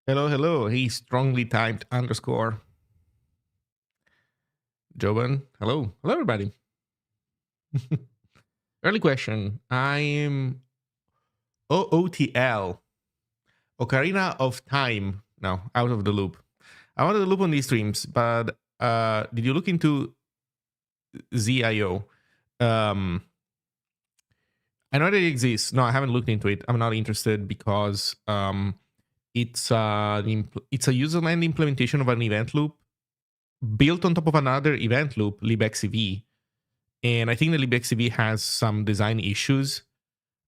Hello, hello. Hey, strongly typed underscore. Joban. Hello. Hello, everybody. Early question. I'm OOTL. Ocarina of Time. No, out of the loop. I wanted to loop on these streams, but did you look into ZIO? Um, I know that it exists. No, I haven't looked into it. I'm not interested because it's a userland implementation of an event loop built on top of another event loop, libxev. And I think the libxev has some design issues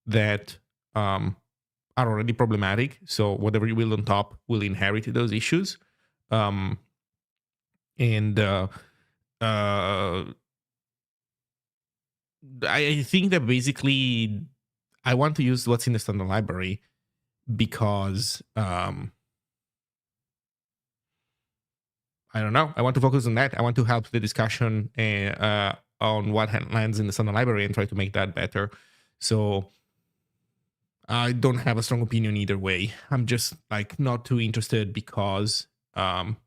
that are already problematic. So whatever you build on top will inherit those issues. Um, and I think that basically I want to use what's in the standard library because I don't know. I want to focus on that. I want to help the discussion on what lands in the standard library and try to make that better. So I don't have a strong opinion either way. I'm just like not too interested because the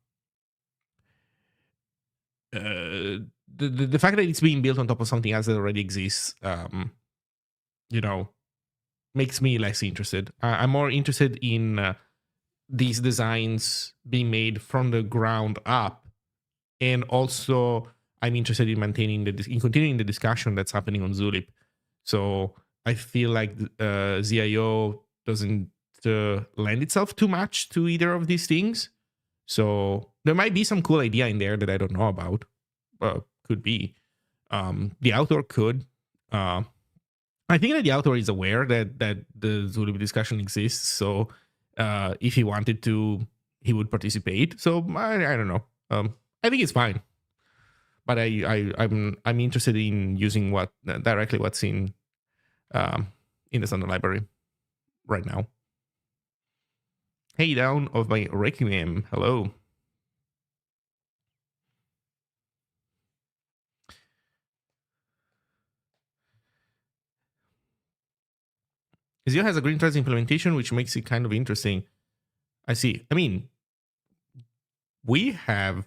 fact that it's being built on top of something else that already exists, you know, makes me less interested. I'm more interested in these designs being made from the ground up, and also I'm interested in in continuing the discussion that's happening on Zulip. So I feel like ZIO doesn't lend itself too much to either of these things. So there might be some cool idea in there that I don't know about. Could be. The author could. I think that the author is aware that the Zulip discussion exists. So if he wanted to, he would participate. So I don't know. I think it's fine. But I'm interested in using directly what's in the standard library right now. Hey, down of my Requiem. Hello. Zio has a green threads implementation, which makes it kind of interesting. I see. I mean, we have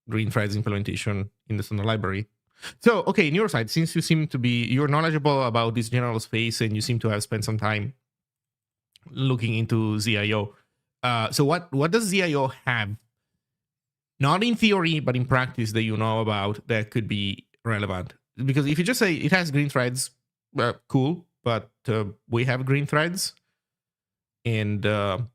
green threads implementation in the standard library. So, okay, in your side, since you're knowledgeable about this general space and you seem to have spent some time looking into ZIO. So what does ZIO have? Not in theory, but in practice that you know about that could be relevant. Because if you just say it has green threads, cool, but we have green threads, and I'm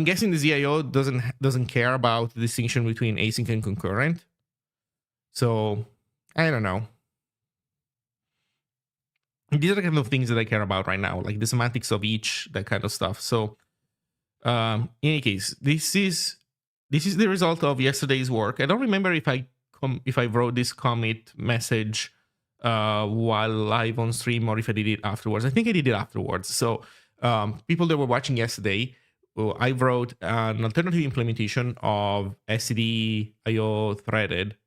guessing the ZIO doesn't care about the distinction between async and concurrent. So I don't know. These are the kind of things that I care about right now, like the semantics of each, that kind of stuff. So in any case, this is the result of yesterday's work. I don't remember if I wrote this commit message while live on stream or if I did it afterwards. I think I did it afterwards. So people that were watching yesterday, I wrote an alternative implementation of SCD IO threaded,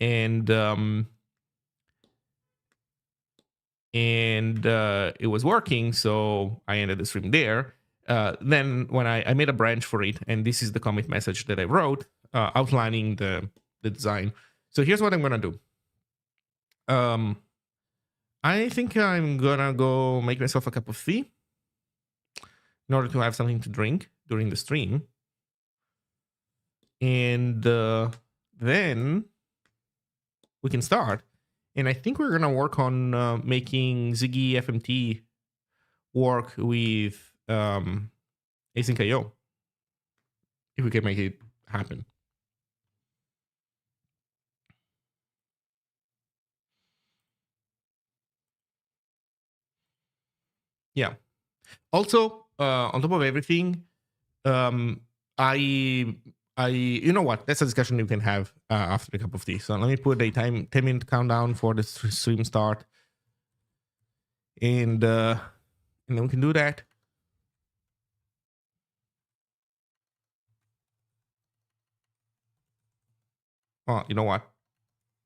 and it was working, so I ended the stream there. Then when I made a branch for it, and this is the commit message that I wrote outlining the design. So here's what I'm gonna do. I think I'm gonna go make myself a cup of tea in order to have something to drink during the stream, and then we can start. And I think we're gonna work on making Ziggy FMT work with async IO if we can make it happen. Yeah. Also, on top of everything, I you know what? That's a discussion we can have after a cup of tea. So let me put a 10-minute countdown for the stream start, and then we can do that. Oh, you know what?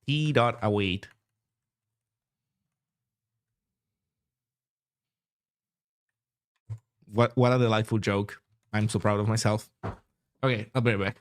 T.await. what a delightful joke. I'm so proud of myself. Okay, I'll be right back.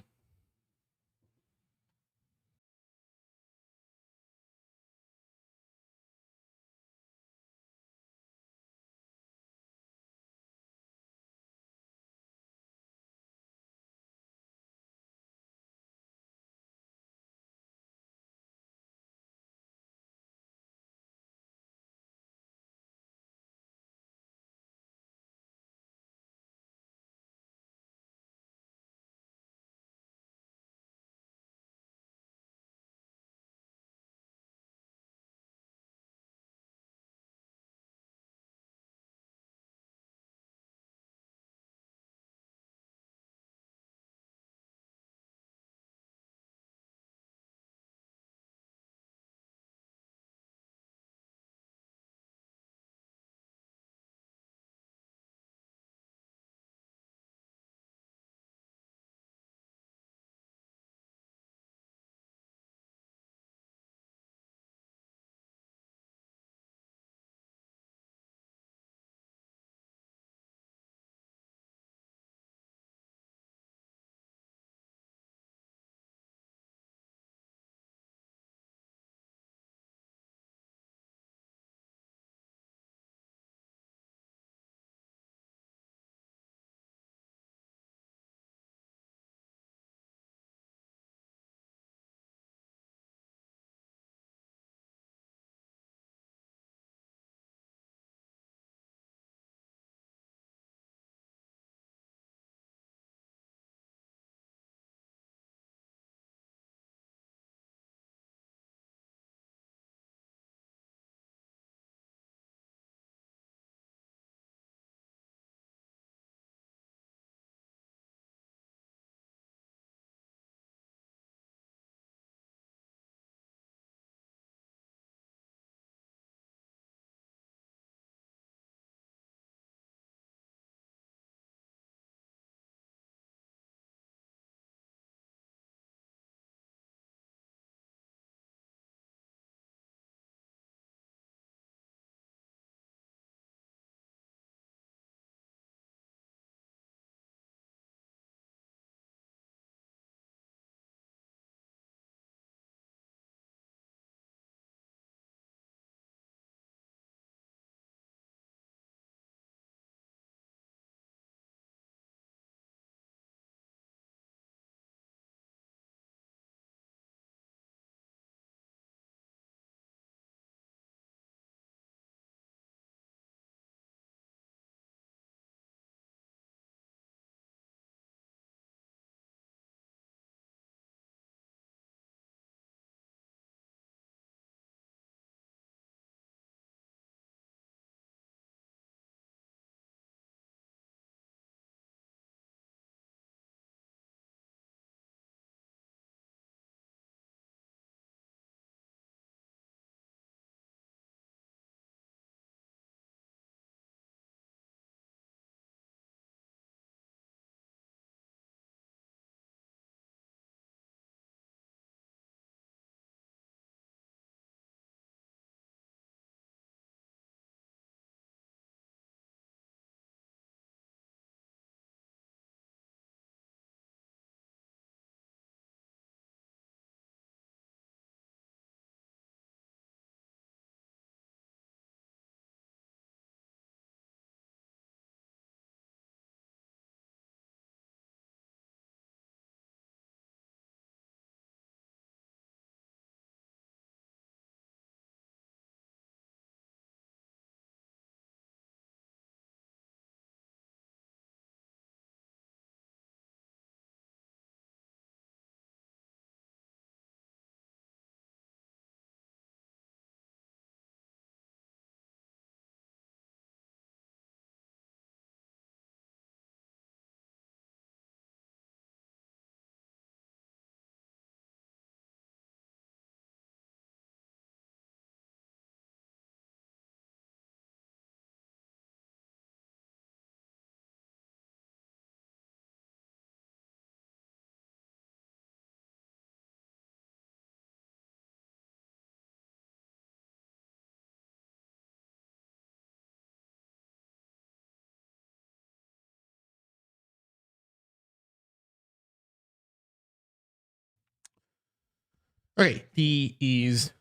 Okay, tea is.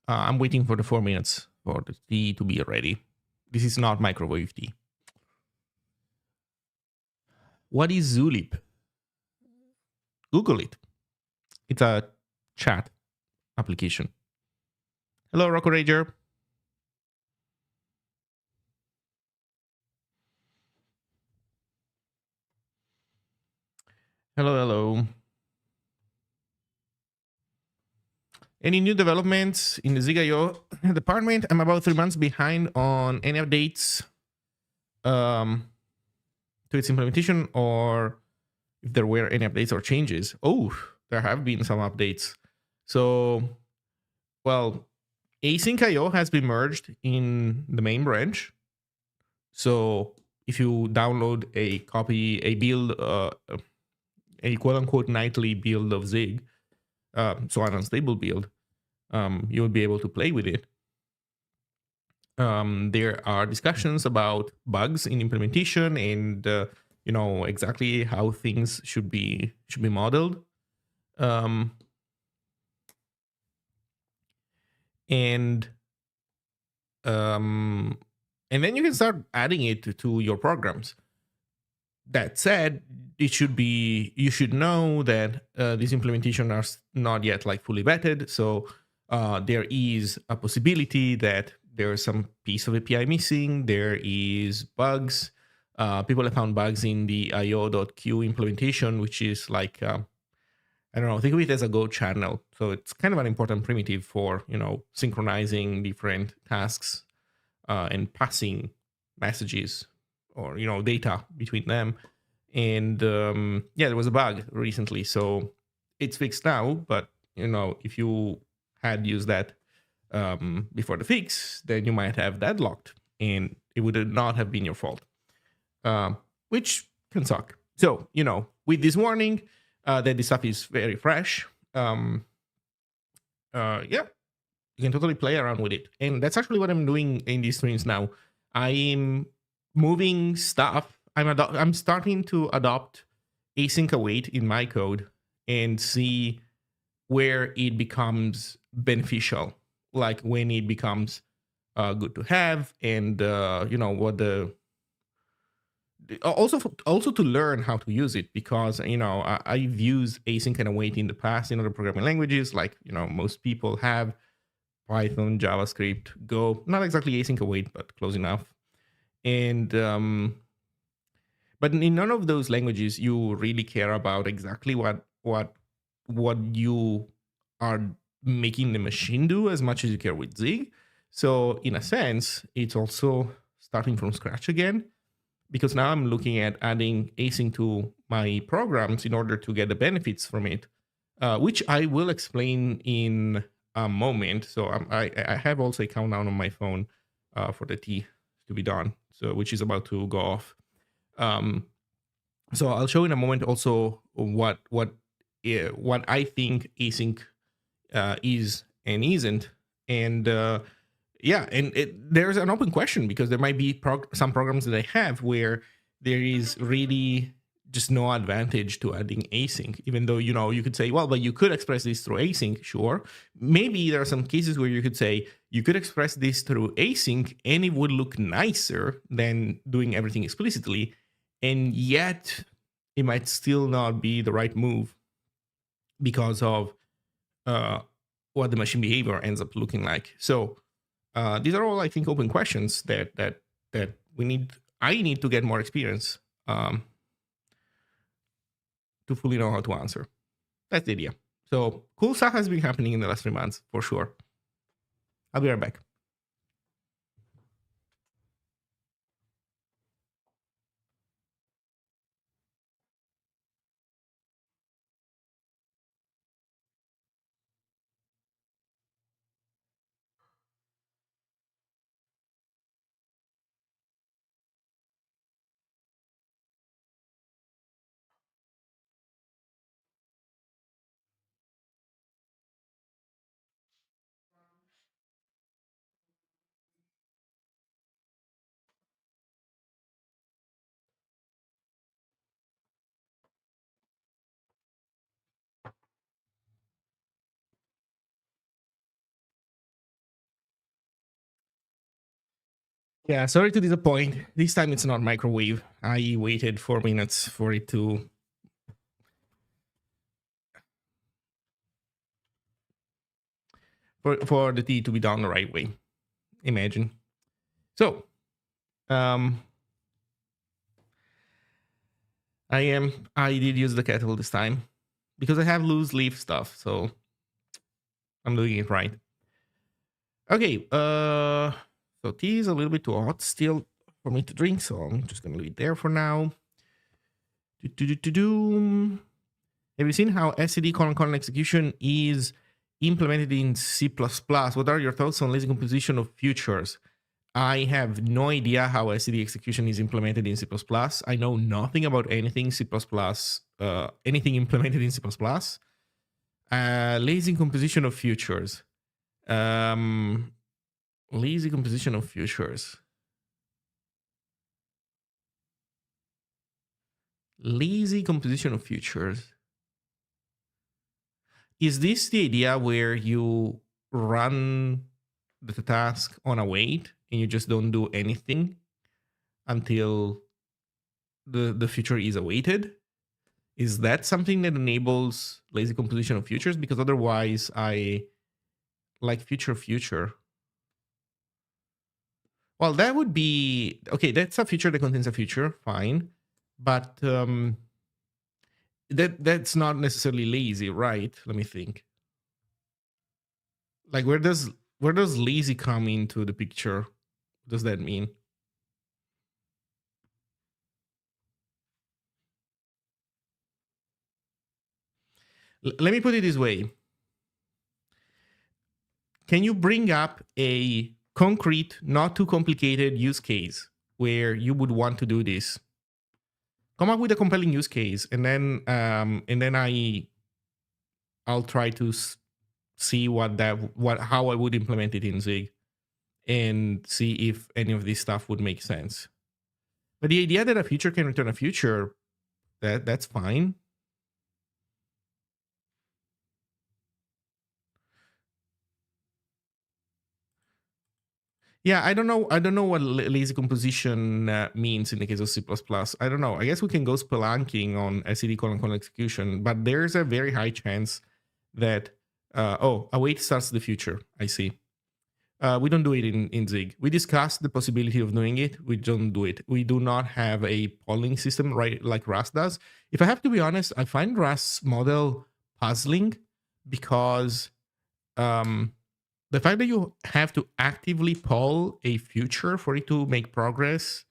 I'm waiting for the 4 minutes for the tea to be ready. This is not microwave tea. What is Zulip? Google it. It's a chat application. Hello, Rocco Rager. Hello, hello. Any new developments in the Zig.io department? I'm about 3 months behind on any updates to its implementation, or if there were any updates or changes. Oh, there have been some updates. So, well, async.io has been merged in the main branch. So if you download a build, a quote unquote nightly build of Zig, so an unstable build, you'll be able to play with it. There are discussions about bugs in implementation and exactly how things should be modeled. Um, and um, and then you can start adding it to your programs. That said, you should know that these implementations are not yet like fully vetted. So there is a possibility that there's some piece of API missing. There is bugs. People have found bugs in the io.q implementation, which is like I don't know, think of it as a Go channel. So it's kind of an important primitive for synchronizing different tasks and passing messages or data between them. And yeah, there was a bug recently, so it's fixed now. But if you had used that before the fix, then you might have deadlocked, and it would not have been your fault, which can suck. So with this warning that this stuff is very fresh, yeah, you can totally play around with it. And that's actually what I'm doing in these streams now. I'm moving stuff. I'm starting to adopt async await in my code and see where it becomes beneficial, like when it becomes good to have, and what the also to learn how to use it, because I've used async and await in the past in other programming languages, like most people have. Python, JavaScript, Go, not exactly async await, but close enough. And but in none of those languages you really care about exactly what you are making the machine do as much as you care with Zig. So in a sense, it's also starting from scratch again, because now I'm looking at adding async to my programs in order to get the benefits from it, which I will explain in a moment. So I have also a countdown on my phone for the tea to be done, so which is about to go off. Um, so I'll show in a moment also what I think async is and isn't, and yeah, and there's an open question, because there might be some programs that I have where there is really just no advantage to adding async, even though you could say, well, but you could express this through async. Sure, maybe there are some cases where you could say you could express this through async and it would look nicer than doing everything explicitly, and yet it might still not be the right move because of uh, what the machine behavior ends up looking like. So these are all, I think, open questions that we need. I need to get more experience to fully know how to answer. That's the idea. So cool stuff has been happening in the last 3 months for sure. I'll be right back. Yeah, sorry to disappoint. This time it's not microwave. I waited 4 minutes for it to... for the tea to be done the right way. Imagine. So, I did use the kettle this time because I have loose leaf stuff, so I'm doing it right. Okay, so tea is a little bit too hot still for me to drink, so I'm just gonna leave it there for now. Have you seen how std::: execution is implemented in C++? What are your thoughts on lazy composition of futures? I have no idea how std execution is implemented in C++. I know nothing about anything C++, anything implemented in C++. Lazy composition of futures. Lazy composition of futures. Lazy composition of futures. Is this the idea where you run the task on a wait and you just don't do anything until the future is awaited? Is that something that enables lazy composition of futures? Because otherwise I like future. Well, that would be... okay, that's a feature that contains a future, fine. But that's not necessarily lazy, right? Let me think. Like, where does lazy come into the picture? What does that mean? Let me put it this way. Can you bring up a concrete, not too complicated use case where you would want to do this? Come up with a compelling use case, and then I'll try to see how I would implement it in Zig, and see if any of this stuff would make sense. But the idea that a future can return a future, that's fine. Yeah, I don't know what lazy composition means in the case of C++. I don't know. I guess we can go spelunking on std::: execution, but there's a very high chance that await starts the future. I see. We don't do it in Zig. We discussed the possibility of doing it. We don't do it. We do not have a polling system, right, like Rust does. If I have to be honest, I find Rust's model puzzling because the fact that you have to actively poll a future for it to make progress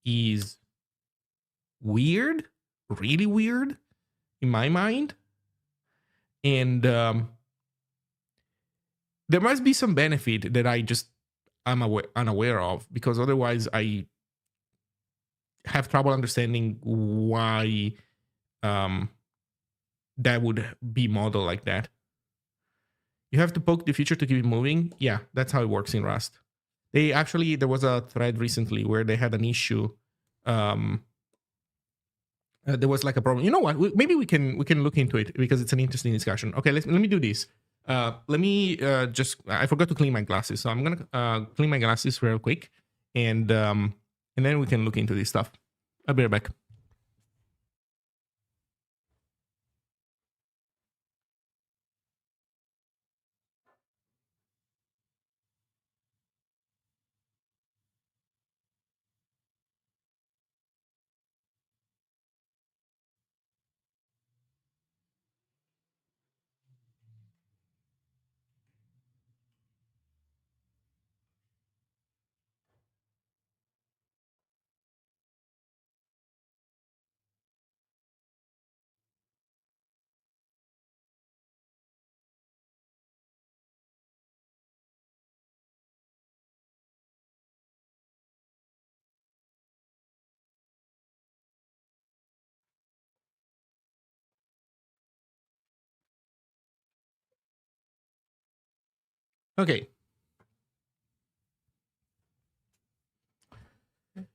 is weird, really weird in my mind. And there must be some benefit that I'm unaware of, because otherwise I have trouble understanding why that would be modeled like that. You have to poke the future to keep it moving. Yeah, that's how it works in Rust. There was a thread recently where they had an issue. There was like a problem. You know what? Maybe we can look into it because it's an interesting discussion. Okay, let me do this. Let me I forgot to clean my glasses, so I'm gonna clean my glasses real quick, and then we can look into this stuff. I'll be right back. Okay.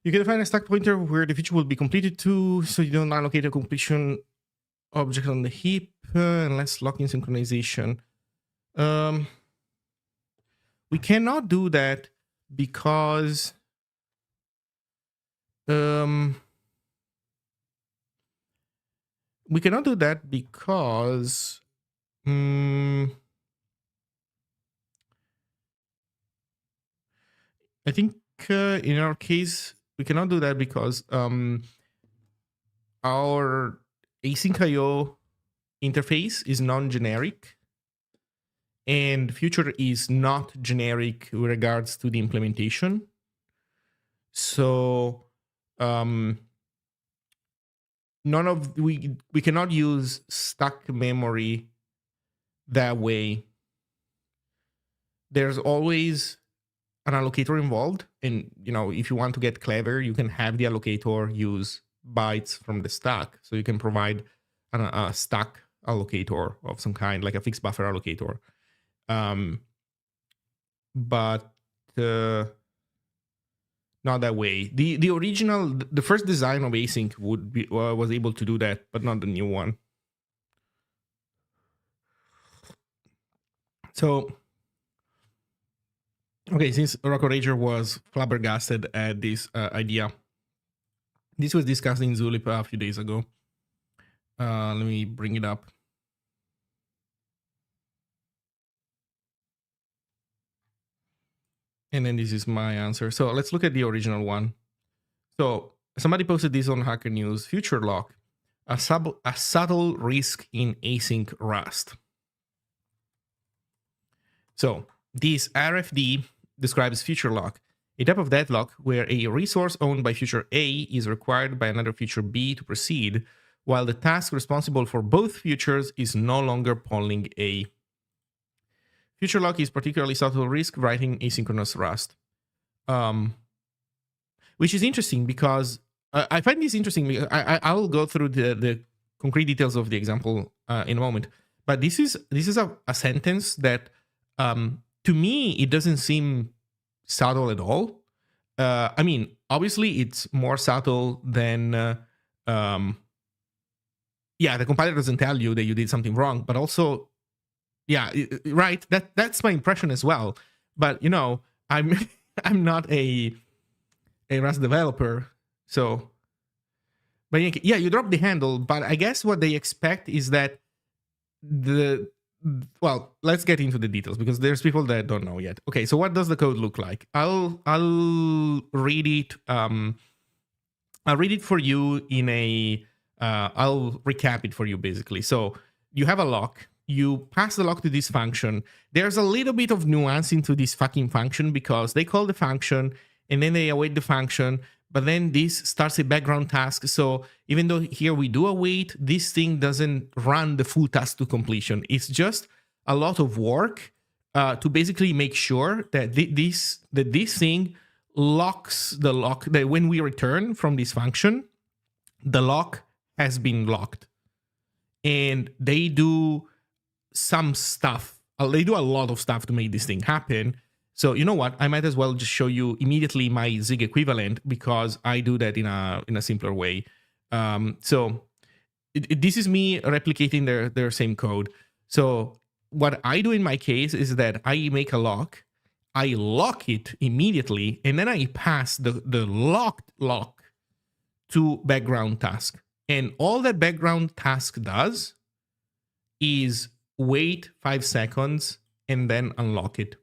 You can define a stack pointer where the future will be completed to, so you don't allocate a completion object on the heap unless locking synchronization. We cannot do that because We cannot do that because I think in our case we cannot do that because our async IO interface is non-generic, and future is not generic with regards to the implementation. So we cannot use stuck memory that way. There's always an allocator involved, and if you want to get clever, you can have the allocator use bytes from the stack, so you can provide a stack allocator of some kind, like a fixed buffer allocator. But not that way. The original, the first design of async was able to do that, but not the new one. So, okay, since Rocco Rager was flabbergasted at this idea, this was discussed in Zulip a few days ago. Let me bring it up. And then this is my answer. So let's look at the original one. So somebody posted this on Hacker News. Future lock, a subtle risk in async Rust. So this RFD describes future lock, a type of deadlock where a resource owned by future A is required by another future B to proceed, while the task responsible for both futures is no longer polling A. Future lock is particularly subtle risk writing asynchronous Rust. Which is interesting because I find this interesting. I'll go through the concrete details of the example in a moment. But this is a sentence that to me, it doesn't seem subtle at all. I mean, obviously it's more subtle than the compiler doesn't tell you that you did something wrong, but also right, that's my impression as well. But I'm I'm not a Rust developer, so but you drop the handle, but I guess what they expect is that let's get into the details because there's people that don't know yet. Okay, so what does the code look like? I'll read it. I'll read it for you in a. I'll recap it for you basically. So you have a lock. You pass the lock to this function. There's a little bit of nuance into this fucking function because they call the function and then they await the function. But then this starts a background task. So even though here we do await, this thing doesn't run the full task to completion. It's just a lot of work to basically make sure that this thing locks the lock, that when we return from this function, the lock has been locked. And they do some stuff. They do a lot of stuff to make this thing happen. So you know what? I might as well just show you immediately my Zig equivalent because I do that in a simpler way. So this is me replicating their same code. So what I do in my case is that I make a lock, I lock it immediately, and then I pass the locked lock to background task. And all that background task does is wait 5 seconds and then unlock it.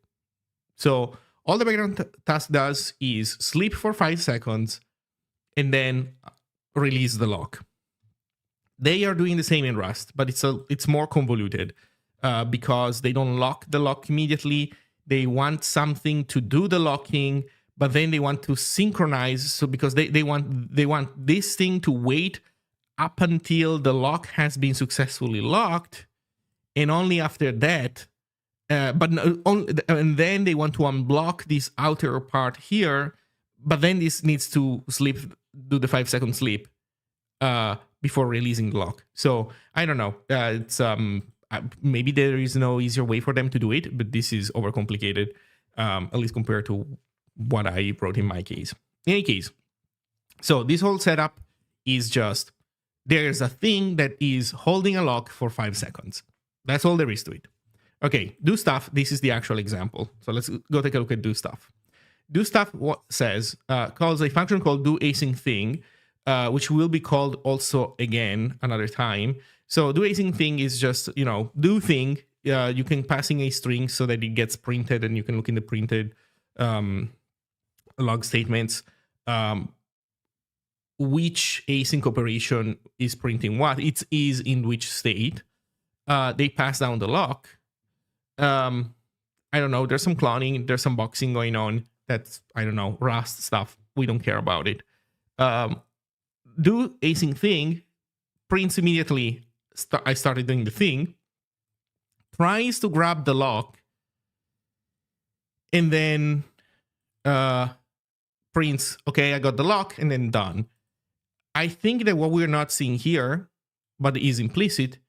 So all the background task does is sleep for 5 seconds and then release the lock. They are doing the same in Rust, but it's more convoluted because they don't lock the lock immediately. They want something to do the locking, but then they want to synchronize. So because they want this thing to wait up until the lock has been successfully locked, and only after that, and then they want to unblock this outer part here, but then this needs to do the 5 second sleep before releasing the lock. So I don't know. It's maybe there is no easier way for them to do it, but this is overcomplicated, at least compared to what I wrote in my case. In any case, so this whole setup is just there's a thing that is holding a lock for 5 seconds. That's all there is to it. Okay, do stuff. This is the actual example. So let's go take a look at do stuff. do stuff says calls a function called do async thing, which will be called also again another time. So do async thing is just, do thing. You can passing a string so that it gets printed, and you can look in the printed log statements. Which async operation is printing what? It is in which state. They pass down the lock. I don't know. There's some cloning. There's some boxing going on. That's, I don't know, Rust stuff. We don't care about it. Do async thing, prints immediately. I started doing the thing. Tries to grab the lock. And then prints, okay, I got the lock, and then done. I think that what we're not seeing here, but is implicit,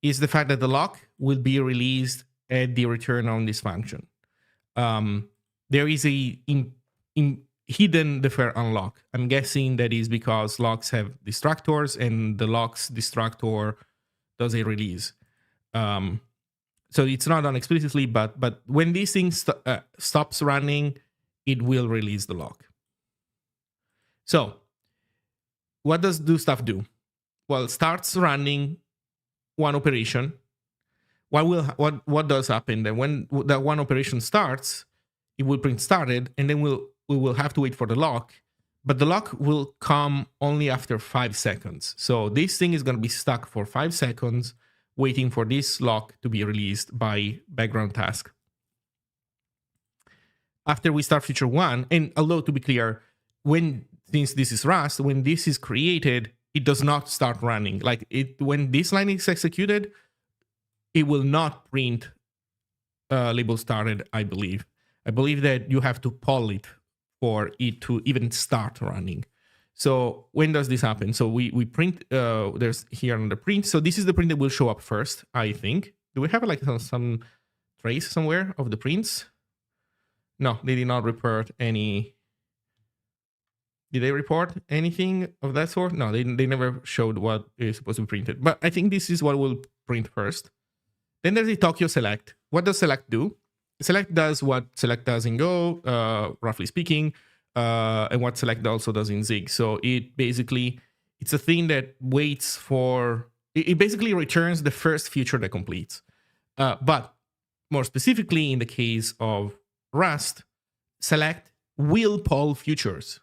is the fact that the lock will be released at the return on this function. There is a hidden defer unlock. I'm guessing that is because locks have distractors, and the lock's distractor does a release. So it's not done explicitly, but when this thing stops running, it will release the lock. So what does do stuff do? Well, it starts running one operation. What does happen then? When that one operation starts, it will print started, and then we will have to wait for the lock. But the lock will come only after 5 seconds. So this thing is going to be stuck for 5 seconds, waiting for this lock to be released by background task. After we start feature 1, and although to be clear, since this is Rust, when this is created, it does not start running. Like when this line is executed, it will not print label started, I believe. I believe that you have to poll it for it to even start running. So when does this happen? So we print, there's here on the print. So this is the print that will show up first, I think. Do we have like some trace somewhere of the prints? No, they did not report any. Did they report anything of that sort? No, they never showed what is supposed to be printed. But I think this is what will print first. Then there's the Tokyo select. What does select do? Select does what select does in Go, roughly speaking, and what select also does in Zig. So it's a thing that waits for, it basically returns the first feature that completes. But more specifically, in the case of Rust, select will poll futures.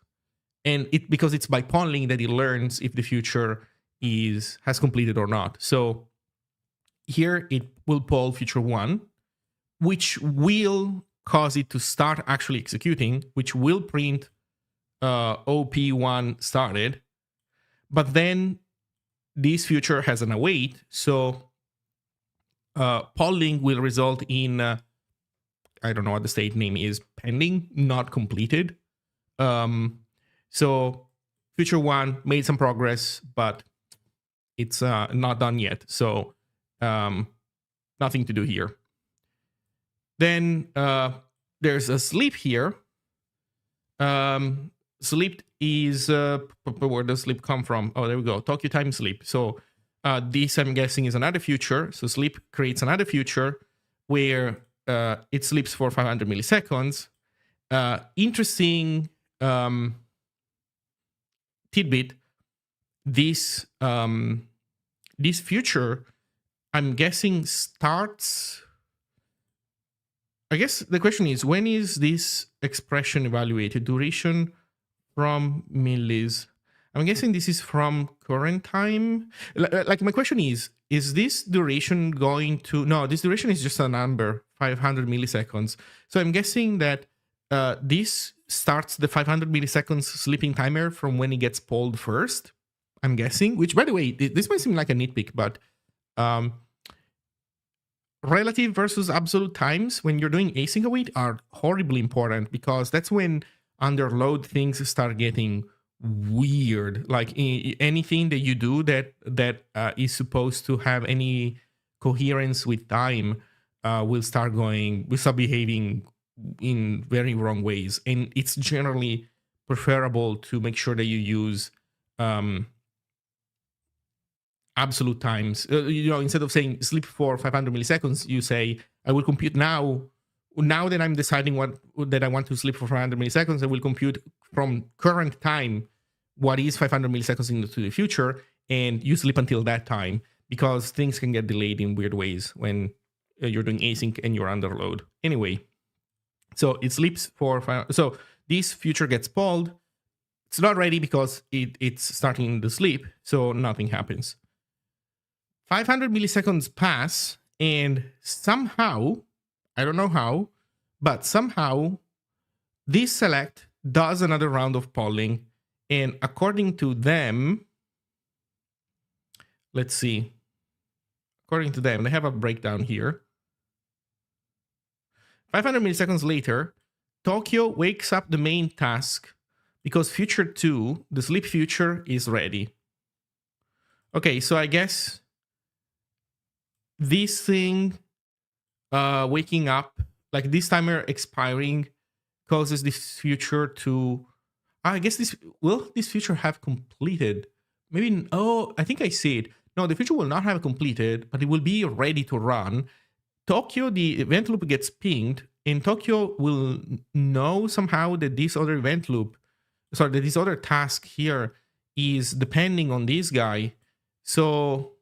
And because it's by polling that it learns if the future has completed or not. So here it will poll future 1, which will cause it to start actually executing, which will print OP1 started. But then this future has an await. So polling will result in, I don't know what the state name is, pending, not completed. So future 1 made some progress, but it's not done yet. So nothing to do here. Then there's a sleep here. Sleep is, where does sleep come from? Oh, there we go. Tokyo time sleep. So this, I'm guessing, is another future. So sleep creates another future where it sleeps for 500 milliseconds. Interesting tidbit. This future, I'm guessing, starts. I guess the question is, when is this expression evaluated? Duration from millis. I'm guessing this is from current time. Like my question is this duration going to, no, this duration is just a number, 500 milliseconds. So I'm guessing that this starts the 500 milliseconds sleeping timer from when it gets polled first, I'm guessing, which, by the way, this might seem like a nitpick, but relative versus absolute times when you're doing async await are horribly important, because that's when under load things start getting weird. Like anything that you do that is supposed to have any coherence with time will start behaving in very wrong ways. And it's generally preferable to make sure that you use absolute times. Instead of saying sleep for 500 milliseconds, you say, I will compute now now that I'm deciding that I want to sleep for 500 milliseconds, I will compute from current time what is 500 milliseconds into the future, and you sleep until that time, because things can get delayed in weird ways when you're doing async and you're under load. Anyway, so it sleeps for 5. So this future gets polled. It's not ready because it's starting to sleep, so nothing happens. 500 milliseconds pass, and somehow, I don't know how, but somehow this select does another round of polling. And according to them, let's see. According to them, they have a breakdown here. 500 milliseconds later, Tokyo wakes up the main task because future 2, the sleep future, is ready. Okay, so I guess this thing waking up, like this timer expiring, causes this future to... I guess this future have completed? Maybe... Oh, I think I see it. No, the future will not have completed, but it will be ready to run. Tokyo, the event loop gets pinged, and Tokyo will know somehow that this other event loop, sorry, that this other task here is depending on this guy. So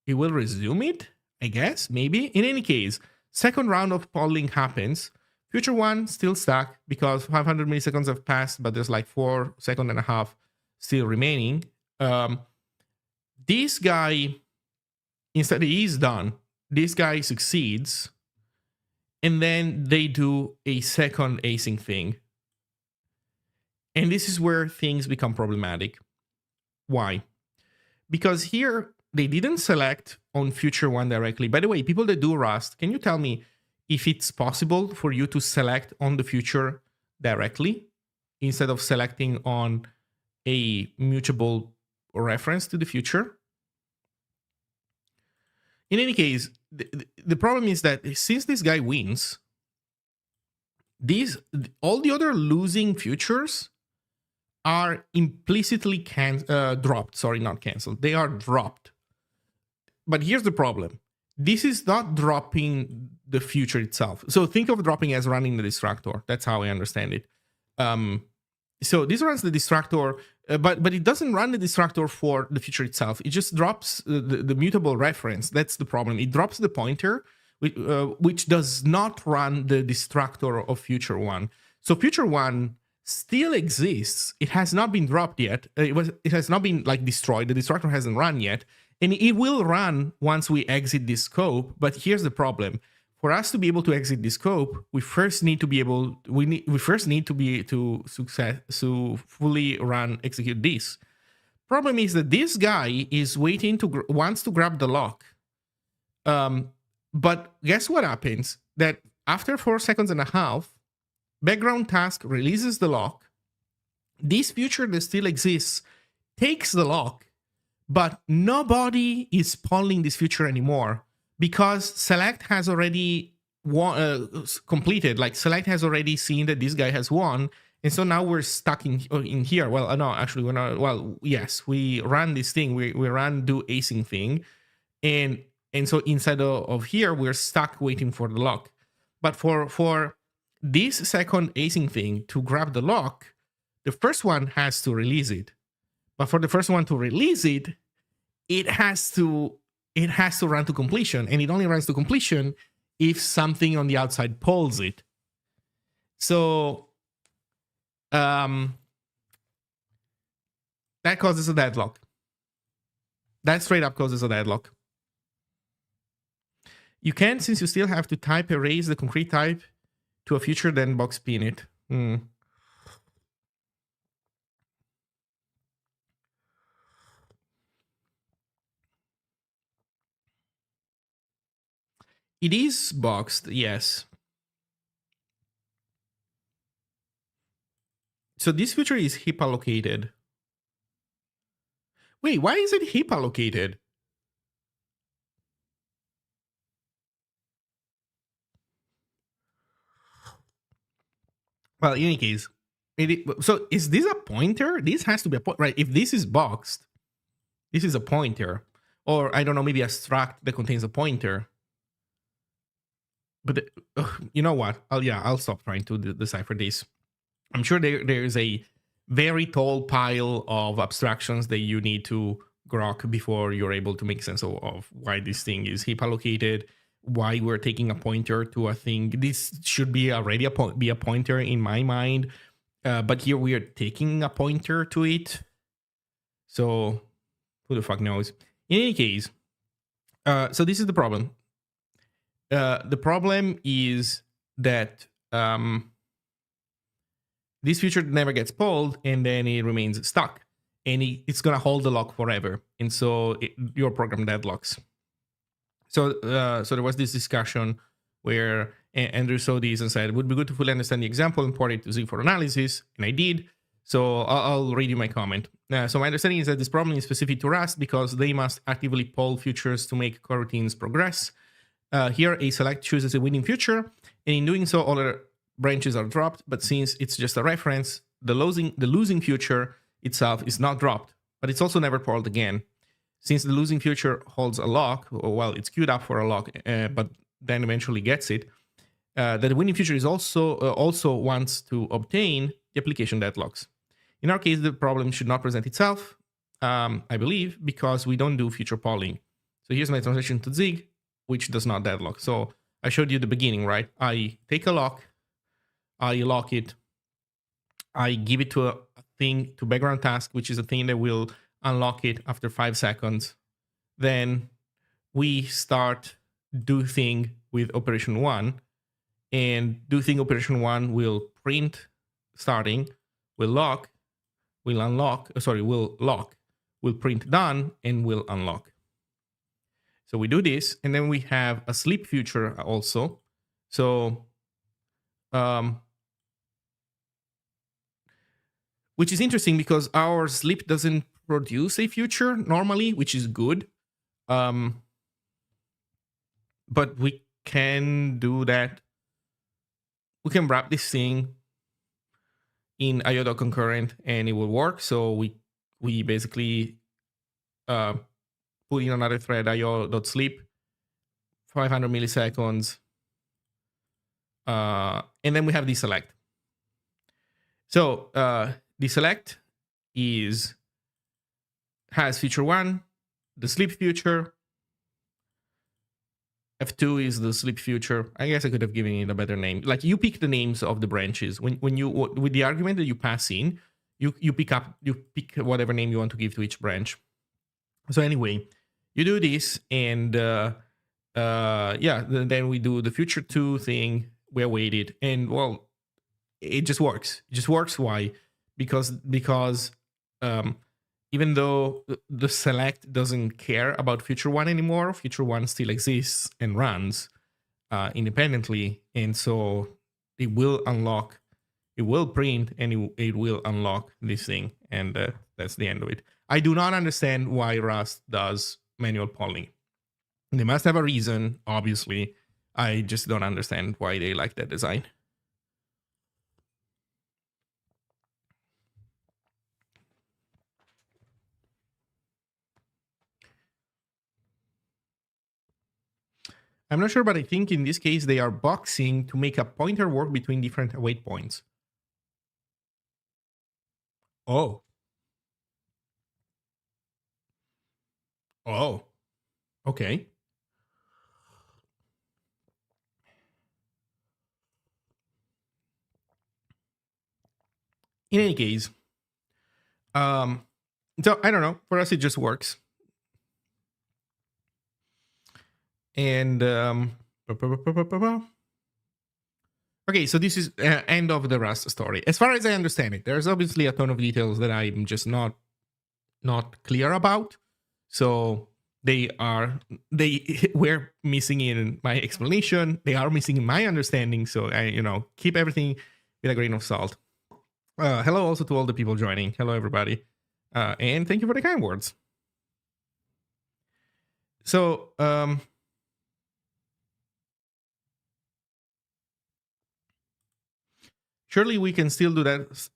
it will resume it, I guess, maybe. In any case, second round of polling happens. Future 1 still stuck because 500 milliseconds have passed, but there's like 4 seconds and a half still remaining. This guy, instead he's done. This guy succeeds, and then they do a second async thing. And this is where things become problematic. Why? Because here they didn't select on future 1 directly. By the way, people that do Rust, can you tell me if it's possible for you to select on the future directly instead of selecting on a mutable reference to the future? In any case, the problem is that since this guy wins, all the other losing futures are implicitly dropped. Sorry, not canceled. They are dropped. But here's the problem. This is not dropping the future itself. So think of dropping as running the distractor. That's how I understand it. So this runs the distractor, but it doesn't run the distractor for the future itself. It just drops the mutable reference. That's the problem. It drops the pointer, which does not run the distractor of future 1. So future 1 still exists. It has not been dropped yet. It has not been like destroyed. The distractor hasn't run yet, and it will run once we exit this scope. But here's the problem. For us to be able to exit this scope, we first need to be able to fully execute this. Problem is that this guy is waiting wants to grab the lock. But guess what happens? That after 4 seconds and a half, background task releases the lock. This future that still exists takes the lock, but nobody is polling this future anymore. Because select has already completed, like select has already seen that this guy has won, and so now we're stuck in here. Well, no, actually we're not. Well, yes, we run this thing. We run do async thing, and so inside of here we're stuck waiting for the lock. But for this second async thing to grab the lock, the first one has to release it. But for the first one to release it, it has to run to completion, and it only runs to completion if something on the outside polls it. So that causes a deadlock. That straight up causes a deadlock. You can, since you still have to type erase the concrete type to a future, then box pin it. It is boxed, yes. So this future is heap allocated. Wait, why is it heap allocated? Well, in any case, so is this a pointer? This has to be a pointer, right? If this is boxed, this is a pointer. Or, I don't know, maybe a struct that contains a pointer. But you know what? I'll stop trying to decipher this. I'm sure there is a very tall pile of abstractions that you need to grok before you're able to make sense of why this thing is heap allocated, why we're taking a pointer to a thing. This should be already be a pointer in my mind, but here we are taking a pointer to it. So who the fuck knows? In any case, so this is the problem. The problem is that this feature never gets pulled, and then it remains stuck, and it's gonna hold the lock forever, and so your program deadlocks. So there was this discussion where Andrew saw this and said, "It would be good to fully understand the example and port it to Zig for analysis," and I did. So I'll read you my comment. So my understanding is that this problem is specific to Rust because they must actively poll futures to make coroutines progress. Here, a select chooses a winning future, and in doing so, all other branches are dropped. But since it's just a reference, the losing future itself is not dropped, but it's also never polled again. Since the losing future holds a lock, well, it's queued up for a lock, but then eventually gets it, that the winning future is also wants to obtain the application deadlocks. In our case, the problem should not present itself, I believe, because we don't do future polling. So here's my transition to Zig, which does not deadlock. So I showed you the beginning, right? I take a lock, I lock it, I give it to a thing, to background task, which is a thing that will unlock it after 5 seconds. Then we start do thing with operation 1, and do thing operation 1 will print starting, will lock, will unlock, will lock, will print done, and will unlock. So we do this, and then we have a sleep future also. So, which is interesting because our sleep doesn't produce a future normally, which is good. But we can do that. We can wrap this thing in io.concurrent and it will work. So we basically put in another thread io.sleep, 500 milliseconds, and then we have the select. So the select has future 1, the sleep future. F2 is the sleep future. I guess I could have given it a better name. Like, you pick the names of the branches when you, with the argument that you pass in, you pick whatever name you want to give to each branch. So anyway, you do this, and then we do the future 2 thing. We await it, and well, it just works. It just works. Why? Because even though the select doesn't care about future 1 anymore, future 1 still exists and runs independently, and so it will unlock, it will print, and it will unlock this thing, and that's the end of it. I do not understand why Rust does manual polling. They must have a reason, obviously. I just don't understand why they like that design. I'm not sure, but I think in this case they are boxing to make a pointer work between different await points. Oh. Oh. Okay. In any case, so I don't know. For us, it just works. And okay, so this is end of the Rust story. As far as I understand it, there's obviously a ton of details that I'm just not clear about. So they were missing in my explanation. They are missing in my understanding. So I keep everything with a grain of salt. Hello also to all the people joining. Hello everybody, and thank you for the kind words. So surely we can still do that,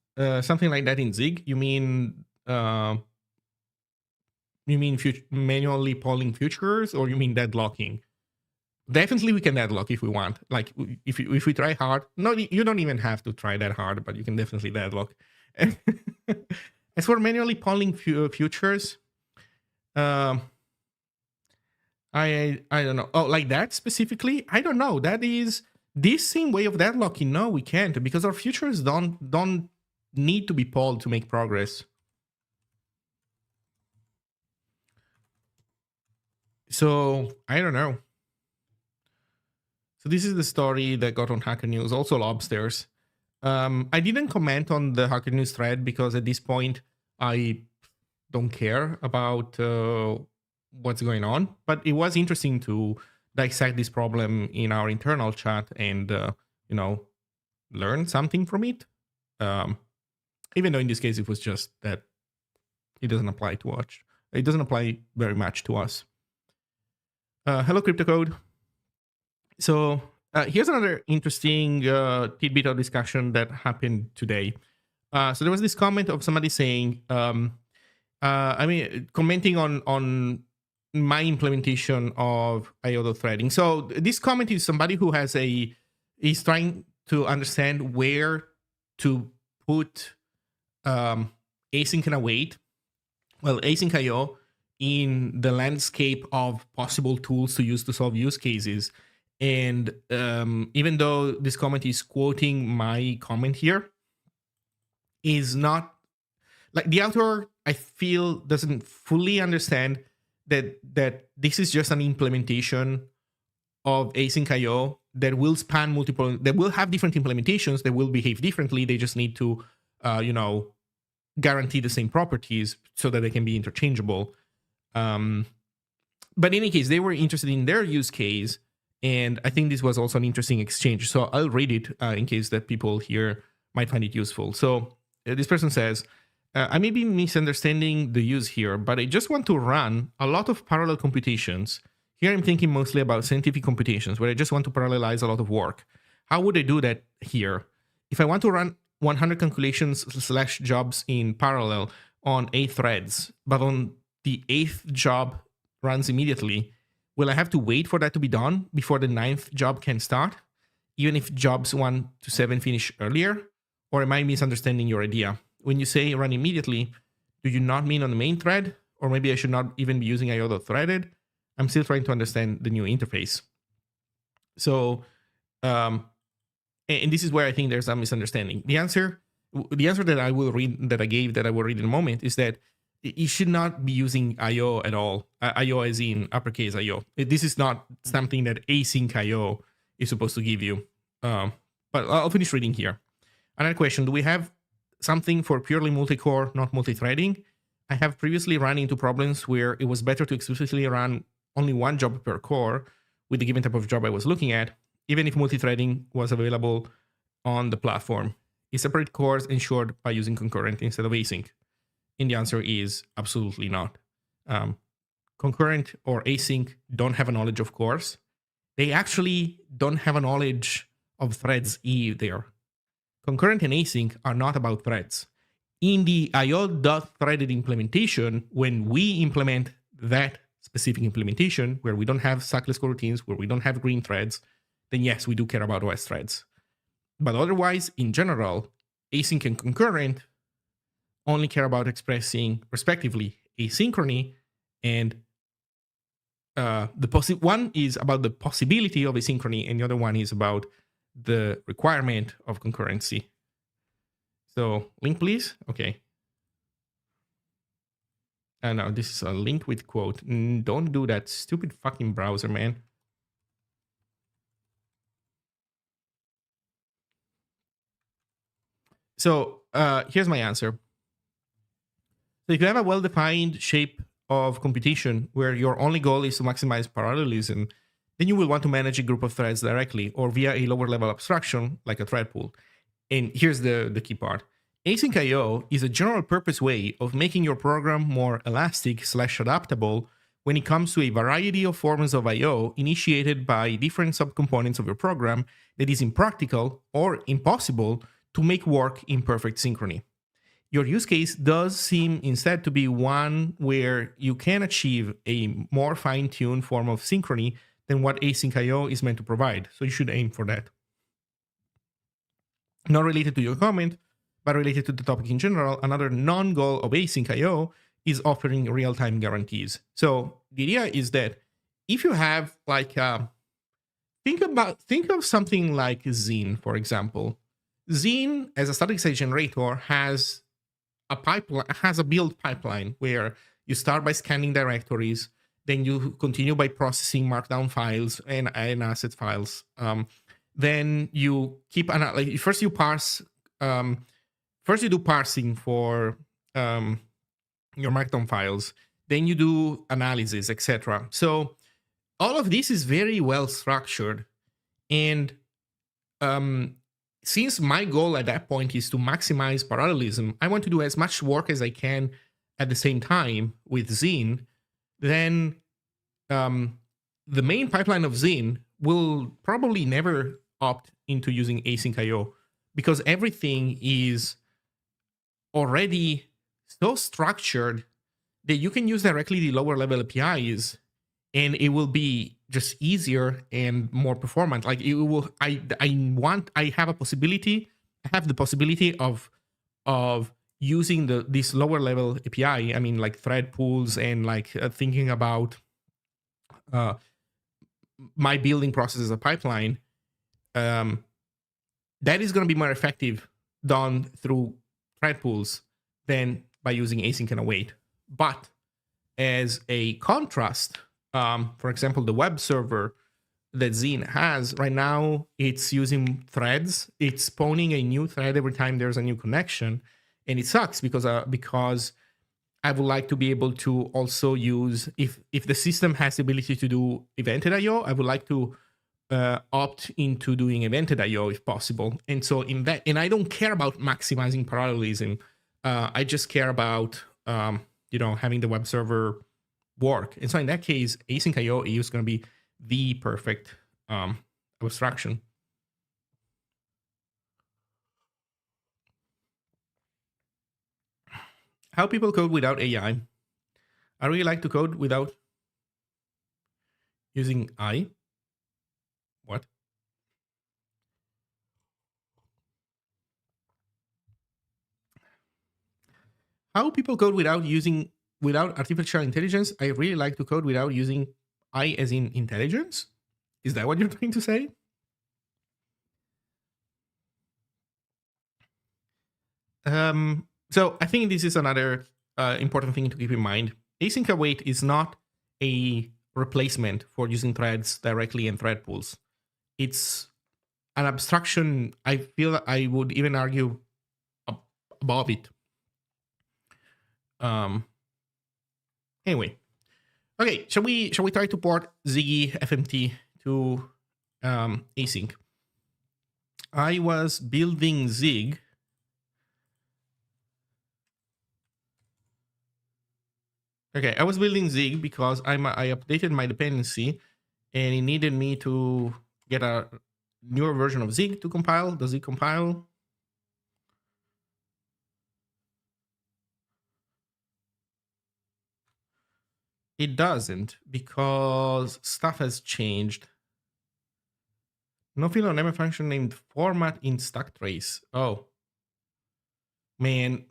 something like that in Zig. You mean manually polling futures, or you mean deadlocking? Definitely we can deadlock if we want. Like if we try hard, no, you don't even have to try that hard, but you can definitely deadlock. As for manually polling futures, um, I don't know. Oh, like that specifically? I don't know. That is this same way of deadlocking. No, we can't, because our futures don't need to be polled to make progress. So I don't know. So this is the story that got on Hacker News, also Lobsters. I didn't comment on the Hacker News thread because at this point I don't care about what's going on. But it was interesting to dissect this problem in our internal chat and learn something from it. Even though in this case it was just that it doesn't apply to us. It doesn't apply very much to us. Hello, CryptoCode. So here's another interesting tidbit of discussion that happened today. So there was this comment of somebody saying, commenting on my implementation of IO threading. So this comment is somebody who is trying to understand where to put async and await, async IO in the landscape of possible tools to use to solve use cases. And even though this comment is quoting my comment here, is not like the author, I feel, doesn't fully understand that this is just an implementation of async IO that will span multiple, that will have different implementations that will behave differently. They just need to, guarantee the same properties so that they can be interchangeable. But in any case, they were interested in their use case. And I think this was also an interesting exchange. So I'll read it in case that people here might find it useful. So this person says, I may be misunderstanding the use here, but I just want to run a lot of parallel computations. Here I'm thinking mostly about scientific computations, where I just want to parallelize a lot of work. How would I do that here? If I want to run 100 calculations / jobs in parallel on 8 threads, but on the 8th job runs immediately, will I have to wait for that to be done before the 9th job can start, even if jobs 1 to 7 finish earlier? Or am I misunderstanding your idea? When you say run immediately, do you not mean on the main thread? Or maybe I should not even be using IO.threaded? I'm still trying to understand the new interface. So, and this is where I think there's a misunderstanding. The answer that I will read, that I gave, that I will read in a moment, is that you should not be using IO at all. IO as in uppercase IO. This is not something that async IO is supposed to give you. But I'll finish reading here. Another question, do we have something for purely multi-core, not multi-threading? I have previously run into problems where it was better to explicitly run only one job per core with the given type of job I was looking at, even if multi-threading was available on the platform. Is separate cores ensured by using concurrent instead of async? And the answer is absolutely not. Concurrent or async don't have a knowledge of cores. They actually don't have a knowledge of threads either. Concurrent and async are not about threads. In the IO.threaded implementation, when we implement that specific implementation, where we don't have cyclist coroutines, where we don't have green threads, then yes, we do care about OS threads. But otherwise, in general, async and concurrent only care about expressing, respectively, asynchrony, and one is about the possibility of asynchrony, and the other one is about the requirement of concurrency. So, link please. Okay. No, this is a link with quote. Don't do that, stupid fucking browser, man. So here's my answer. So if you have a well-defined shape of computation where your only goal is to maximize parallelism, then you will want to manage a group of threads directly or via a lower level abstraction like a thread pool. And here's the key part. Async IO is a general purpose way of making your program more elastic / adaptable when it comes to a variety of forms of IO initiated by different subcomponents of your program that is impractical or impossible to make work in perfect synchrony. Your use case does seem instead to be one where you can achieve a more fine-tuned form of synchrony than what async IO is meant to provide. So you should aim for that. Not related to your comment, but related to the topic in general, another non-goal of async IO is offering real-time guarantees. So the idea is that if you have like think of something like Zine, for example. Zine, as a static site generator, has a build pipeline where you start by scanning directories, then you continue by processing markdown files and asset files. Then you keep first you parse. First you do parsing for your markdown files. Then you do analysis, etc. So all of this is very well structured, and since my goal at that point is to maximize parallelism, I want to do as much work as I can at the same time with Zine. Then the main pipeline of Zine will probably never opt into using async IO because everything is already so structured that you can use directly the lower level APIs and it will be just easier and more performant. Like it will, I have the possibility of using this lower level API. I mean, like thread pools and like thinking about my building process as a pipeline. That is going to be more effective done through thread pools than by using async and await. But as a contrast, for example, the web server that Zine has right now, it's using threads. It's spawning a new thread every time there's a new connection, and it sucks because I would like to be able to also use, if the system has the ability to do evented IO, I would like to opt into doing evented IO if possible. And so in that, and I don't care about maximizing parallelism. I just care about having the web server work. And so in that case, async IO is going to be the perfect abstraction. How people code without AI. I really like to code without using I. What? How people code without artificial intelligence. I really like to code without using I as in intelligence. Is that what you're trying to say? So I think this is another important thing to keep in mind. Async await is not a replacement for using threads directly in thread pools. It's an abstraction. I feel I would even argue above it. Anyway, okay. Shall we try to port Ziggy FMT to async? I was building Zig. Okay, I was building Zig because I updated my dependency, and it needed me to get a newer version of Zig to compile. Does it compile? It doesn't, because stuff has changed. No field or name function named format in stack trace. Oh, man.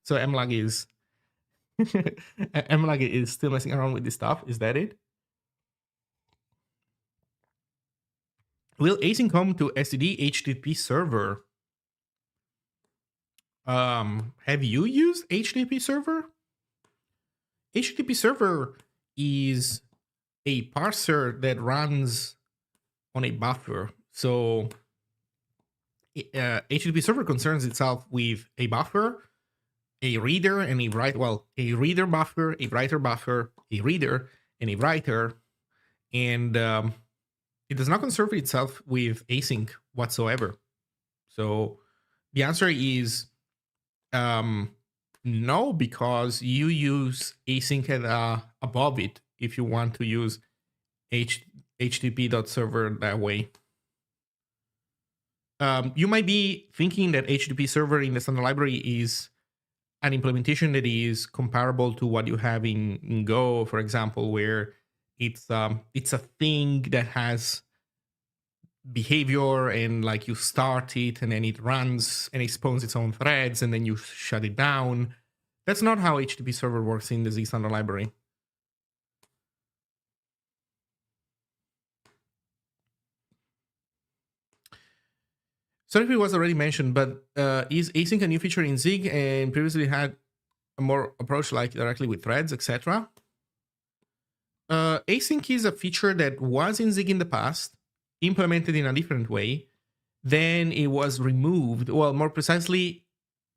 So mlag is mlag is still messing around with this stuff. Is that it? Will async come to STD HTTP server? Have you used HTTP server? HTTP server is a parser that runs on a buffer. So HTTP server concerns itself with a buffer, a reader, and a write. Well, a reader buffer, a writer buffer, a reader, and a writer. And it does not concern itself with async whatsoever. So the answer is no, because you use async above it if you want to use http.server that way. You might be thinking that HTTP server in the standard library is an implementation that is comparable to what you have in Go, for example, where it's a thing that has behavior, and like you start it and then it runs and it spawns its own threads and then you shut it down. That's not how HTTP server works in the Zig standard library. Sorry if it was already mentioned, but is async a new feature in Zig and previously had a more approach like directly with threads, etc.? Async is a feature that was in Zig in the past, implemented in a different way. Then it was removed. Well, more precisely,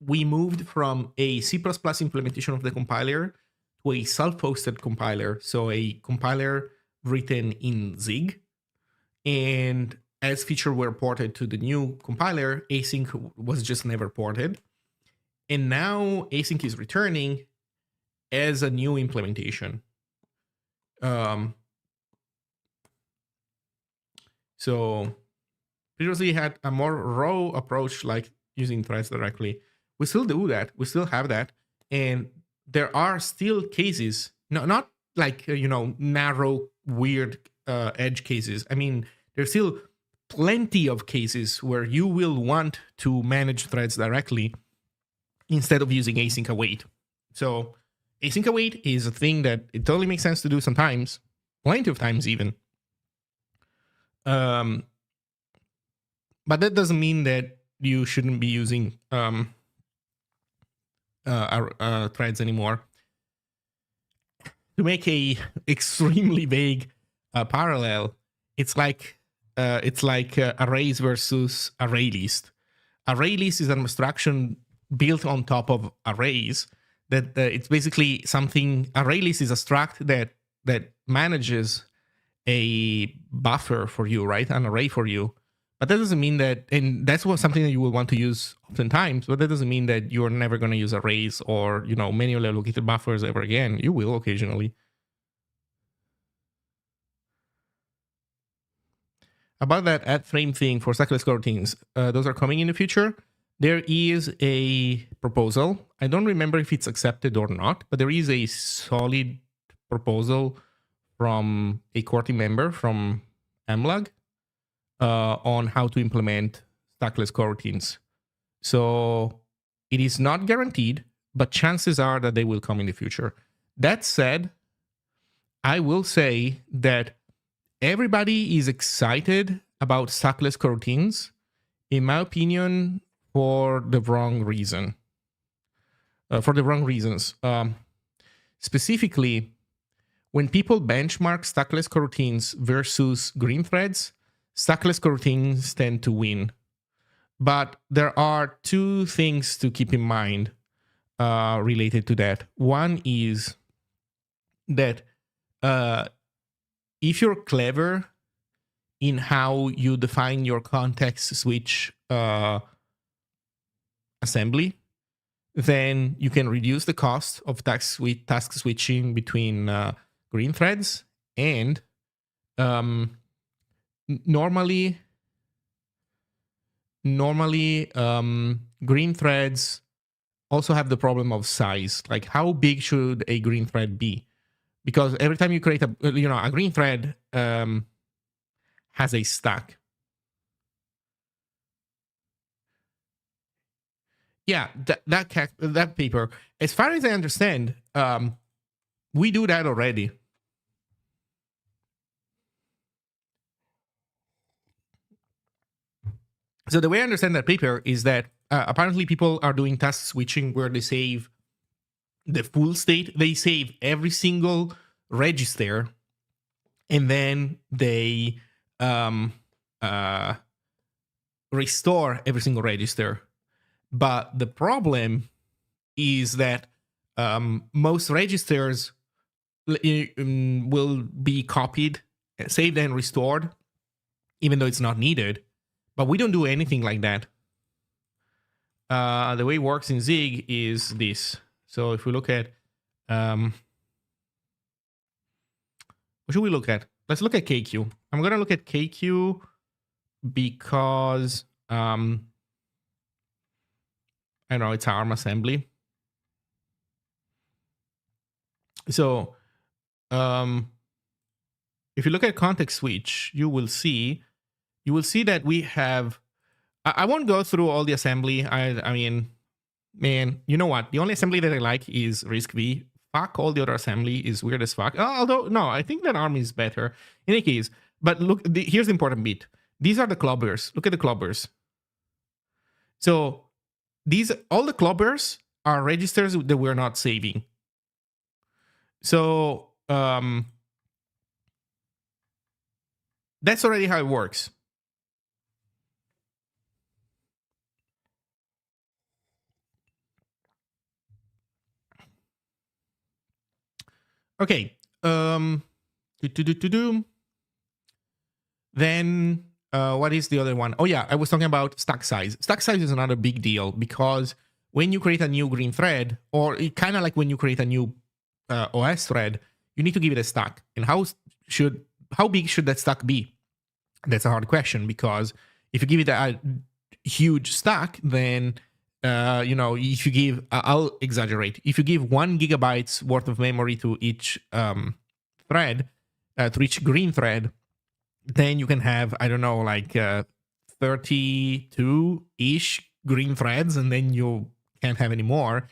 we moved from a C++ implementation of the compiler to a self-hosted compiler. So a compiler written in Zig. And as features were ported to the new compiler, async was just never ported. And now async is returning as a new implementation. So previously had a more raw approach, like using threads directly. We still do that. We still have that. And there are still cases, not like, narrow, weird edge cases. I mean, there's still plenty of cases where you will want to manage threads directly instead of using async await. So async await is a thing that it totally makes sense to do sometimes, plenty of times even. But that doesn't mean that you shouldn't be using threads anymore. To make a extremely vague parallel, it's like arrays versus array list. Array list is an abstraction built on top of arrays. That it's basically something. Array list is a struct that manages a buffer for you, right? An array for you. But that doesn't mean that, and that's something that you will want to use oftentimes, but that doesn't mean that you're never going to use arrays or, manually allocated buffers ever again. You will occasionally. About that add frame thing for stackless coroutines, those are coming in the future. There is a proposal. I don't remember if it's accepted or not, but there is a solid proposal from a core team member from AMLAG on how to implement stackless coroutines. So it is not guaranteed, but chances are that they will come in the future. That said, I will say that everybody is excited about stackless coroutines, in my opinion, for the wrong reason. For the wrong reasons. Specifically, when people benchmark stackless coroutines versus green threads, stackless coroutines tend to win. But there are two things to keep in mind related to that. One is that if you're clever in how you define your context switch assembly, then you can reduce the cost of task switching between green threads, and normally green threads also have the problem of size. Like, how big should a green thread be? Because every time you create a green thread has a stack. Yeah, that paper, as far as I understand, we do that already. So the way I understand that paper is that apparently people are doing task switching where they save the full state. They save every single register, and then they restore every single register. But the problem is that most registers will be copied, saved, and restored, even though it's not needed. But we don't do anything like that. The way it works in Zig is this. So if we look at, what should we look at? Let's look at KQ. I'm going to look at KQ because, I don't know, it's ARM assembly. So if you look at context switch, you will see that we have. I won't go through all the assembly. I mean, man, you know what? The only assembly that I like is RISC-V. Fuck all the other assembly is weird as fuck. Although no, I think that ARM is better in any case. But look, here's the important bit. These are the clubbers. Look at the clubbers. So all the clubbers are registers that we're not saving. So that's already how it works. Okay. Then what is the other one? Oh yeah, I was talking about stack size. Stack size is another big deal because when you create a new green thread, or kind of like when you create a new OS thread, you need to give it a stack. And how big should that stack be? That's a hard question, because if you give it a huge stack, then if you give, I'll exaggerate. If you give 1 gigabytes worth of memory to each thread, to each green thread, then you can have, I don't know, like 32-ish green threads, and then you can't have any more.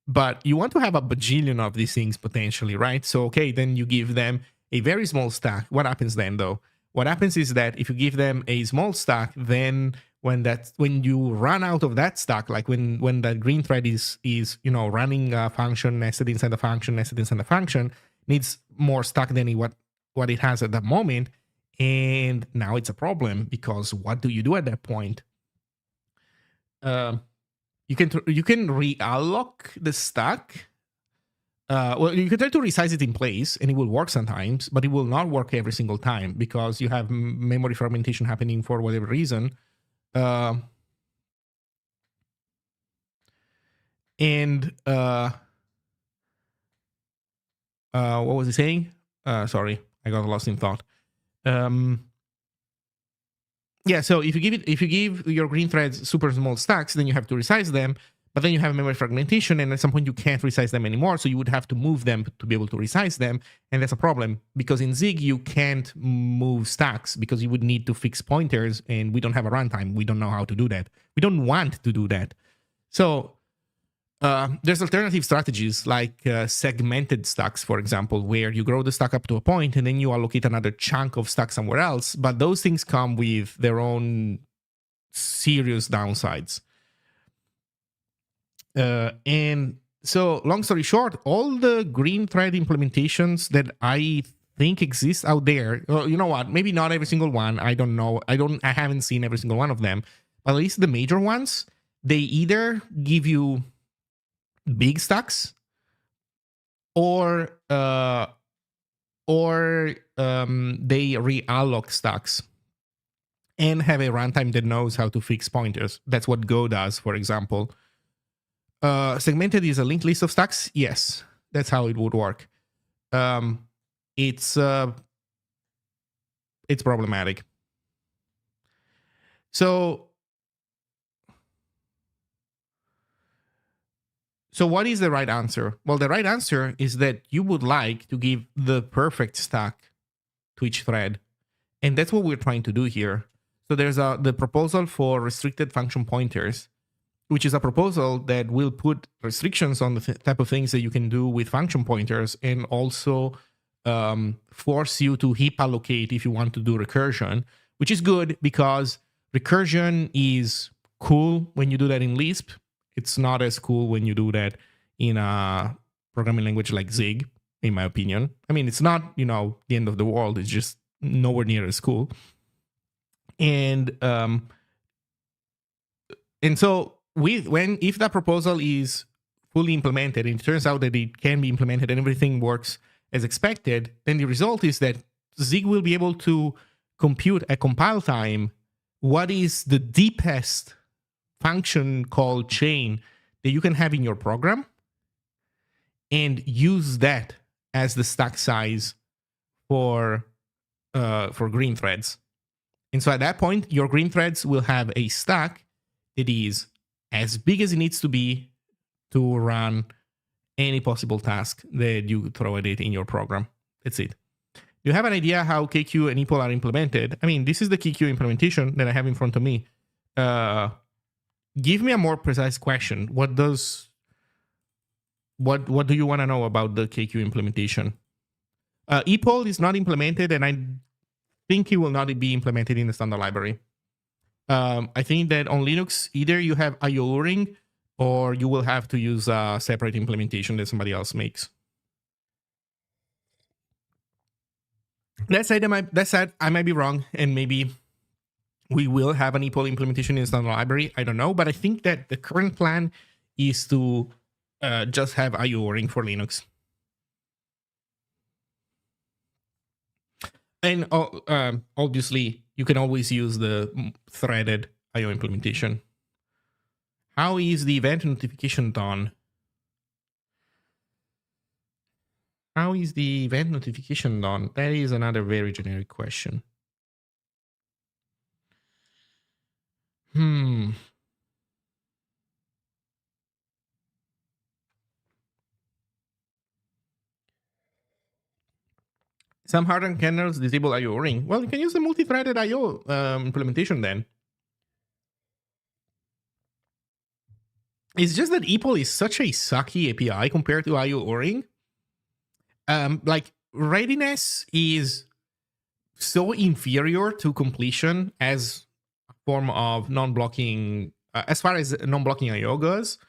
But you want to have a bajillion of these things potentially, right? So, okay, then you give them a very small stack. What happens then, though? What happens is that if you give them a small stack, then when you run out of that stack, like when that green thread is running a function nested inside the function, nested inside the function, needs more stack than what it has at that moment. And now it's a problem, because what do you do at that point? You can realloc the stack. Well, you can try to resize it in place, and it will work sometimes, but it will not work every single time, because you have memory fragmentation happening for whatever reason. What was he saying? Sorry, I got lost in thought. Yeah, so if you give your green threads super small stacks, then you have to resize them, but then you have memory fragmentation, and at some point you can't resize them anymore, so you would have to move them to be able to resize them, and that's a problem, because in Zig you can't move stacks, because you would need to fix pointers, and we don't have a runtime. We don't know how to do that. We don't want to do that. So there's alternative strategies like segmented stacks, for example, where you grow the stack up to a point and then you allocate another chunk of stack somewhere else. But those things come with their own serious downsides. And so, long story short, all the green thread implementations that I think exist out there, you know what? Maybe not every single one. I don't know. I haven't seen every single one of them. But at least the major ones, they either give you big stacks, or they realloc stacks and have a runtime that knows how to fix pointers. That's what Go does, for example. Segmented is a linked list of stacks. Yes, that's how it would work. It's problematic. So what is the right answer? Well, the right answer is that you would like to give the perfect stack to each thread. And that's what we're trying to do here. So there's the proposal for restricted function pointers, which is a proposal that will put restrictions on the type of things that you can do with function pointers, and also force you to heap allocate if you want to do recursion, which is good, because recursion is cool when you do that in Lisp. It's not as cool when you do that in a programming language like Zig, in my opinion. I mean, it's not, the end of the world. It's just nowhere near as cool. And so if that proposal is fully implemented, and it turns out that it can be implemented and everything works as expected, then the result is that Zig will be able to compute at compile time what is the deepest function call chain that you can have in your program, and use that as the stack size for green threads. And so at that point, your green threads will have a stack that is as big as it needs to be to run any possible task that you throw at it in your program. That's it. you have an idea how KQ and EPOL are implemented? I mean, this is the KQ implementation that I have in front of me. Give me a more precise question. What do you want to know about the KQ implementation? EPOL is not implemented, and I think it will not be implemented in the standard library. I think that on Linux, either you have IO ring or you will have to use a separate implementation that somebody else makes. That said, I might be wrong, and maybe we will have an EPOL implementation in the standard library. I don't know, but I think that the current plan is to just have IO ring for Linux. And obviously, you can always use the threaded IO implementation. How is the event notification done? How is the event notification done? That is another very generic question. Some hardened kernels disable IO ring. Well, you can use the multi-threaded IO implementation then. It's just that EPOL is such a sucky API compared to IO ring. Like, readiness is so inferior to completion as a form of non-blocking, as far as non-blocking IO goes.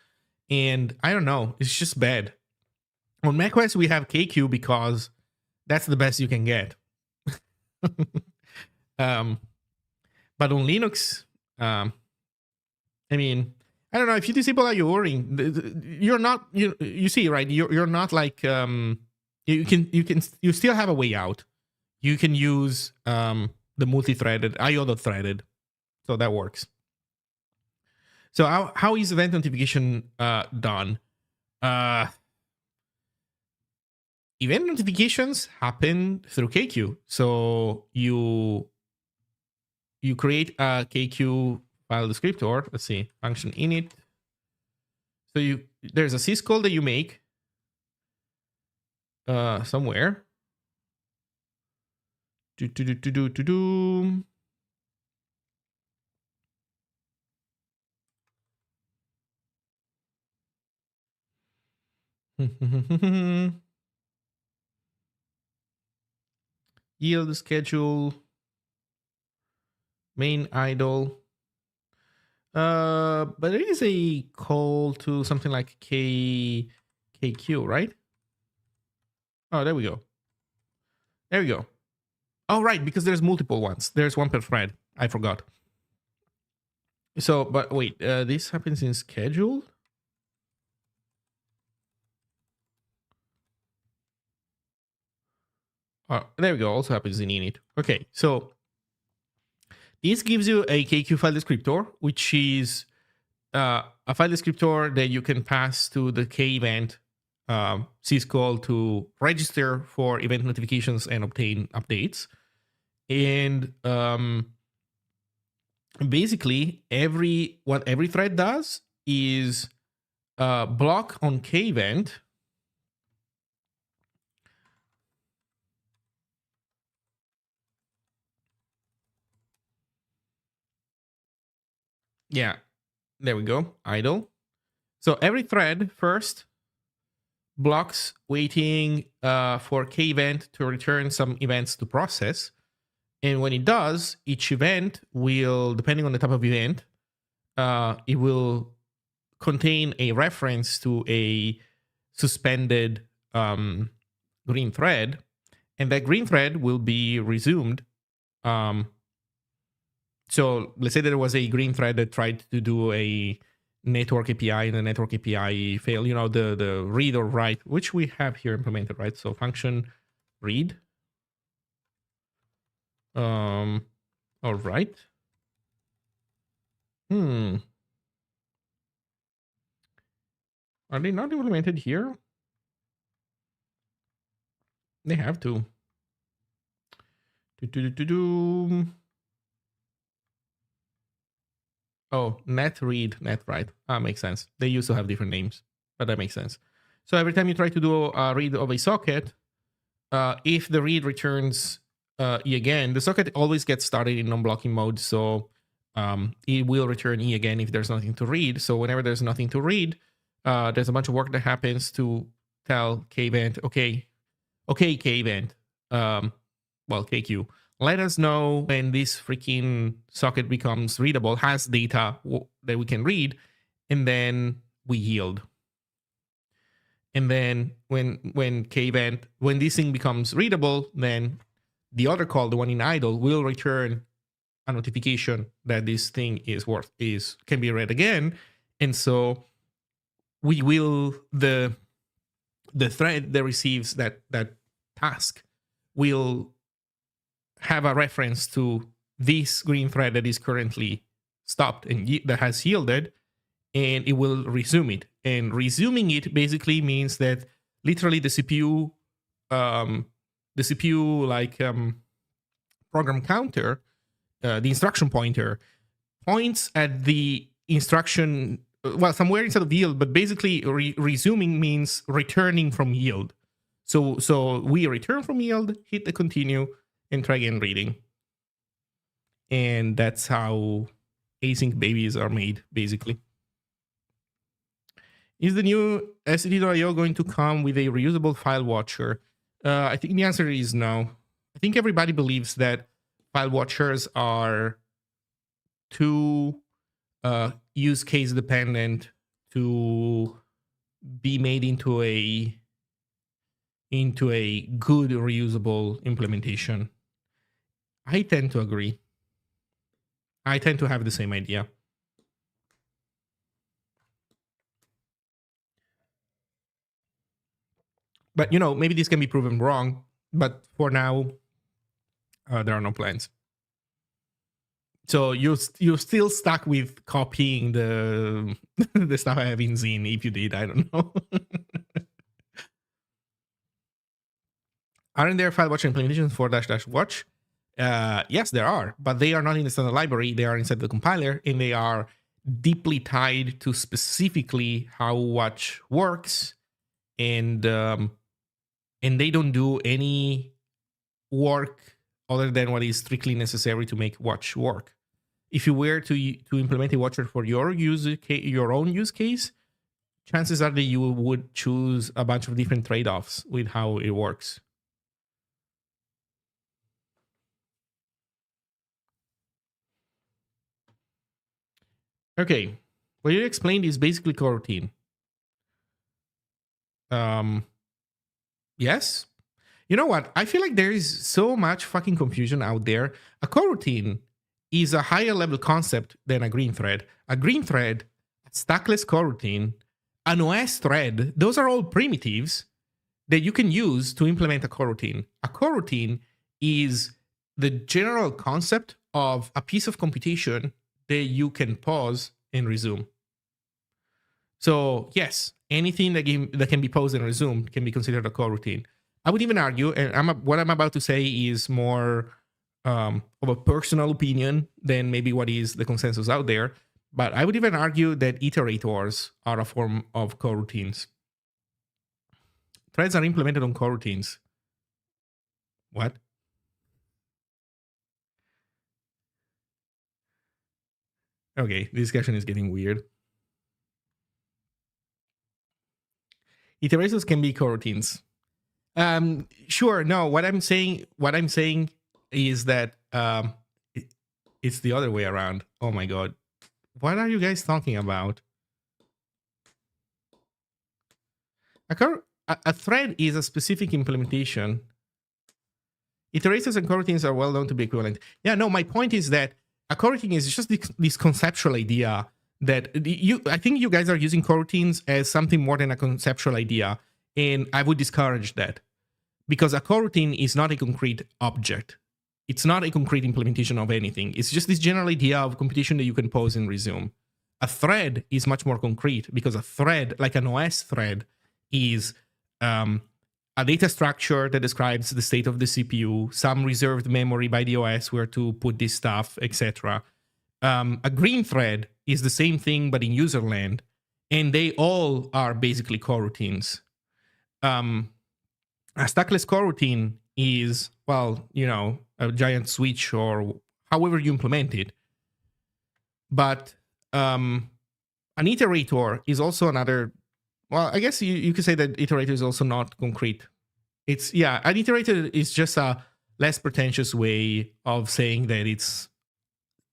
And I don't know, it's just bad. On macOS, we have KQ because that's the best you can get. But on Linux, I mean, I don't know, if you disable IO ring, you're not, you see, right? You're not like, you still have a way out. You can use the multi-threaded IO.threaded, so that works. So how is event notification done? Event notifications happen through KQ. So you create a KQ file descriptor. Let's see, function init. So there's a syscall that you make somewhere. Yield schedule, main idle. But it is a call to something like KQ, right? Oh, there we go. There we go. Oh, right, because there's multiple ones. There's one per thread. I forgot. So, but wait, this happens in schedule? Oh, there we go. Also happens in init. Okay, so this gives you a KQ file descriptor, which is a file descriptor that you can pass to the K event syscall to register for event notifications and obtain updates. And basically, what every thread does is block on K event. Yeah, there we go, idle. So every thread first blocks waiting for K event to return some events to process. And when it does, each event will, depending on the type of event, it will contain a reference to a suspended green thread. And that green thread will be resumed. So let's say there was a green thread that tried to do a network API and the network API failed, the read or write, which we have here implemented, right? So function read. All right. Are they not implemented here? They have to. Oh, net read, net write. Makes sense. They used to have different names, but that makes sense. So every time you try to do a read of a socket, if the read returns E again, the socket always gets started in non-blocking mode, so it will return E again if there's nothing to read. So whenever there's nothing to read, there's a bunch of work that happens to tell KEvent, okay, KEvent, well, KQ, let us know when this freaking socket becomes readable, has data that we can read, and then we yield. And then when KEvent, when this thing becomes readable, then the other call, the one in idle, will return a notification that this thing can be read again. And so we will, the thread that receives that task will have a reference to this green thread that is currently stopped and that has yielded, and it will resume it. And resuming it basically means that literally the CPU program counter, the instruction pointer, points at the instruction, well, somewhere inside of yield, but basically resuming means returning from yield. So we return from yield, hit the continue, and try again reading. And that's how async babies are made, basically. Is the new SCD.io going to come with a reusable file watcher? I think the answer is no. I think everybody believes that file watchers are too use case dependent to be made into a good reusable implementation. I tend to agree. I tend to have the same idea. But, maybe this can be proven wrong. But for now, there are no plans. So you're still stuck with copying the the stuff I have in Zine. If you did, I don't know. Aren't there file watcher implementations for --watch? Yes, there are, but they are not in the standard library. They are inside the compiler, and they are deeply tied to specifically how watch works, and they don't do any work other than what is strictly necessary to make watch work. If you were to implement a watcher for your own use case, chances are that you would choose a bunch of different trade-offs with how it works. Okay, what you explained is basically coroutine. Yes. You know what? I feel like there is so much fucking confusion out there. A coroutine is a higher level concept than a green thread. A green thread, a stackless coroutine, an OS thread, those are all primitives that you can use to implement a coroutine. A coroutine is the general concept of a piece of computation that you can pause and resume. So yes, anything that can be paused and resumed can be considered a coroutine. I would even argue, and what I'm about to say is more of a personal opinion than maybe what is the consensus out there, but I would even argue that iterators are a form of coroutines. Threads are implemented on coroutines. What? Okay, this discussion is getting weird. Iterators can be coroutines. Sure. No, what I'm saying is that it's the other way around. Oh my god, what are you guys talking about? A thread is a specific implementation. Iterators and coroutines are well known to be equivalent. Yeah, no, my point is that a coroutine is just this conceptual idea that I think you guys are using coroutines as something more than a conceptual idea, and I would discourage that, because a coroutine is not a concrete object. It's not a concrete implementation of anything. It's just this general idea of computation that you can pause and resume. A thread is much more concrete, because a thread, like an OS thread, is a data structure that describes the state of the CPU, some reserved memory by the OS where to put this stuff, etc. A green thread is the same thing, but in user land, and they all are basically coroutines. A A stackless coroutine is, well, a giant switch or however you implement it. But an iterator is also another, well, I guess you could say that iterator is also not concrete. An iterator is just a less pretentious way of saying that it's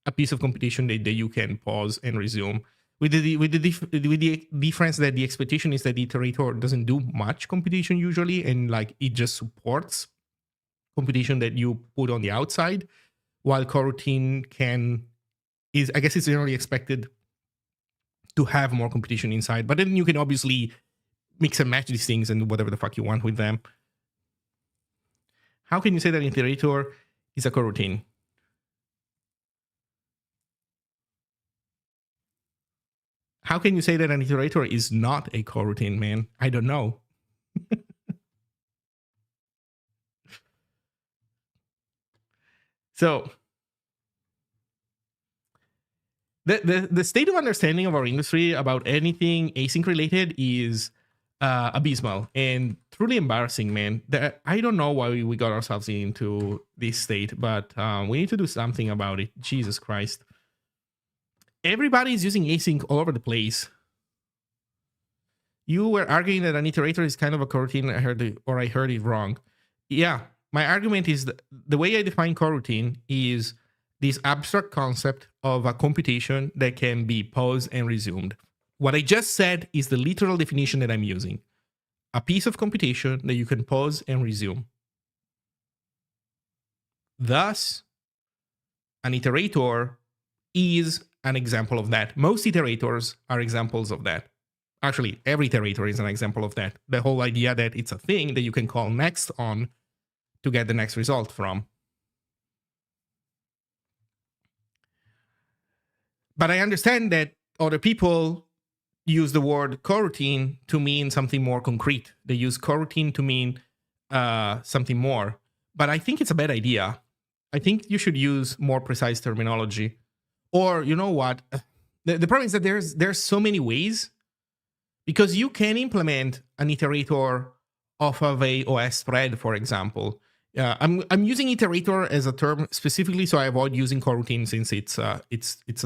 a piece of computation that you can pause and resume. With the difference that the expectation is that the iterator doesn't do much computation usually, and like it just supports computation that you put on the outside, while coroutine I guess it's generally expected to have more computation inside. But then you can obviously mix and match these things and do whatever the fuck you want with them. How can you say that an iterator is a coroutine? How can you say that an iterator is not a coroutine, man? I don't know. So the state of understanding of our industry about anything async related is abysmal and truly embarrassing, man. I don't know why we got ourselves into this state, but we need to do something about it. Jesus Christ. Everybody is using async all over the place. You were arguing that an iterator is kind of a coroutine. I heard it wrong. Yeah, my argument is that the way I define coroutine is this abstract concept of a computation that can be paused and resumed. What I just said is the literal definition that I'm using. A piece of computation that you can pause and resume. Thus, an iterator is an example of that. Most iterators are examples of that. Actually, every iterator is an example of that. The whole idea that it's a thing that you can call next on to get the next result from. But I understand that other people use the word coroutine to mean something more concrete. They use coroutine to mean something more. But I think it's a bad idea. I think you should use more precise terminology. Or, you know what? The problem is that there's so many ways, because you can implement an iterator off of a OS thread, for example. I'm using iterator as a term specifically, so I avoid using coroutine since it's a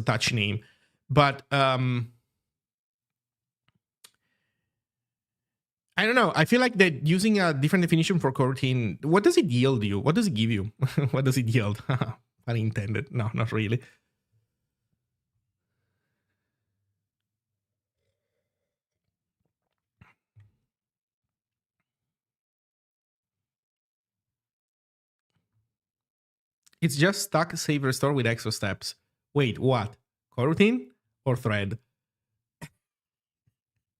touch name. But I don't know. I feel like that using a different definition for coroutine, what does it yield you? What does it give you? What does it yield? Pun intended. No, not really. It's just stack, save, restore with extra steps. Wait, what? Coroutine or thread?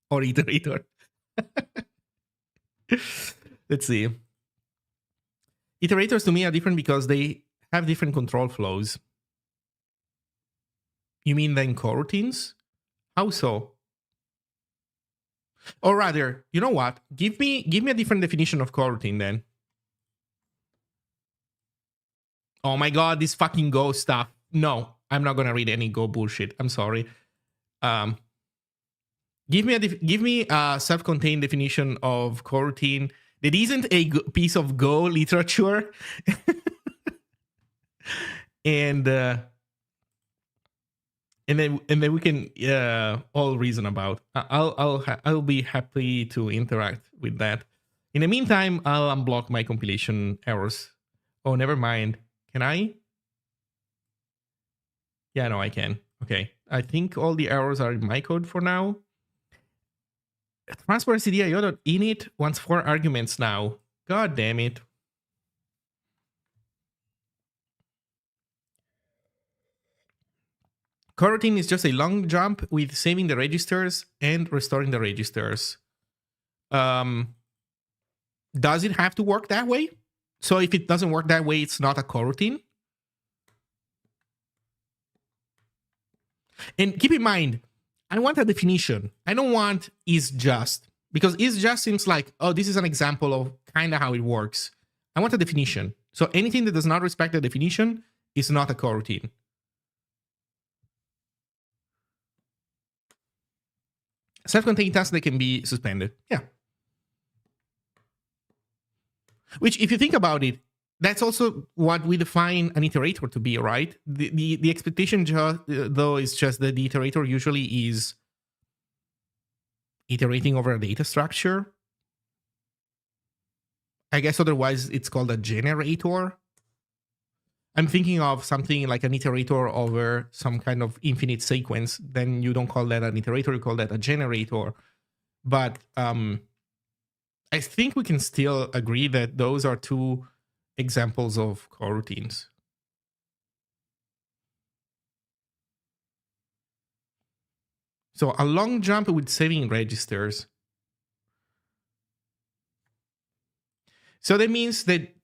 Or iterator? Let's see. Iterators to me are different because they have different control flows. You mean than coroutines? How so? Or rather, you know what? Give me a different definition of coroutine then. Oh my god, this fucking Go stuff. No, I'm not gonna read any Go bullshit. I'm sorry. Give me a self-contained definition of coroutine that isn't a piece of Go literature, and then we can all reason about. I'll be happy to interact with that. In the meantime, I'll unblock my compilation errors. Oh, never mind. Can I? Yeah, no, I can. Okay. I think all the errors are in my code for now. Transport cdio.init wants 4 arguments now. God damn it. Coroutine is just a long jump with saving the registers and restoring the registers. Does it have to work that way? So if it doesn't work that way, it's not a coroutine? And keep in mind, I want a definition. I don't want is just, because is just seems like, oh, this is an example of kind of how it works. I want a definition. So anything that does not respect the definition is not a coroutine. Self-contained tasks that can be suspended. Yeah. Which, if you think about it, that's also what we define an iterator to be, right? The expectation, though, is just that the iterator usually is iterating over a data structure. I guess otherwise it's called a generator. I'm thinking of something like an iterator over some kind of infinite sequence. Then you don't call that an iterator, you call that a generator. But I think we can still agree that those are two examples of coroutines. So a long jump with saving registers. So that means that,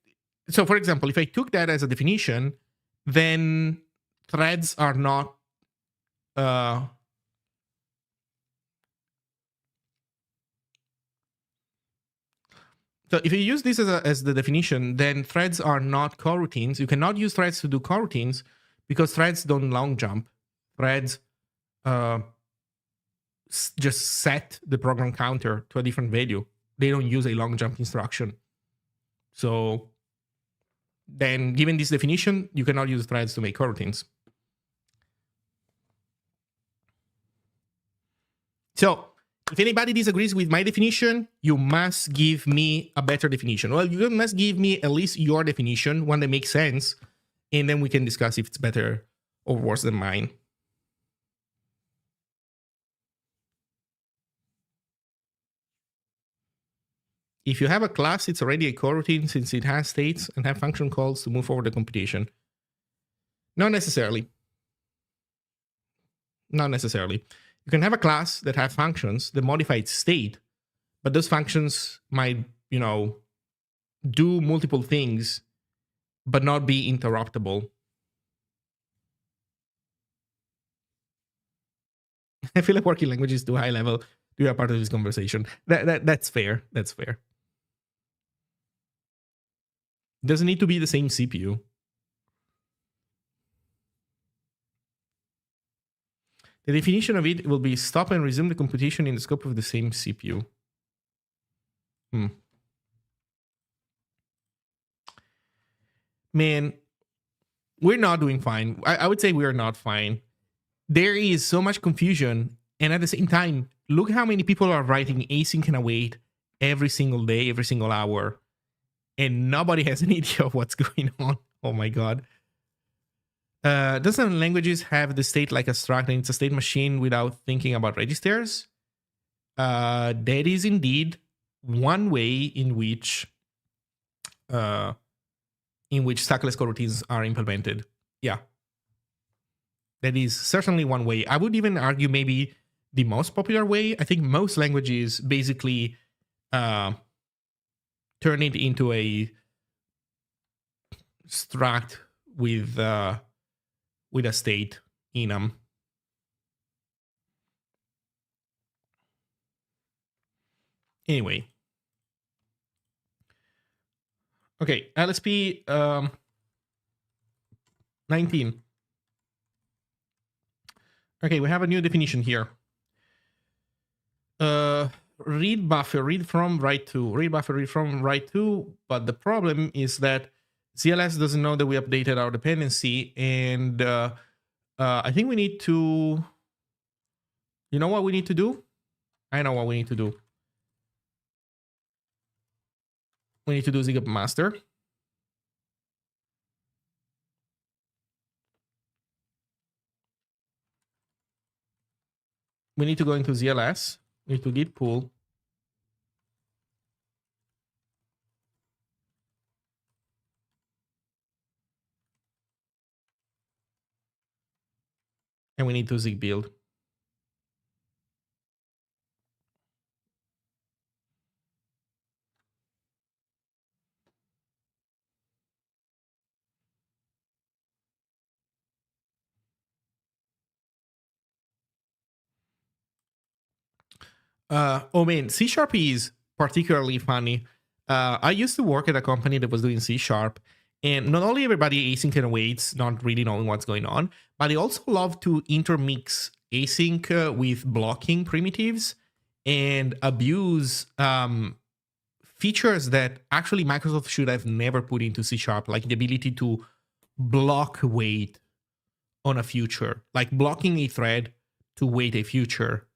so for example, if I took that as a definition, then threads are not so if you use this as the definition, then threads are not coroutines. You cannot use threads to do coroutines because threads don't long jump. Threads just set the program counter to a different value. They don't use a long jump instruction. So then, given this definition, you cannot use threads to make coroutines. So if anybody disagrees with my definition, you must give me a better definition. Well, you must give me at least your definition, one that makes sense, and then we can discuss if it's better or worse than mine. If you have a class, it's already a coroutine since it has states and have function calls to move forward the computation. Not necessarily. Not necessarily. You can have a class that has functions that modify its state, but those functions might, do multiple things, but not be interruptible. I feel like working languages too high level to be a part of this conversation. That's fair. That's fair. It doesn't need to be the same CPU. The definition of it will be stop and resume the computation in the scope of the same CPU. Man, we're not doing fine. I would say we're not fine. There is so much confusion. And at the same time, look how many people are writing async and await every single day, every single hour. And nobody has an idea of what's going on. Oh my God. Doesn't languages have the state like a struct and it's a state machine without thinking about registers? That is indeed one way in which stackless coroutines are implemented. Yeah. That is certainly one way. I would even argue maybe the most popular way. I think most languages basically turn it into a struct with a state in them. Anyway. Okay, LSP 19. Okay, we have a new definition here. Read buffer, read from, write to. Read buffer, read from, write to. But the problem is that CLS doesn't know that we updated our dependency. And I think we need to... You know what we need to do? I know what we need to do. We need to do Zig master. We need to go into ZLS. We need to git pull. And we need to Zig build. Oh man, C# is particularly funny. I used to work at a company that was doing C#, and not only everybody async and awaits, not really knowing what's going on, but they also love to intermix async with blocking primitives and abuse features that actually Microsoft should have never put into C#, like the ability to block wait on a future, like blocking a thread to wait a future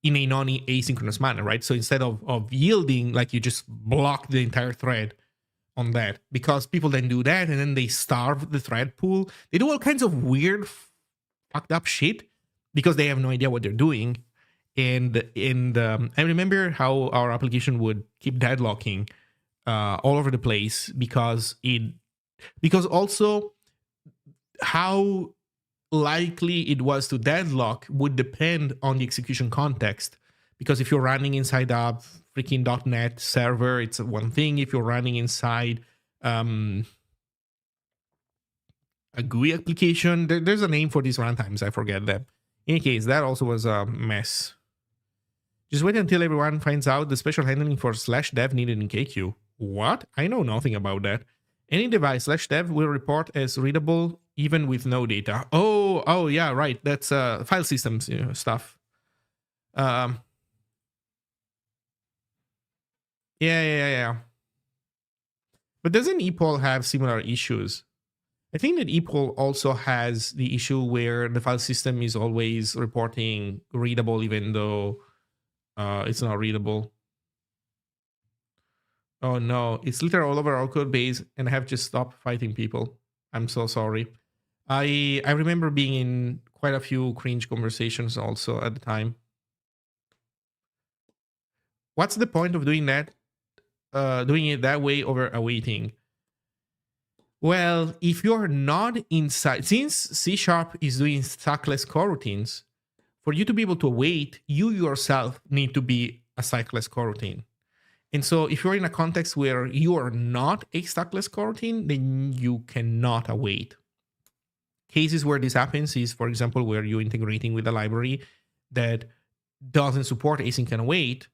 in a non-asynchronous manner, right? So instead of yielding, like you just block the entire thread on that, because people then do that and then they starve the thread pool. They do all kinds of weird, fucked up shit because they have no idea what they're doing. And I remember how our application would keep deadlocking all over the place because also how likely it was to deadlock would depend on the execution context. Because if you're running inside a freaking .NET server, it's one thing. If you're running inside a GUI application, there's a name for these runtimes. I forget them. In any case, that also was a mess. Just wait until everyone finds out the special handling for /dev needed in KQ. What? I know nothing about that. Any device /dev will report as readable even with no data. Oh yeah, right. That's file systems stuff. Yeah. But doesn't ePOL have similar issues? I think that ePOL also has the issue where the file system is always reporting readable even though it's not readable. Oh no, it's literally all over our code base and I have just stopped fighting people. I'm so sorry. I remember being in quite a few cringe conversations also at the time. What's the point of doing that? Doing it that way over awaiting? Well, if you're not inside, since C# is doing stackless coroutines, for you to be able to await, you yourself need to be a stackless coroutine. And so if you're in a context where you are not a stackless coroutine, then you cannot await. Cases where this happens is, for example, where you're integrating with a library that doesn't support async and await,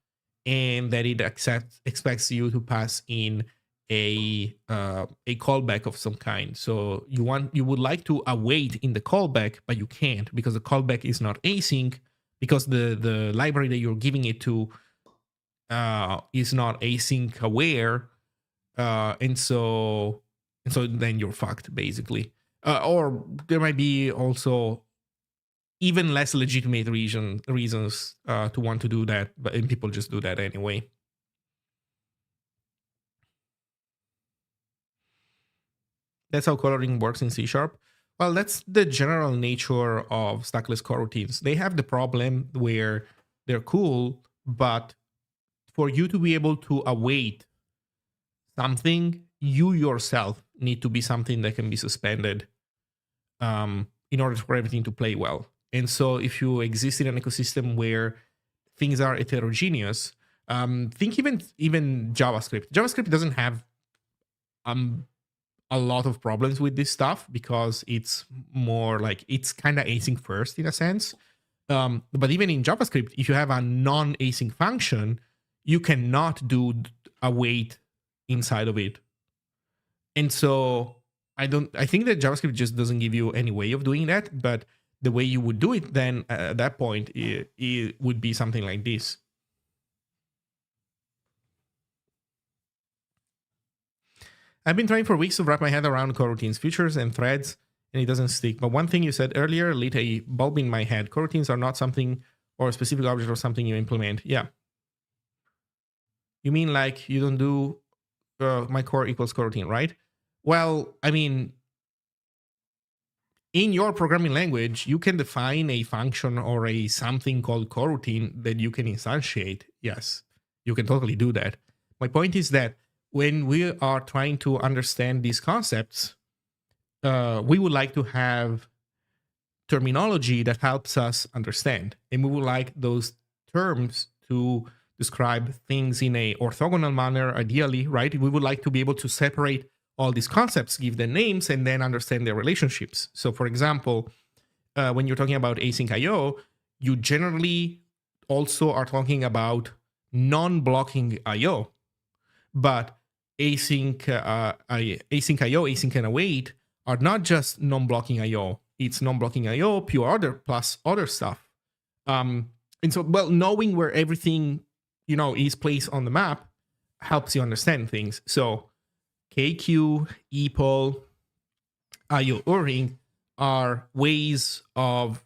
and that it expects you to pass in a callback of some kind. So you would like to await in the callback, but you can't because the callback is not async, because the library that you're giving it to is not async aware, and so then you're fucked basically. Or there might be also even less legitimate reasons to want to do that, but people just do that anyway. That's how coloring works in C#. Well, that's the general nature of stackless coroutines. They have the problem where they're cool, but for you to be able to await something, you yourself need to be something that can be suspended in order for everything to play well. And so if you exist in an ecosystem where things are heterogeneous, think even JavaScript. JavaScript doesn't have a lot of problems with this stuff because it's more like it's kind of async first in a sense. But even in JavaScript, if you have a non-async function, you cannot do await inside of it. And so I think that JavaScript just doesn't give you any way of doing that, but the way you would do it then at that point, it would be something like this. I've been trying for weeks to wrap my head around coroutines, features, and threads, and it doesn't stick. But one thing you said earlier lit a bulb in my head. Coroutines are not something or a specific object or something you implement. Yeah. You mean like you don't do my core equals coroutine, right? Well, I mean, in your programming language, you can define a function or a something called coroutine that you can instantiate. Yes, you can totally do that. My point is that when we are trying to understand these concepts, we would like to have terminology that helps us understand. And we would like those terms to describe things in a orthogonal manner, ideally, right? We would like to be able to separate all these concepts, give them names, and then understand their relationships. So for example, when you're talking about async IO, you generally also are talking about non-blocking IO. But async IO, async and await are not just non-blocking IO. It's non-blocking IO, pure order plus other stuff. And so, well, knowing where everything is placed on the map helps you understand things. So KQ, epoll, IO O-ring are ways of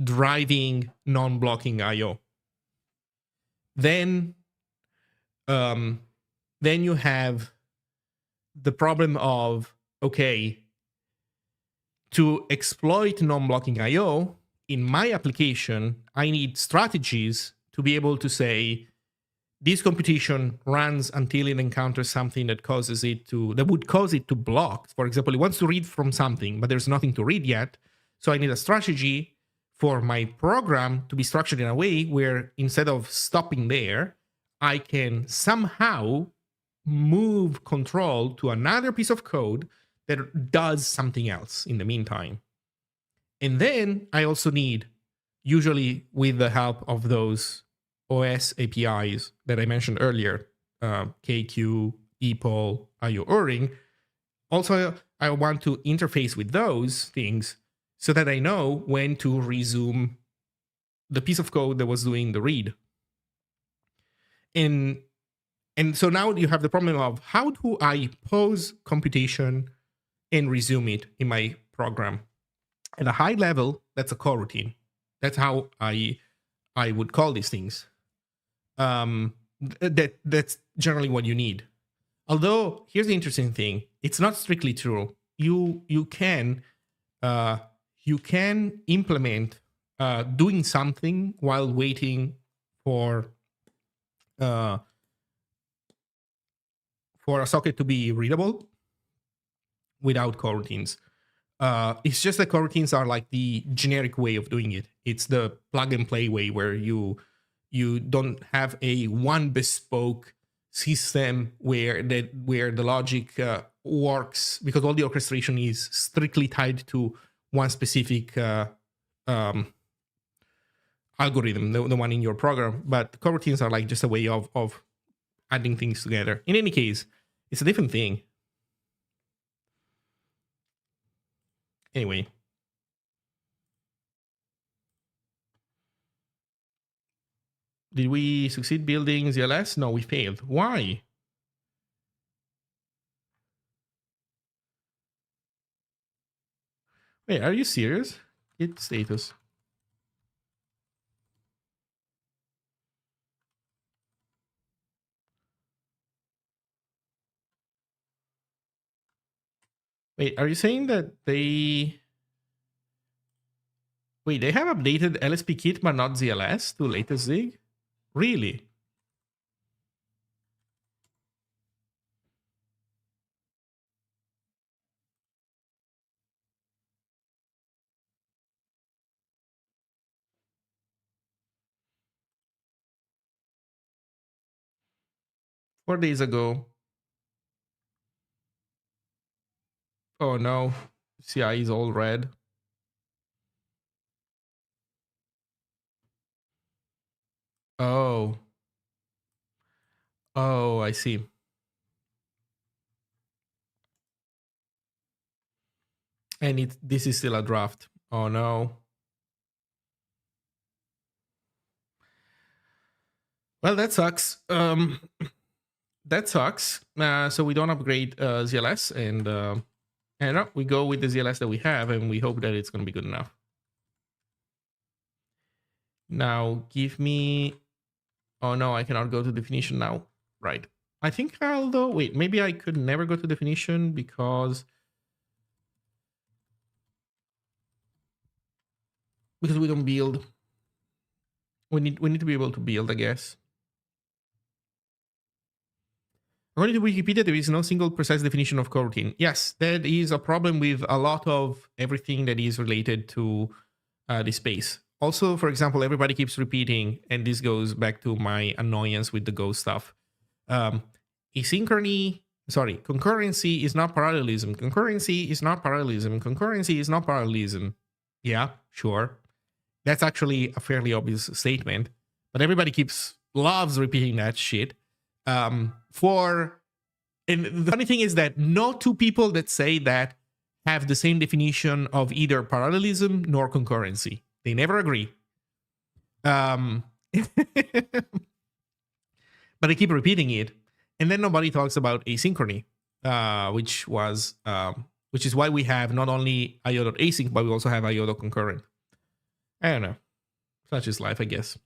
driving non-blocking IO. Then you have the problem of, okay, to exploit non-blocking IO in my application, I need strategies to be able to say this computation runs until it encounters something that would cause it to block. For example, it wants to read from something, but there's nothing to read yet. So I need a strategy for my program to be structured in a way where instead of stopping there, I can somehow move control to another piece of code that does something else in the meantime. And then I also need, usually with the help of those OS APIs that I mentioned earlier, KQ, epoll, IO O-ring, also I want to interface with those things so that I know when to resume the piece of code that was doing the read. And so now you have the problem of how do I pause computation and resume it in my program? At a high level, that's a coroutine. That's how I would call these things. That's generally what you need. Although here's the interesting thing: it's not strictly true. You can implement doing something while waiting for a socket to be readable without coroutines. It's just that coroutines are like the generic way of doing it. It's the plug and play way where you don't have a one bespoke system where the logic works, because all the orchestration is strictly tied to one specific algorithm, the one in your program. But coroutines are like just a way of adding things together. In any case, it's a different thing. Anyway. Did we succeed building ZLS? No, we failed. Why? Wait, are you serious? Git status. Wait, are you saying that they... Wait, they have updated LSP kit but not ZLS to latest Zig? Really? Four days ago. Oh no, CI is all red. Oh. Oh, I see. And this is still a draft. Oh no. Well, that sucks. That sucks. So we don't upgrade ZLS, and we go with the ZLS that we have, and we hope that it's going to be good enough. Now, give me... Oh no, I cannot go to definition now. Right. I think I'll though... Wait, maybe I could never go to definition because we don't build. We need to be able to build, I guess. According to Wikipedia, there is no single precise definition of coroutine. Yes, that is a problem with a lot of everything that is related to this space. Also, for example, everybody keeps repeating, and this goes back to my annoyance with the Go stuff. Concurrency is not parallelism. Concurrency is not parallelism. Concurrency is not parallelism. Yeah, sure. That's actually a fairly obvious statement, but everybody loves repeating that shit. And the funny thing is that no two people that say that have the same definition of either parallelism nor concurrency. They never agree. But I keep repeating it. And then nobody talks about asynchrony, which is why we have not only io.async, but we also have io.concurrent. I don't know. Such is life, I guess.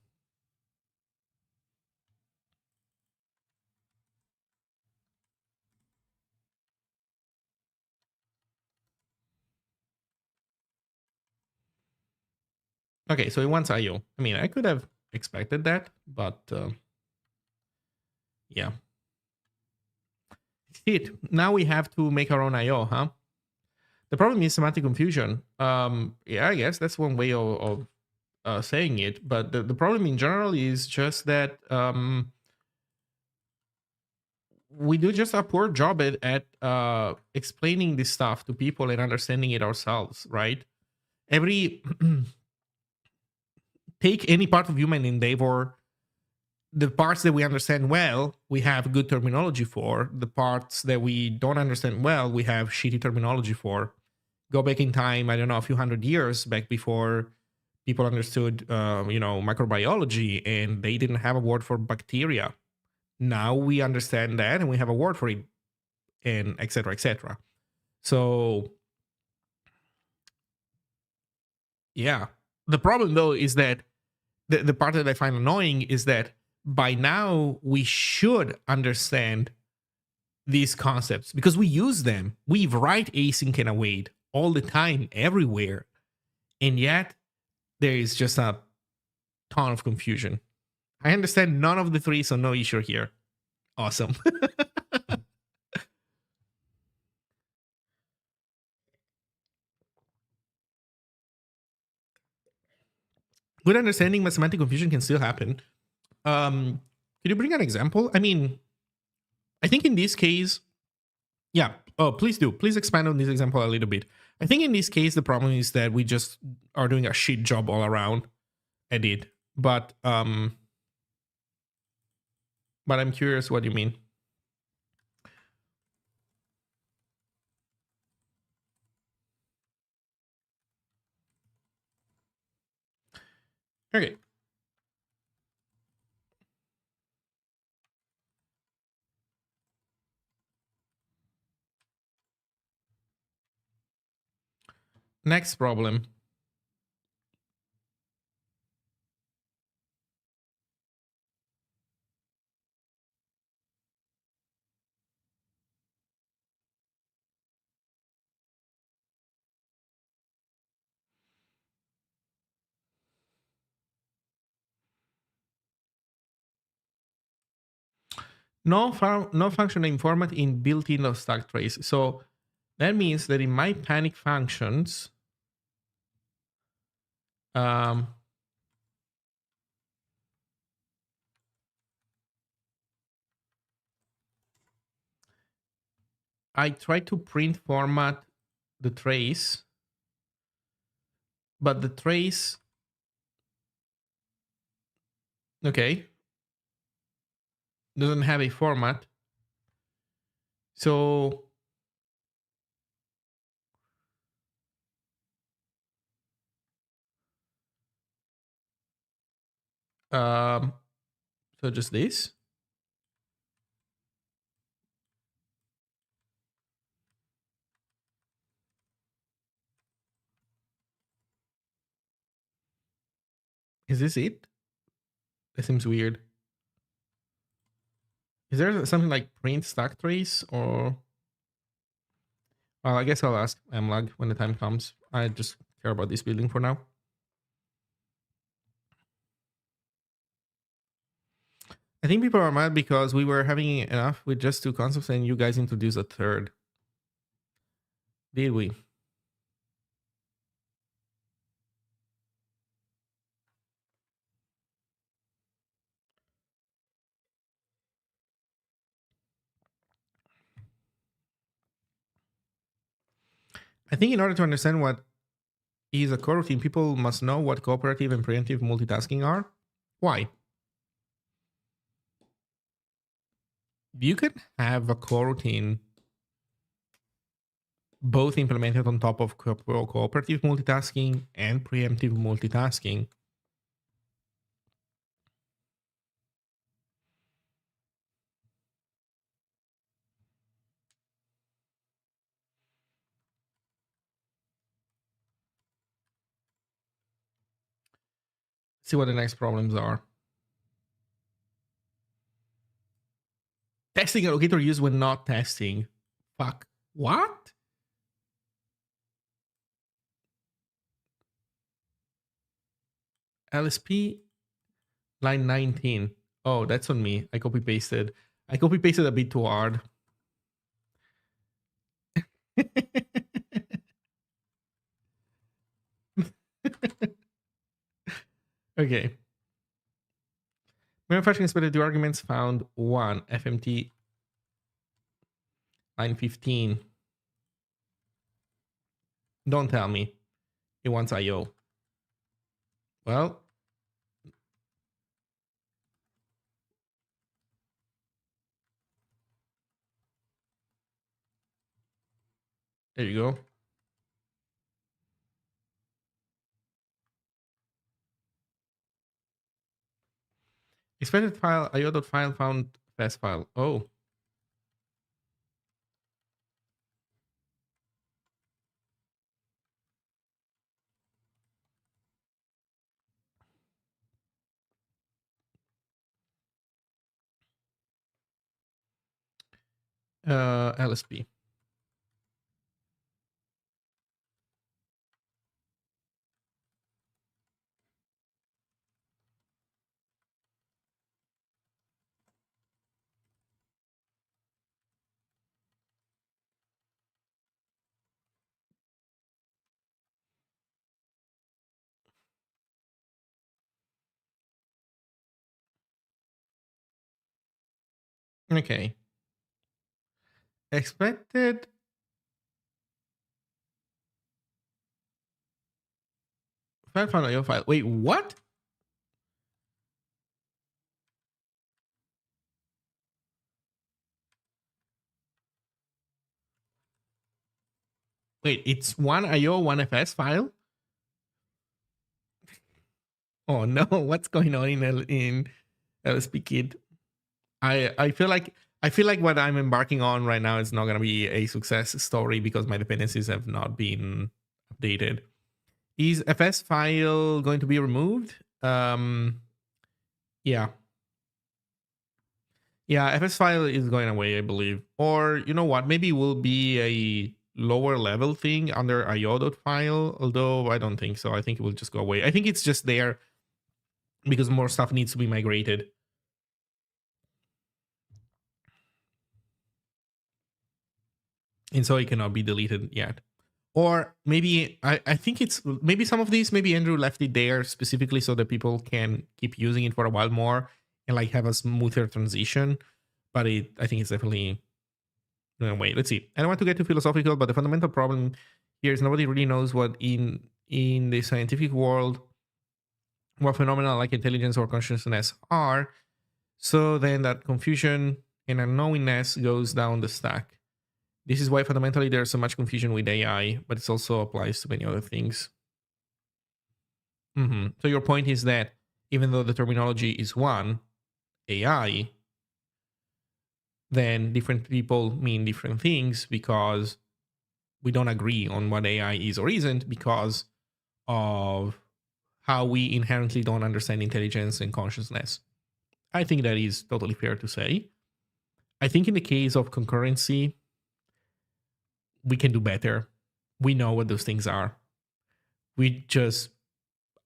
Okay, so it wants IO. I mean, I could have expected that, but yeah. Shit, now we have to make our own IO, huh? The problem is semantic confusion. Yeah, I guess that's one way of saying it, but the problem in general is just that we do just a poor job at explaining this stuff to people and understanding it ourselves, right? Every take any part of human endeavor, the parts that we understand well, we have good terminology for. The parts that we don't understand well, we have shitty terminology for. Go back in time, I don't know, a few hundred years back before people understood, microbiology, and they didn't have a word for bacteria. Now we understand that, and we have a word for it, and et cetera, et cetera. So, yeah. The problem, though, is that the part that I find annoying is that by now we should understand these concepts because we use them. We write async and await all the time, everywhere. And yet there is just a ton of confusion. I understand none of the three, so no issue here. Awesome. Good understanding, but semantic confusion can still happen. Could you bring an example? I mean, I think in this case, yeah. Oh, please do. Please expand on this example a little bit. I think in this case, the problem is that we just are doing a shit job all around at it. But I'm curious what you mean. Okay. Next problem. No function format in built-in of stack trace. So that means that in my panic functions, I try to print format the trace, but the trace, okay, doesn't have a format. So so just this. Is this it? That seems weird. Is there something like print stack trace or? Well, I guess I'll ask mlag when the time comes. I just care about this building for now. I think people are mad because we were having enough with just two concepts and you guys introduced a third. Did we? I think in order to understand what is a coroutine, people must know what cooperative and preemptive multitasking are. Why? You can have a coroutine both implemented on top of cooperative multitasking and preemptive multitasking. See what the next problems are. Testing allocator used when not testing. Fuck. What? LSP line 19. Oh, that's on me. I copy pasted. I copy pasted a bit too hard. Okay. Manufacturing expected the arguments found 1 FMT line 15. Don't tell me it wants IO. Well, there you go. Expected file IO.file found fast file. Oh. LSP. Okay. Expected file found IO file. Wait, what? Wait, it's one IO, one FS file? Oh no, what's going on in LSP Kit? I feel like what I'm embarking on right now is not gonna be a success story because my dependencies have not been updated. Is FS file going to be removed? Yeah. Yeah, FS file is going away, I believe. Or you know what? Maybe it will be a lower level thing under io.file, although I don't think so. I think it will just go away. I think it's just there because more stuff needs to be migrated. And so it cannot be deleted yet. Or maybe I think it's maybe some of these, maybe Andrew left it there specifically so that people can keep using it for a while more and like have a smoother transition. But I think it's definitely no way. Let's see. I don't want to get too philosophical, but the fundamental problem here is nobody really knows what in the scientific world what phenomena like intelligence or consciousness are. So then that confusion and unknowingness goes down the stack. This is why fundamentally there's so much confusion with AI, but it also applies to many other things. So your point is that even though the terminology is one, AI, then different people mean different things because we don't agree on what AI is or isn't because of how we inherently don't understand intelligence and consciousness. I think that is totally fair to say. I think in the case of concurrency, we can do better. We know what those things are. We just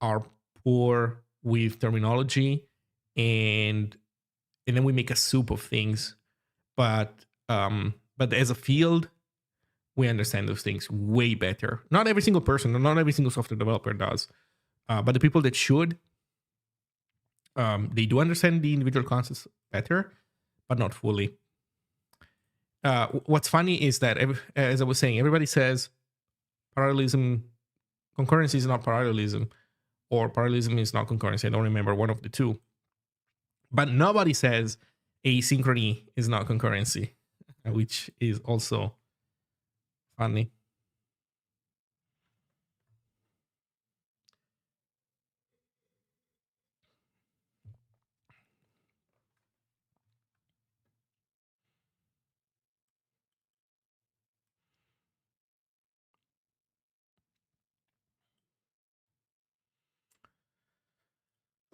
are poor with terminology and then we make a soup of things. But as a field, we understand those things way better. Not every single person, not every single software developer does, but the people that should, they do understand the individual concepts better, but not fully. What's funny is that, as I was saying, everybody says parallelism, concurrency is not parallelism, or parallelism is not concurrency. I don't remember one of the two. But nobody says asynchrony is not concurrency, which is also funny.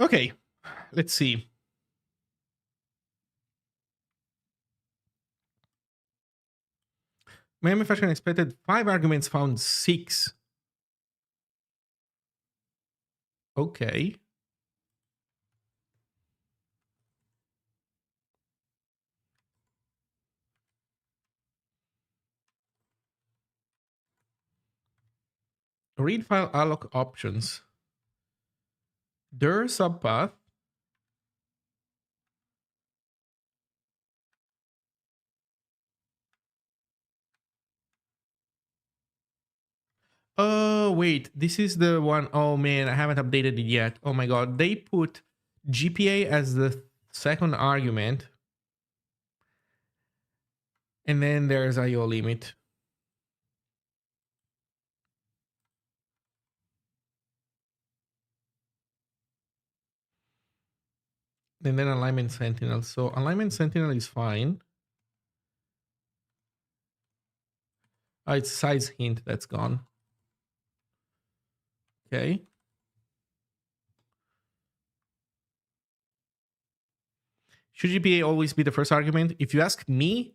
Okay, let's see. Manufacturer expected 5 arguments, found 6. Okay. Read file alloc options. Dir subpath. Oh, wait. This is the one. Oh, man. I haven't updated it yet. Oh, my God. They put GPA as the second argument. And then there's IO limit. And then alignment sentinel. So alignment sentinel is fine. It's size hint that's gone. Okay. Should GPA always be the first argument? If you ask me,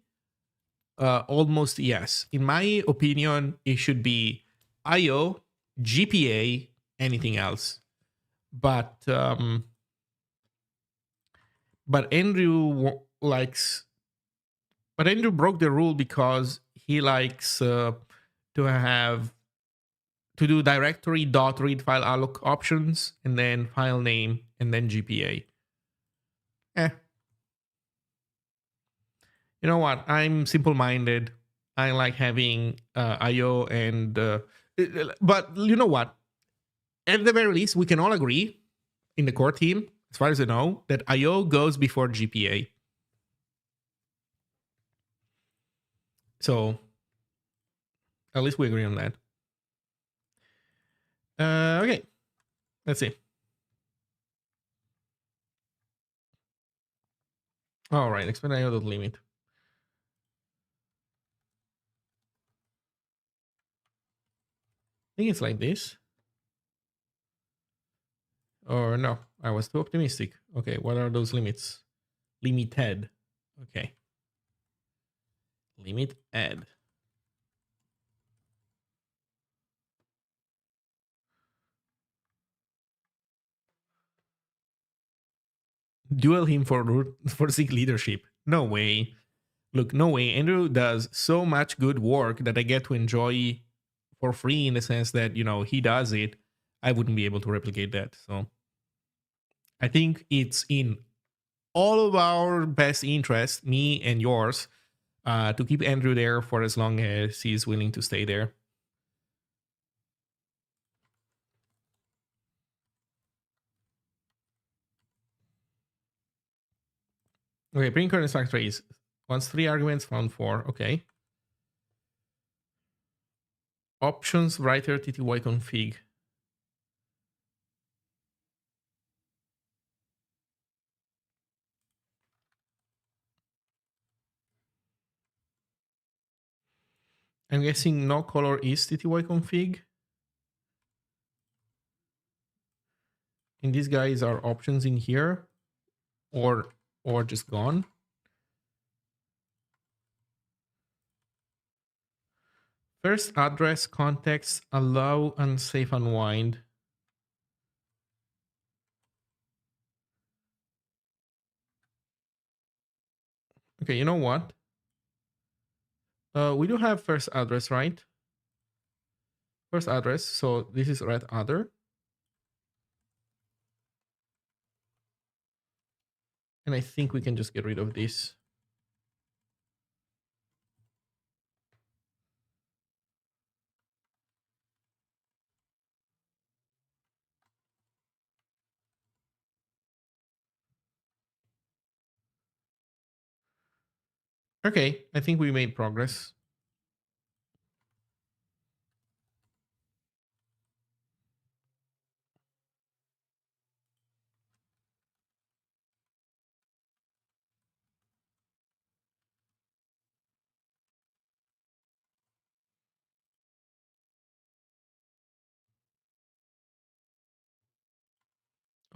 almost yes. In my opinion, it should be IO, GPA, anything else. But Andrew likes. But Andrew broke the rule because he likes to do directory dot read file alloc options and then file name and then GPA. You know what? I'm simple minded. I like having IO and. But you know what? At the very least, we can all agree in the core team, as far as I know, that IO goes before GPA. So at least we agree on that. Okay, let's see. All right, expand IO limit. I think it's like this. Or no, I was too optimistic. Okay, what are those limits? Limited. Okay. Limit add. Duel him for Zig leadership. No way. Look, no way. Andrew does so much good work that I get to enjoy for free in the sense that, he does it. I wouldn't be able to replicate that. So I think it's in all of our best interest, me and yours, to keep Andrew there for as long as he's willing to stay there. Okay, print current stack trace. Once 3 arguments, found 4. Okay. Options writer TTY config. I'm guessing no color is TTY config. And these guys are options in here or just gone. First address, context, allow, unsafe, unwind. Okay, you know what? We do have first address, right? First address. So this is red other. And I think we can just get rid of this. Okay, I think we made progress.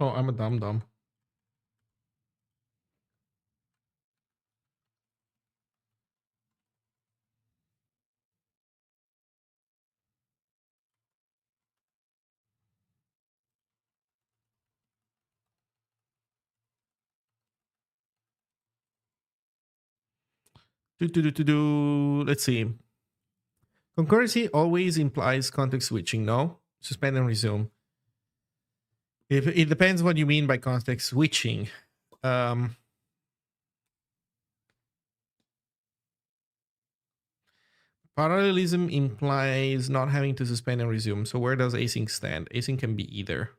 Oh, I'm a dumb. Let's see. Concurrency always implies context switching. No, suspend and resume. If it depends what you mean by context switching. Um, Parallelism implies not having to suspend and resume. So where does async stand? Async can be either.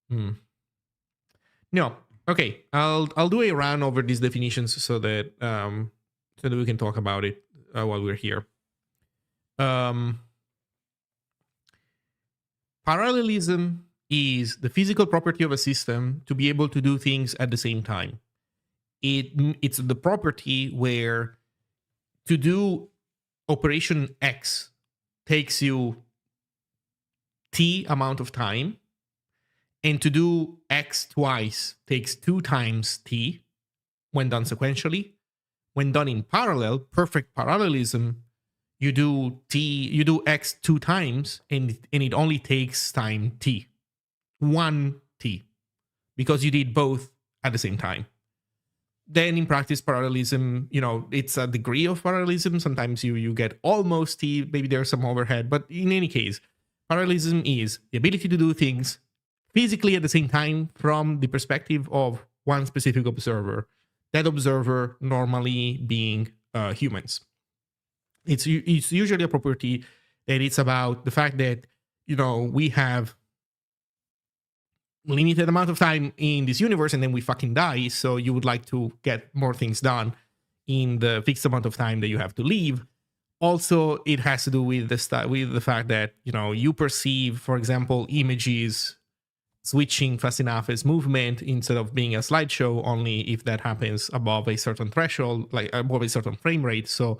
No. Okay. I'll do a run over these definitions so that we can talk about it while we're here. Parallelism is the physical property of a system to be able to do things at the same time. It's the property where to do operation X takes you T amount of time, and to do X twice takes 2 times T when done sequentially. When done in parallel, perfect parallelism, you do X 2 times and it only takes time T. 1 T. Because you did both at the same time. Then in practice, parallelism, it's a degree of parallelism. Sometimes you get almost T, maybe there's some overhead, but in any case, parallelism is the ability to do things physically at the same time from the perspective of one specific observer. That observer normally being humans. It's usually a property that it's about the fact that, we have limited amount of time in this universe and then we fucking die. So you would like to get more things done in the fixed amount of time that you have to leave. Also, it has to do with the fact that, you perceive, for example, images switching fast enough as movement instead of being a slideshow, only if that happens above a certain threshold, like above a certain frame rate. So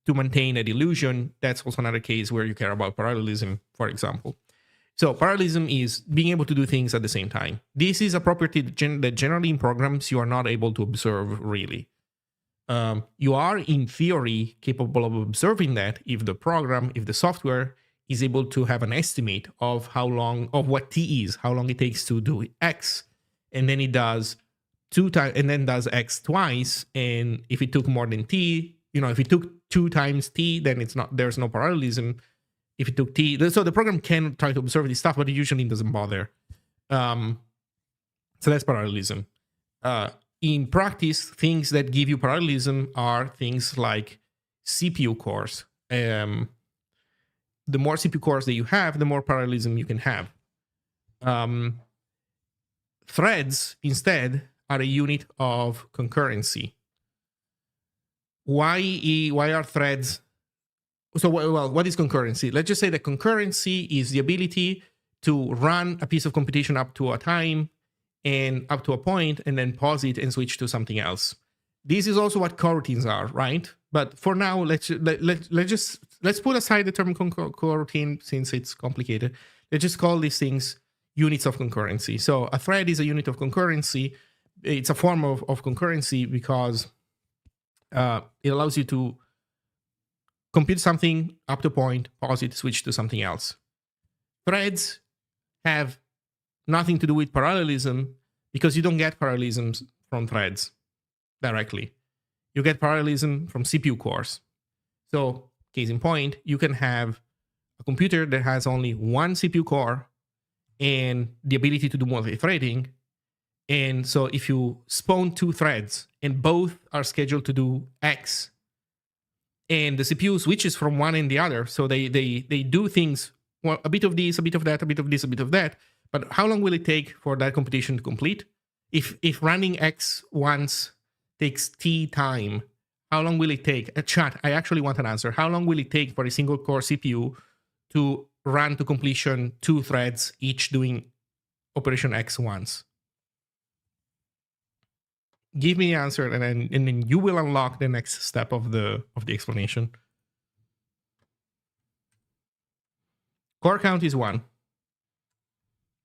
to maintain that illusion, that's also another case where you care about parallelism, for example. So parallelism is being able to do things at the same time. This is a property that generally in programs you are not able to observe really. You are in theory capable of observing that if the software is able to have an estimate of what T is, how long it takes to do X, and then it does 2 times and then does X twice. And if it took more than T, if it took 2 times T, then there's no parallelism. If it took T, so the program can try to observe this stuff, but it usually doesn't bother. So that's parallelism. In practice, things that give you parallelism are things like CPU cores. The more CPU cores that you have, the more parallelism you can have. Threads, instead, are a unit of concurrency. Why are threads? So, well, what is concurrency? Let's just say that concurrency is the ability to run a piece of computation up to a time and up to a point, and then pause it and switch to something else. This is also what coroutines are, right? But for now, let's put aside the term coroutine since it's complicated. Let's just call these things units of concurrency. So a thread is a unit of concurrency. It's a form of concurrency because it allows you to compute something up to a point, pause it, switch to something else. Threads have nothing to do with parallelism because you don't get parallelisms from threads directly. You get parallelism from CPU cores. So, case in point, you can have a computer that has only one CPU core and the ability to do multi-threading. And so if you spawn 2 threads and both are scheduled to do X, and the CPU switches from one and the other, so they do things, well, a bit of this, a bit of that, a bit of this, a bit of that. But how long will it take for that computation to complete? If running X once takes T time, how long will it take? A chat, I actually want an answer. How long will it take for a single core CPU to run to completion 2 threads, each doing operation X once? Give me the answer, and then you will unlock the next step of the explanation. Core count is 1.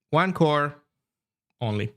1 core only.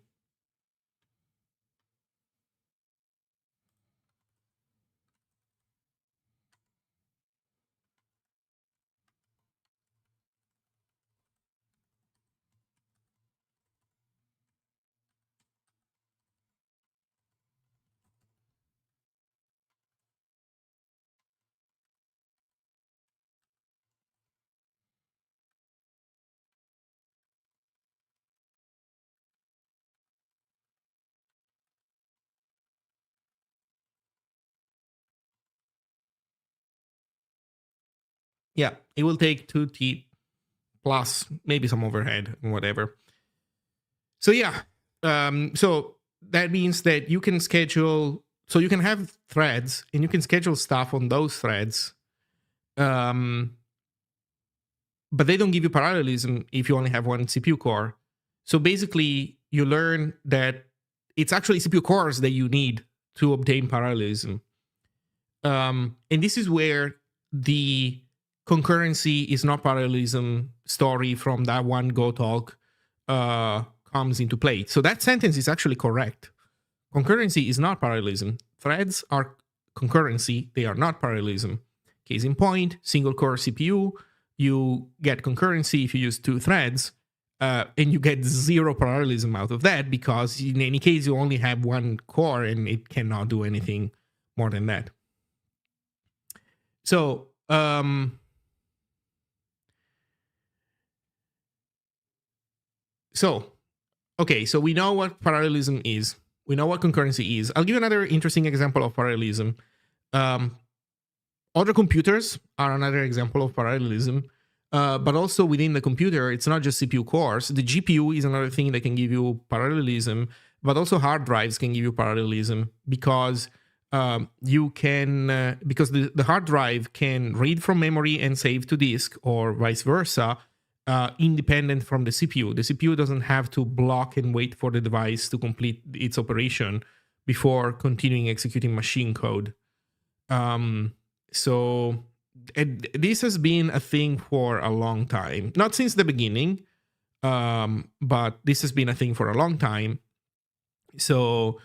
Yeah, it will take 2T plus maybe some overhead and whatever. So yeah, so that means that you can schedule, so you can have threads and you can schedule stuff on those threads, but they don't give you parallelism if you only have one CPU core. So basically, you learn that it's actually CPU cores that you need to obtain parallelism. And this is where the concurrency is not parallelism story from that one Go talk comes into play. So that sentence is actually correct. Concurrency is not parallelism. Threads are concurrency. They are not parallelism. Case in point, single core CPU, you get concurrency if you use 2 threads, and you get 0 parallelism out of that because in any case, you only have 1 core and it cannot do anything more than that. So, okay, so we know what parallelism is. We know what concurrency is. I'll give you another interesting example of parallelism. Other computers are another example of parallelism, but also within the computer, it's not just CPU cores. The GPU is another thing that can give you parallelism, but also hard drives can give you parallelism because you can, because the hard drive can read from memory and save to disk or vice versa, independent from the CPU. The CPU doesn't have to block and wait for the device to complete its operation before continuing executing machine code. So this has been a thing for a long time, not since the beginning, but this has been a thing for a long time. So,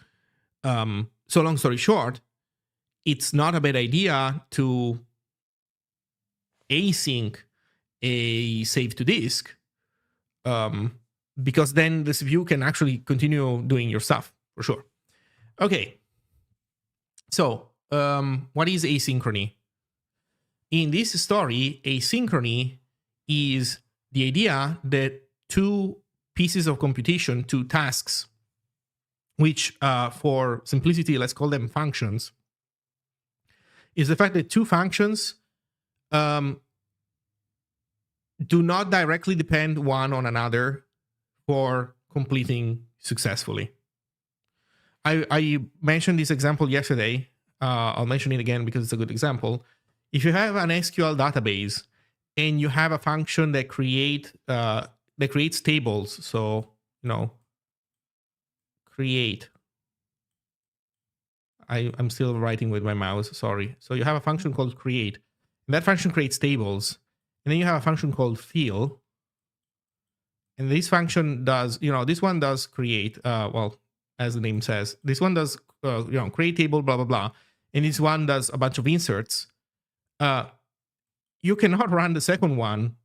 so long story short, it's not a bad idea to async a save to disk, because then the CPU can actually continue doing your stuff for sure. Okay. So, what is asynchrony? In this story, asynchrony is the idea that 2 pieces of computation, 2 tasks, which for simplicity, let's call them functions, is the fact that 2 functions do not directly depend one on another for completing successfully. I mentioned this example yesterday. I'll mention it again because it's a good example. If you have an SQL database and you have a function that creates tables, so create. I'm still writing with my mouse. Sorry. So you have a function called create, and that function creates tables. And then you have a function called fill. And this function does, this one does create, well, as the name says, this one does, create table, blah, blah, blah. And this one does a bunch of inserts. You cannot run the second one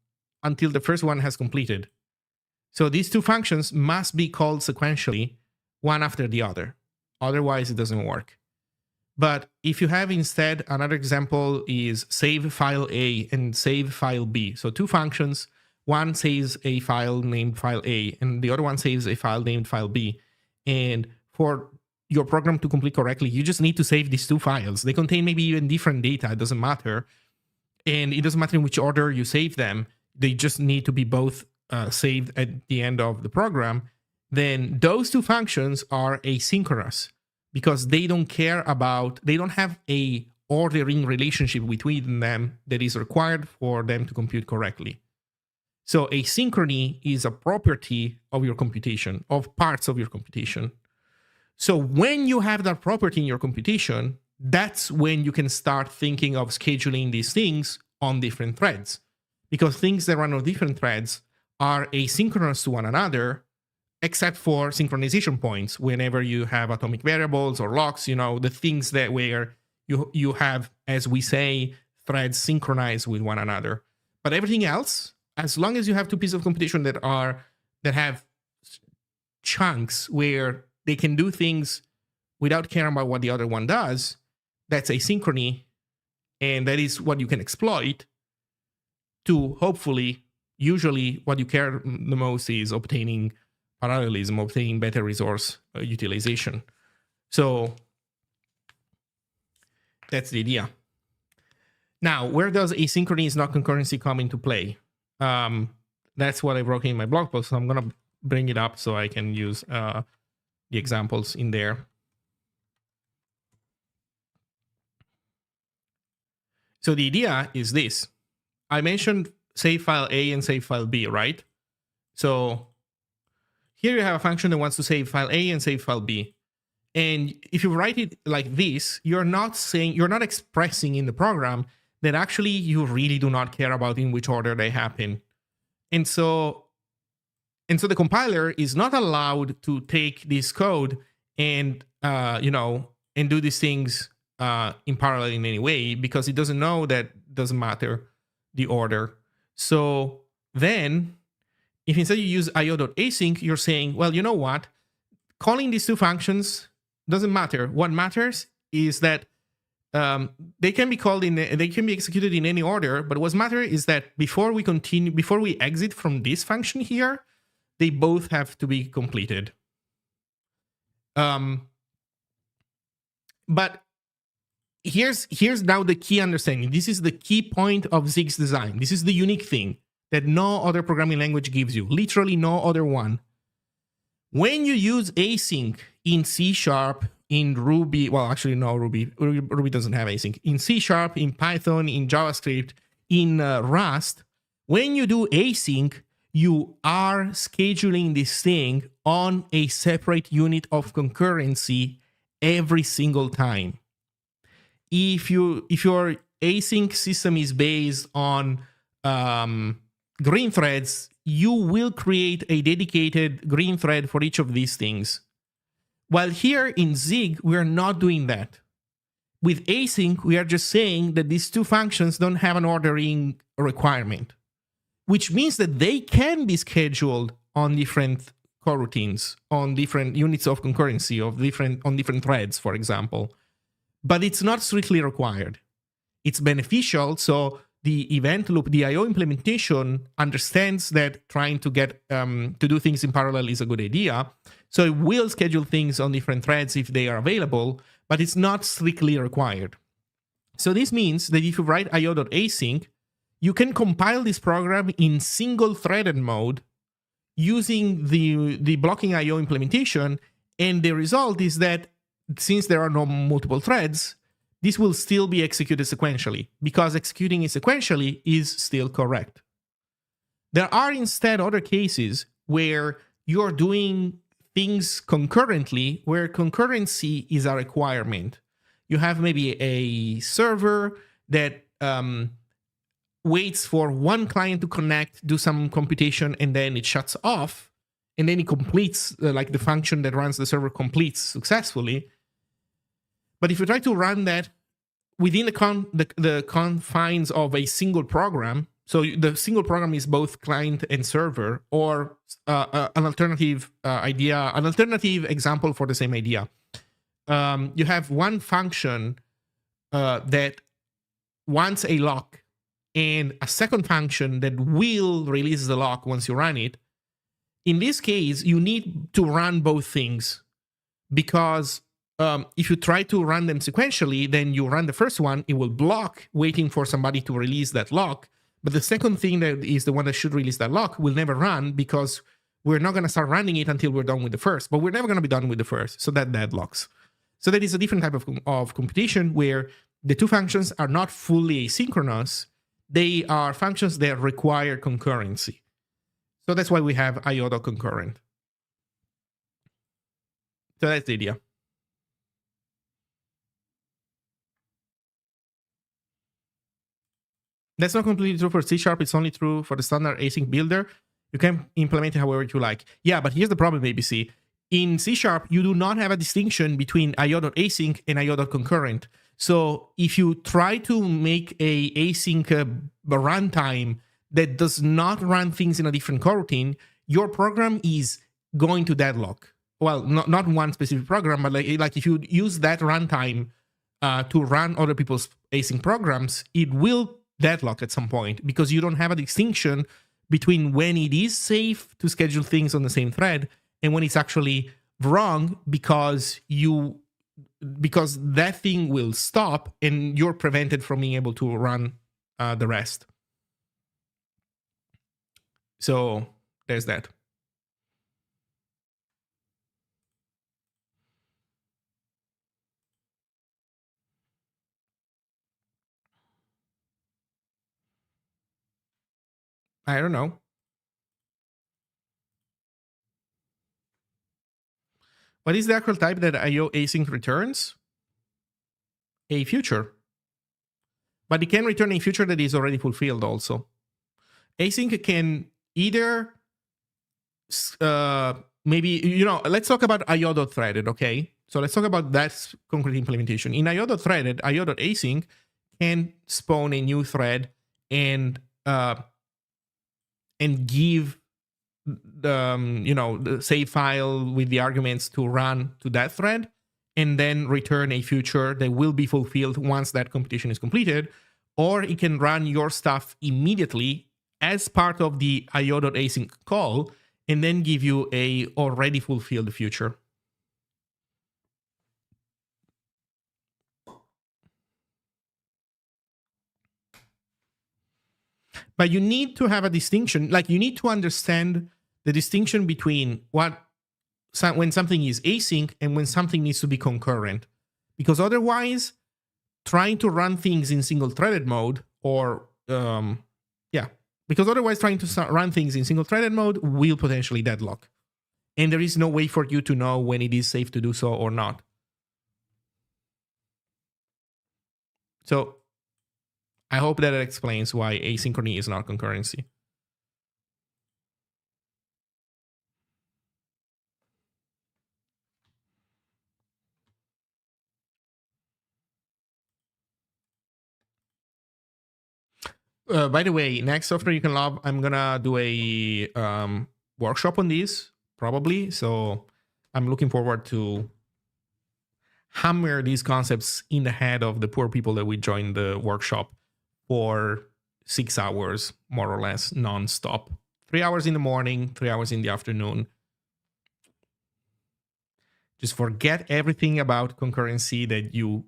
until the first one has completed. So these 2 functions must be called sequentially, one after the other. Otherwise, it doesn't work. But if you have instead, another example is save file A and save file B. So 2 functions, one saves a file named file A and the other one saves a file named file B. And for your program to complete correctly, you just need to save these 2 files. They contain maybe even different data, it doesn't matter. And it doesn't matter in which order you save them. They just need to be both saved at the end of the program. Then those 2 functions are asynchronous, because they don't have a ordering relationship between them that is required for them to compute correctly. So asynchrony is a property of your computation, of parts of your computation. So when you have that property in your computation, that's when you can start thinking of scheduling these things on different threads, because things that run on different threads are asynchronous to one another, except for synchronization points. Whenever you have atomic variables or locks, the things that where you have, as we say, threads synchronized with one another. But everything else, as long as you have two pieces of computation that have chunks where they can do things without caring about what the other one does, that's asynchrony, and that is what you can exploit to hopefully, usually what you care the most is obtaining parallelism, obtaining better resource utilization. So that's the idea. Now, where does asynchrony is not concurrency come into play? That's what I wrote in my blog post, so I'm going to bring it up so I can use the examples in there. So the idea is this. I mentioned save file A and save file B, right? So here you have a function that wants to save file A and save file B. And if you write it like this, you're not expressing in the program that actually you really do not care about in which order they happen. And so the compiler is not allowed to take this code and and do these things in parallel in any way, because it doesn't know that it doesn't matter the order. So then, if instead you use io.async, you're saying, well, you know what? Calling these two functions doesn't matter. What matters is that they can be they can be executed in any order. But what matters is that before we exit from this function here, they both have to be completed. But here's now the key understanding. This is the key point of Zig's design. This is the unique thing that no other programming language gives you. Literally no other one. When you use async in C#, in Ruby, well, actually no, Ruby doesn't have async. In C#, in Python, in JavaScript, in Rust, when you do async, you are scheduling this thing on a separate unit of concurrency every single time. If your async system is based on green threads, you will create a dedicated green thread for each of these things. While here in Zig, we are not doing that. With async, we are just saying that these two functions don't have an ordering requirement, which means that they can be scheduled on different coroutines, on different units of concurrency, on different threads, for example. But it's not strictly required. It's beneficial, so the event loop, the I/O implementation, understands that trying to get to do things in parallel is a good idea. So it will schedule things on different threads if they are available, but it's not strictly required. So this means that if you write io.async, you can compile this program in single-threaded mode using the blocking I/O implementation, and the result is that since there are no multiple threads, this will still be executed sequentially, because executing it sequentially is still correct. There are instead other cases where you're doing things concurrently, where concurrency is a requirement. You have maybe a server that waits for one client to connect, do some computation, and then it shuts off, and then it completes, like the function that runs the server completes successfully. But if you try to run that within the confines of a single program, so the single program is both client and server, or an alternative idea, an alternative example for the same idea. You have one function that wants a lock, and a second function that will release the lock once you run it. In this case, you need to run both things, because if you try to run them sequentially, then you run the first one, it will block, waiting for somebody to release that lock. But the second thing that is the one that should release that lock will never run, because we're not going to start running it until we're done with the first. But we're never going to be done with the first, so that deadlocks. So that is a different type of computation where the two functions are not fully asynchronous. They are functions that require concurrency. So that's why we have io.concurrent. So that's the idea. That's not completely true for C#. It's only true for the standard async builder. You can implement it however you like. Yeah, but here's the problem, ABC. In C#, you do not have a distinction between io.async and io.concurrent. So if you try to make a async runtime that does not run things in a different coroutine, your program is going to deadlock. Well, not one specific program, but like if you use that runtime to run other people's async programs, it will deadlock at some point because you don't have a distinction between when it is safe to schedule things on the same thread and when it's actually wrong because that thing will stop and you're prevented from being able to run the rest. So there's that. I don't know. What is the actual type that IO async returns? A future. But it can return a future that is already fulfilled also. Async can either maybe, let's talk about io.threaded, okay? So let's talk about that concrete implementation. In io.threaded, io.async can spawn a new thread and give the save file with the arguments to run to that thread and then return a future that will be fulfilled once that computation is completed. Or it can run your stuff immediately as part of the io.async call and then give you a already fulfilled future. But you need to have a distinction, like you need to understand the distinction between when something is async and when something needs to be concurrent. Because otherwise, trying to run things in single-threaded mode because otherwise trying to run things in single-threaded mode will potentially deadlock. And there is no way for you to know when it is safe to do so or not. So I hope that explains why asynchrony is not concurrency. By the way, next software you can love, I'm gonna do a workshop on this probably. So I'm looking forward to hammer these concepts in the head of the poor people that we join the workshop for 6 hours, more or less, non-stop. 3 hours in the morning, 3 hours in the afternoon. Just forget everything about concurrency that you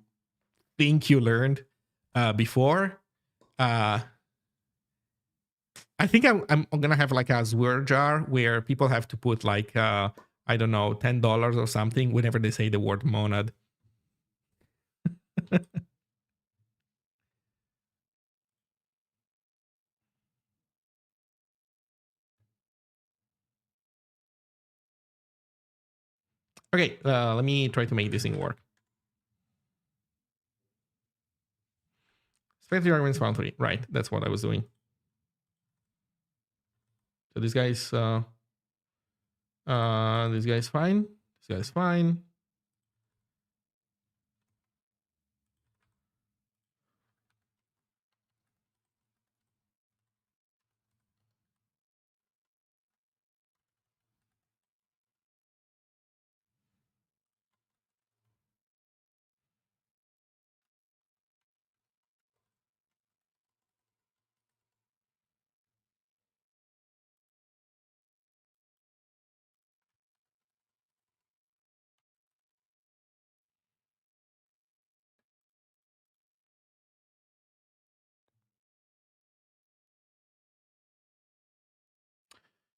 think you learned before. I think I'm gonna have like a swear jar where people have to put like I don't know, $10 or something whenever they say the word monad. Okay, let me try to make this thing work. Spectre arguments found 3. Right, that's what I was doing. So this guy's fine. This guy's fine.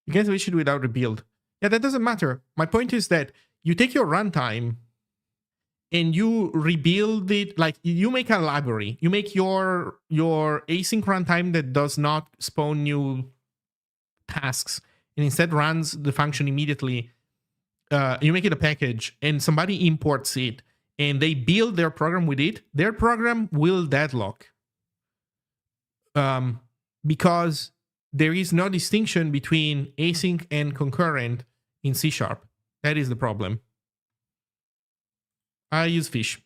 You can't switch it without rebuild. Yeah, that doesn't matter. My point is that you take your runtime and you rebuild it, like you make a library. You make your async runtime that does not spawn new tasks and instead runs the function immediately. You make it a package and somebody imports it and they build their program with it. Their program will deadlock. Because there is no distinction between async and concurrent in C#. That is the problem. I use fish.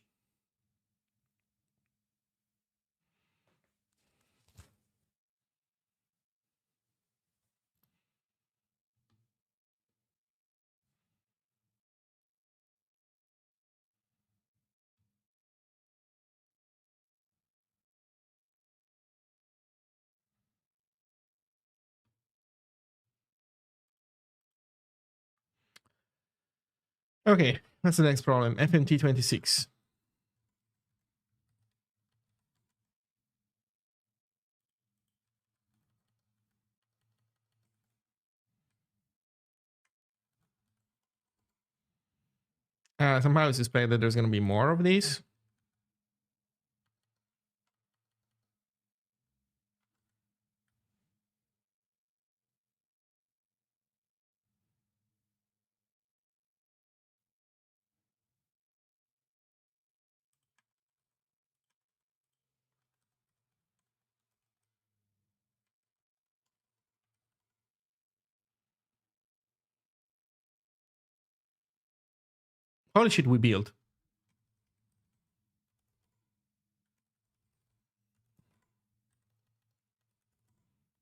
Okay, that's the next problem. FMT26. Somehow I suspect that there's going to be more of these. Holy shit, we build.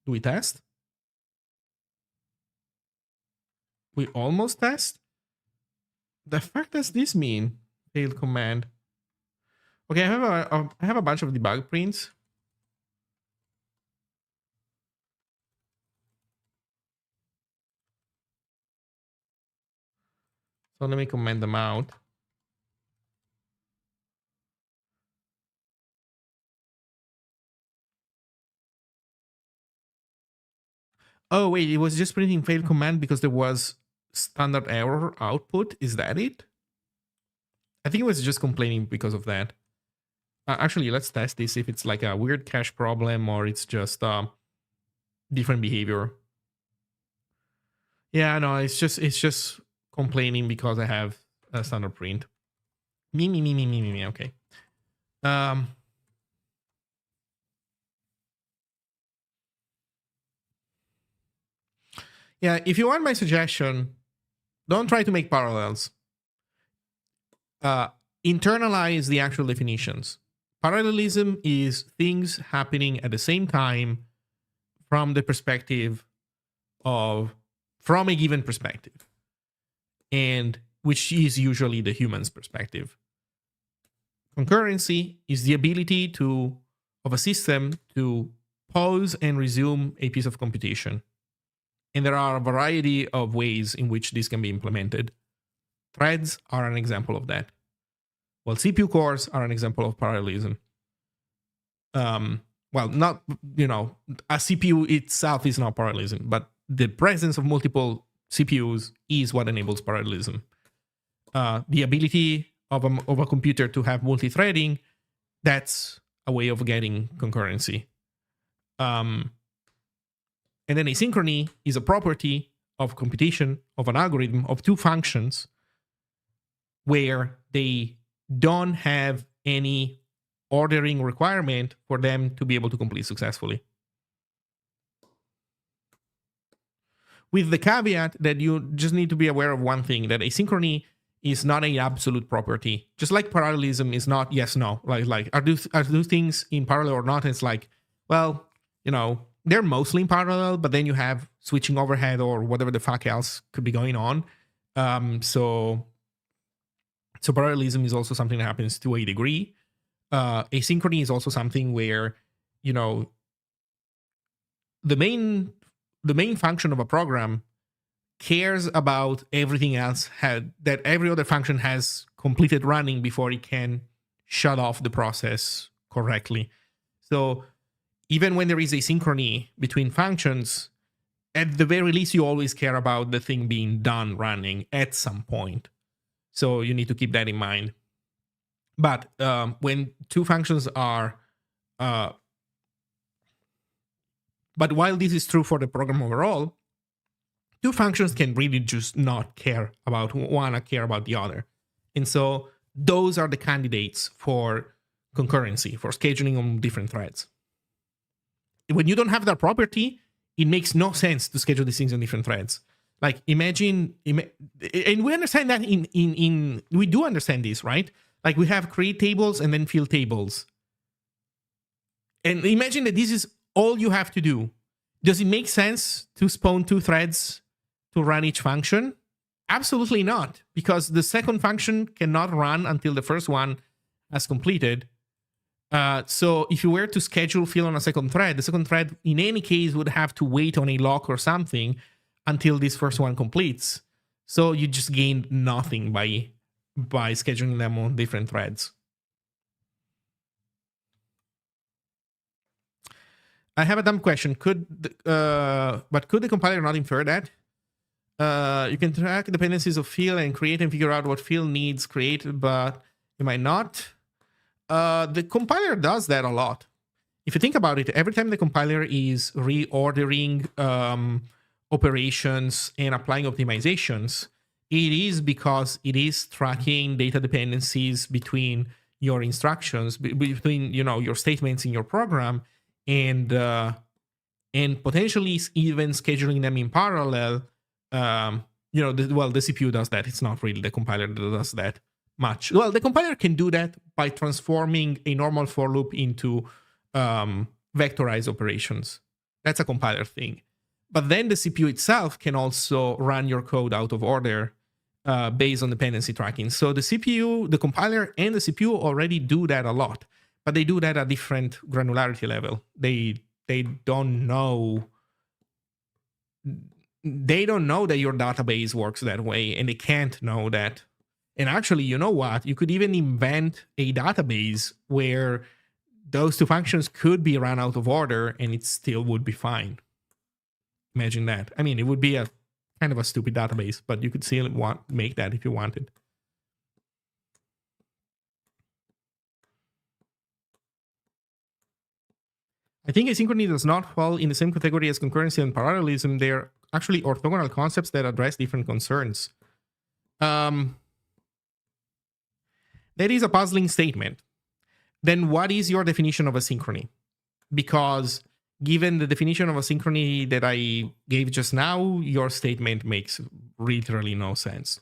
Do we test? We almost test? The fuck does this mean? Failed command. Okay, I have a bunch of debug prints. So let me comment them out. Oh, wait, it was just printing failed command because there was standard error output. Is that it? I think it was just complaining because of that. Actually, let's test this if it's like a weird cache problem or it's just different behavior. Yeah, no, it's just complaining because I have a standard print. Me. Okay. Yeah, if you want my suggestion, don't try to make parallels. Internalize the actual definitions. Parallelism is things happening at the same time from the perspective of, from a given perspective, and which is usually the human's perspective. Concurrency is the ability of a system to pause and resume a piece of computation. And there are a variety of ways in which this can be implemented. Threads are an example of that. Well, CPU cores are an example of parallelism. Well, not, a CPU itself is not parallelism, but the presence of multiple CPUs is what enables parallelism. The ability of a computer to have multi-threading, that's a way of getting concurrency. And then asynchrony is a property of computation of an algorithm of two functions where they don't have any ordering requirement for them to be able to complete successfully. With the caveat that you just need to be aware of one thing, that asynchrony is not an absolute property. Just like parallelism is not yes, no. Like are those things in parallel or not? It's like, well, they're mostly in parallel, but then you have switching overhead or whatever the fuck else could be going on. So parallelism is also something that happens to a degree. Asynchrony is also something where, the main function of a program cares about everything else that every other function has completed running before it can shut off the process correctly. So even when there is asynchrony between functions, at the very least, you always care about the thing being done running at some point. So you need to keep that in mind. But when two functions are... but while this is true for the program overall, two functions can really just not care about one or care about the other. And so those are the candidates for concurrency, for scheduling on different threads. When you don't have that property, it makes no sense to schedule these things on different threads. Like imagine, and we understand that we do understand this, right? Like we have create tables and then fill tables. And imagine that this is all you have to do. Does it make sense to spawn 2 threads to run each function? Absolutely not, because the second function cannot run until the first one has completed. So if you were to schedule fill on a second thread, the second thread in any case would have to wait on a lock or something until this first one completes. So you just gained nothing by scheduling them on different threads. I have a dumb question. Could the compiler not infer that? You can track dependencies of fill and create and figure out what fill needs created, but you might not. The compiler does that a lot. If you think about it, every time the compiler is reordering operations and applying optimizations, it is because it is tracking data dependencies between your instructions, between your statements in your program, and potentially even scheduling them in parallel. The CPU does that. It's not really the compiler that does that much. Well, the compiler can do that by transforming a normal for loop into vectorized operations. That's a compiler thing. But then the CPU itself can also run your code out of order based on dependency tracking. So the CPU, the compiler, and the CPU already do that a lot, but they do that at different granularity level. They don't know. They don't know that your database works that way, and they can't know that. And actually, you know what? You could even invent a database where those 2 functions could be run out of order, and it still would be fine. Imagine that. I mean, it would be a kind of a stupid database, but you could still make that if you wanted. I think asynchrony does not fall in the same category as concurrency and parallelism. They're actually orthogonal concepts that address different concerns. That is a puzzling statement. Then what is your definition of asynchrony? Because given the definition of asynchrony that I gave just now, your statement makes literally no sense.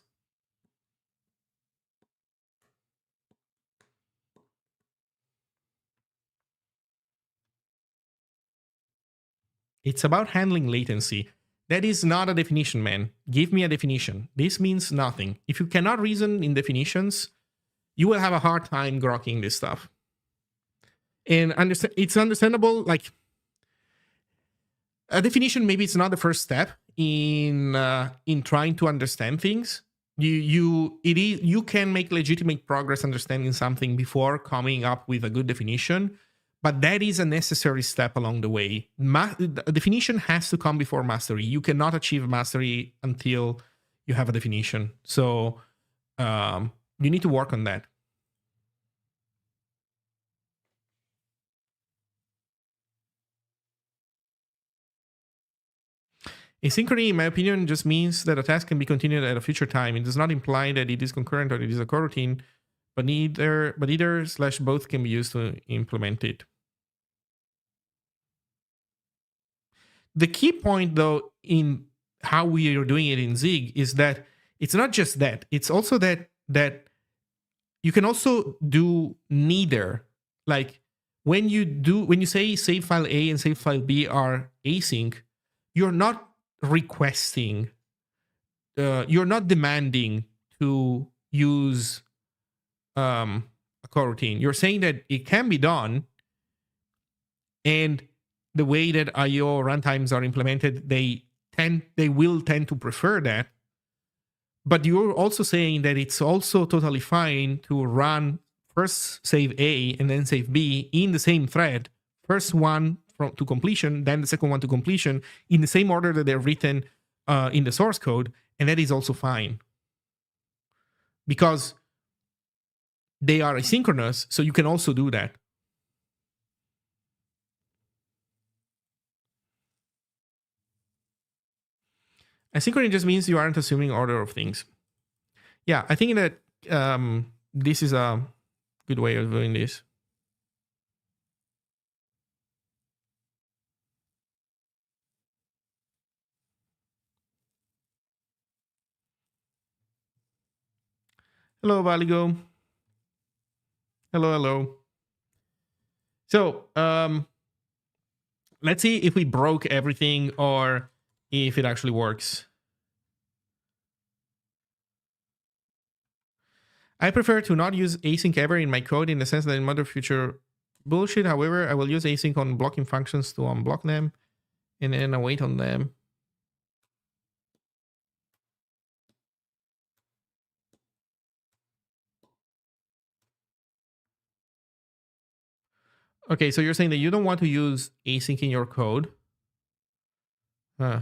It's about handling latency. That is not a definition, man. Give me a definition. This means nothing. If you cannot reason in definitions, you will have a hard time grokking this stuff. And it's understandable, like, a definition maybe it's not the first step in trying to understand things. You can make legitimate progress understanding something before coming up with a good definition, but that is a necessary step along the way. A definition has to come before mastery. You cannot achieve mastery until you have a definition. So you need to work on that. Asynchrony, in my opinion, just means that a task can be continued at a future time. It does not imply that it is concurrent or it is a coroutine, but either/both can be used to implement it. The key point, though, in how we are doing it in Zig is that it's not just that. It's also that you can also do neither. Like when you say save file A and save file B are async, you're not requesting, you're not demanding to use a coroutine. You're saying that it can be done, and the way that IO runtimes are implemented, they will tend to prefer that. But you're also saying that it's also totally fine to run first save A and then save B in the same thread. First one to completion, then the second one to completion in the same order that they're written in the source code. And that is also fine. Because they are asynchronous, so you can also do that. Asynchrony just means you aren't assuming order of things. Yeah, I think that this is a good way of doing this. Hello, Valigo. Hello, hello. So, let's see if we broke everything or if it actually works. I prefer to not use async ever in my code in the sense that in modern future bullshit. However, I will use async on blocking functions to unblock them and then await on them. Okay, so you're saying that you don't want to use async in your code. Huh.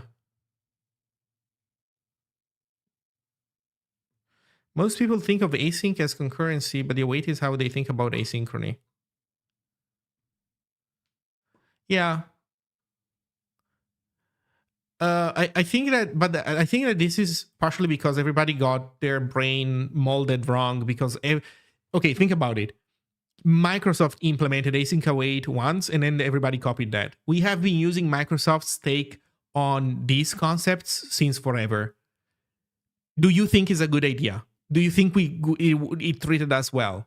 Most people think of async as concurrency, but the await is how they think about asynchrony. Yeah. I think that, but I think that this is partially because everybody got their brain molded wrong. Because, okay, think about it. Microsoft implemented async await once, and then everybody copied that. We have been using Microsoft's take on these concepts since forever. Do you think it's a good idea? Do you think it treated us well?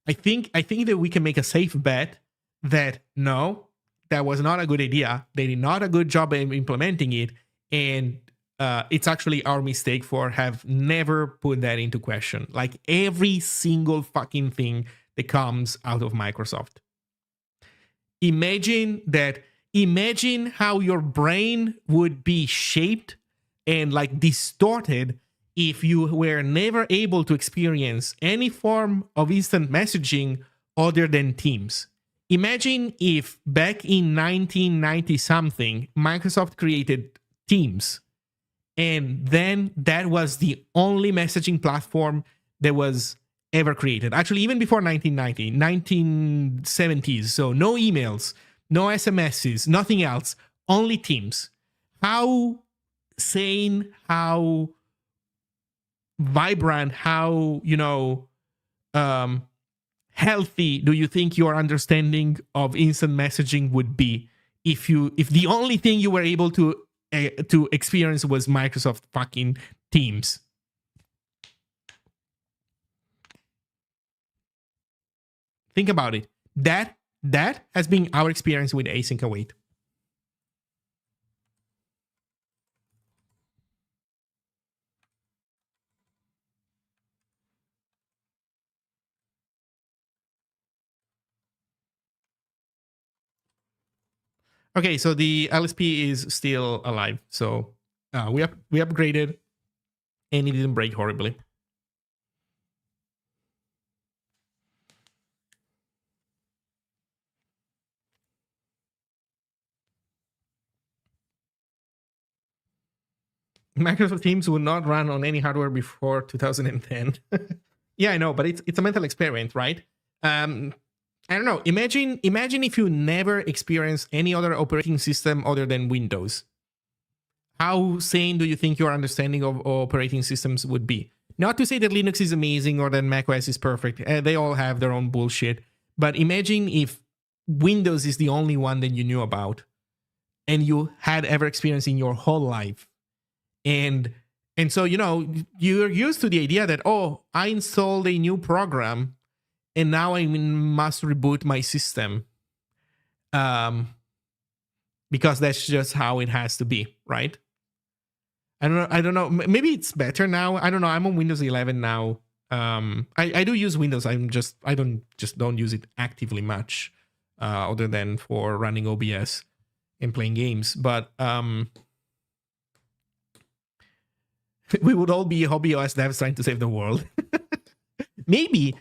I think that we can make a safe bet that no, that was not a good idea. They did not a good job in implementing it, and it's actually our mistake for have never put that into question. Like every single fucking thing that comes out of Microsoft. Imagine how your brain would be shaped and like distorted if you were never able to experience any form of instant messaging other than Teams. Imagine if back in 1990 something, Microsoft created Teams, and then that was the only messaging platform that was ever created. Actually, even before 1990, 1970s. So no emails, no SMSs, nothing else, only Teams. How sane, how vibrant, how, healthy do you think your understanding of instant messaging would be if the only thing you were able to experience was Microsoft fucking Teams? Think about it. That has been our experience with async await. Okay, so the LSP is still alive. So we upgraded, and it didn't break horribly. Microsoft Teams would not run on any hardware before 2010. Yeah, I know, but it's a mental experiment, right? I don't know. Imagine if you never experienced any other operating system other than Windows. How sane do you think your understanding of operating systems would be? Not to say that Linux is amazing or that macOS is perfect. They all have their own bullshit. But imagine if Windows is the only one that you knew about and you had ever experienced in your whole life. And so, you're used to the idea that, oh, I installed a new program and now I must reboot my system. Because that's just how it has to be, right? I don't know. Maybe it's better now. I don't know. I'm on Windows 11 now. I do use Windows. I don't use it actively much, other than for running OBS and playing games. But we would all be hobby OS devs trying to save the world. Maybe,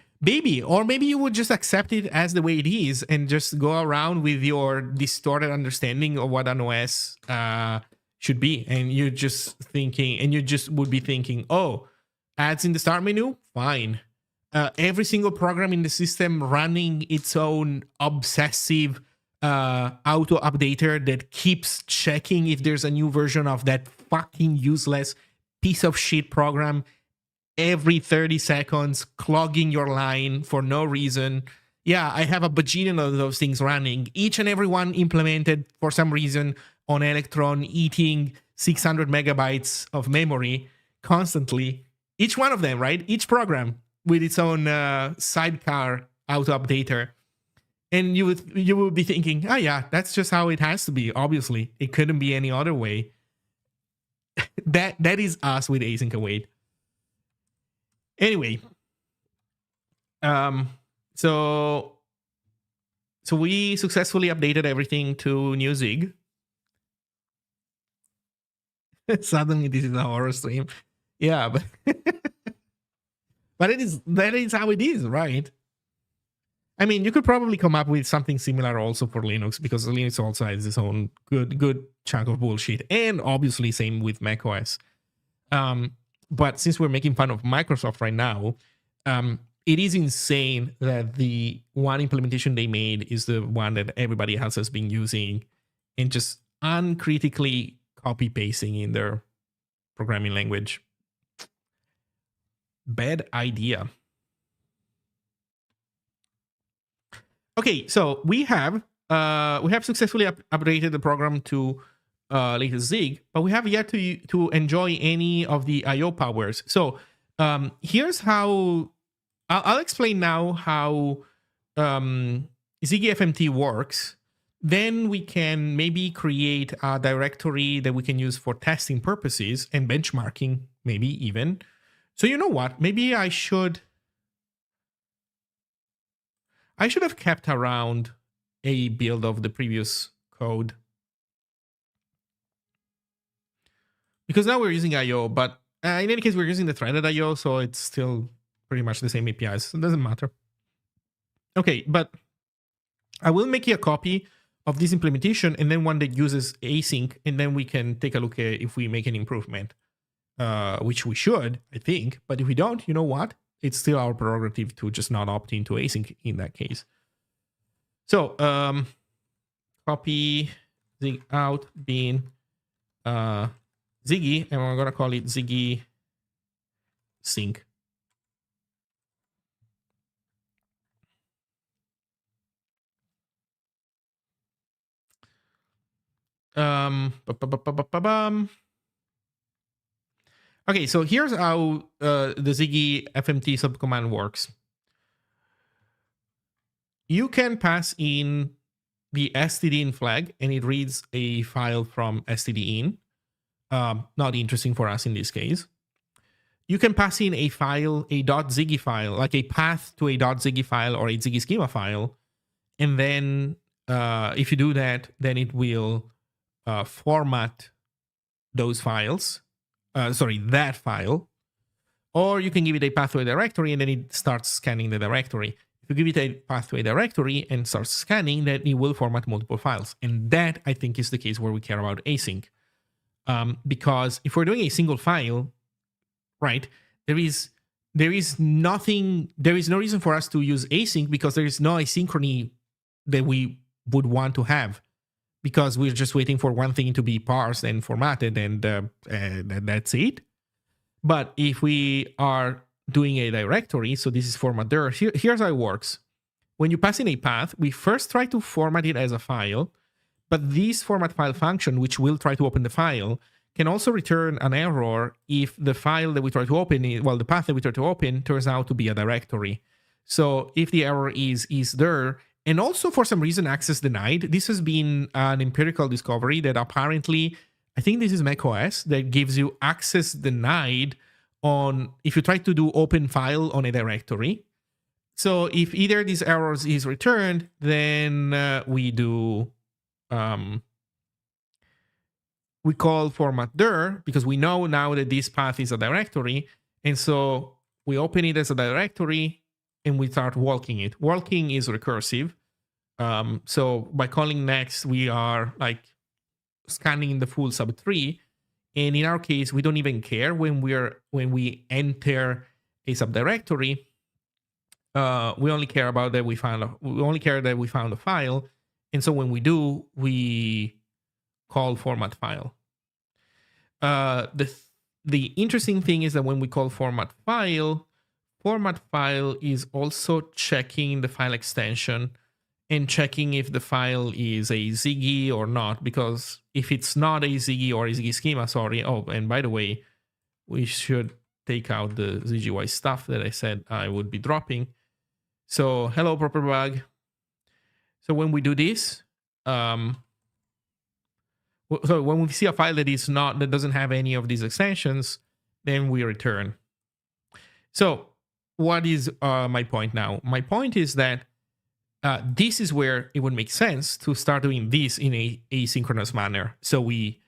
or maybe you would just accept it as the way it is and just go around with your distorted understanding of what an OS should be, and you're just thinking, and you just would be thinking, oh, ads in the start menu, fine. Every single program in the system running its own obsessive auto updater that keeps checking if there's a new version of that fucking useless piece of shit program every 30 seconds, clogging your line for no reason. Yeah, I have a bajillion of those things running, each and every one implemented for some reason on Electron, eating 600 megabytes of memory constantly. Each one of them, right? Each program. with its own sidecar auto updater. And you would be thinking, oh yeah, that's just how it has to be. Obviously, it couldn't be any other way. that is us with async await. Anyway, so we successfully updated everything to new Zig. Suddenly, this is a horror stream. Yeah, but but that is how it is, right? I mean, you could probably come up with something similar also for Linux, because Linux also has its own good chunk of bullshit, and obviously same with macOS. But since we're making fun of Microsoft right now, it is insane that the one implementation they made is the one that everybody else has been using, and just uncritically copy pasting in their programming language. Bad idea. Okay, so we have successfully updated the program to latest Zig, but we have yet to enjoy any of the I/O powers. So here's how I'll explain now how Ziggy FMT works. Then we can maybe create a directory that we can use for testing purposes and benchmarking, maybe even. So you know what? Maybe I should have kept around a build of the previous code, because now we're using I/O, but in any case, we're using the threaded I/O, so it's still pretty much the same APIs. So it doesn't matter. Okay, but I will make you a copy of this implementation and then one that uses async, and then we can take a look at if we make an improvement, which we should, I think. But if we don't, you know what? It's still our prerogative to just not opt into async in that case. So copy Zig out bin Ziggy, and we're gonna call it Ziggy sync. Okay, so here's how the Ziggy FMT subcommand works. You can pass in the stdin flag, and it reads a file from stdin. Not interesting for us in this case. You can pass in a file, a .ziggy file, like a path to a .ziggy file or a Ziggy schema file. And then if you do that, then it will format those files. That file. Or you can give it a path to a directory, and then it starts scanning the directory. If you give it a path to a directory and starts scanning, then it will format multiple files. And that, I think, is the case where we care about async. Because if we're doing a single file, right, there is no reason for us to use async, because there is no asynchrony that we would want to have, because we're just waiting for one thing to be parsed and formatted, and that's it. But if we are doing a directory, so this is format dir, here's how it works. When you pass in a path, we first try to format it as a file, but this format file function, which will try to open the file, can also return an error if the file that we try to open, the path that we try to open turns out to be a directory. So if the error is there, and also for some reason access denied, this has been an empirical discovery that apparently, I think this is macOS, that gives you access denied on if you try to do open file on a directory. So if either of these errors is returned, then we do we call format dir, because we know now that this path is a directory, and so we open it as a directory and we start walking it. Walking is recursive. So by calling next, we are like scanning the full subtree, and in our case, we don't even care when we enter a subdirectory. We only care about that we found a file, and so when we do, we call format file. The interesting thing is that when we call format file is also checking the file extension and checking if the file is a Ziggy or not, because if it's not a Ziggy or a Ziggy schema, oh, and by the way, we should take out the ZGY stuff that I said I would be dropping. So hello, proper bug. So when we do this, so when we see a file that doesn't have any of these extensions, then we return. So what is my point now? My point is that this is where it would make sense to start doing this in a asynchronous manner. So we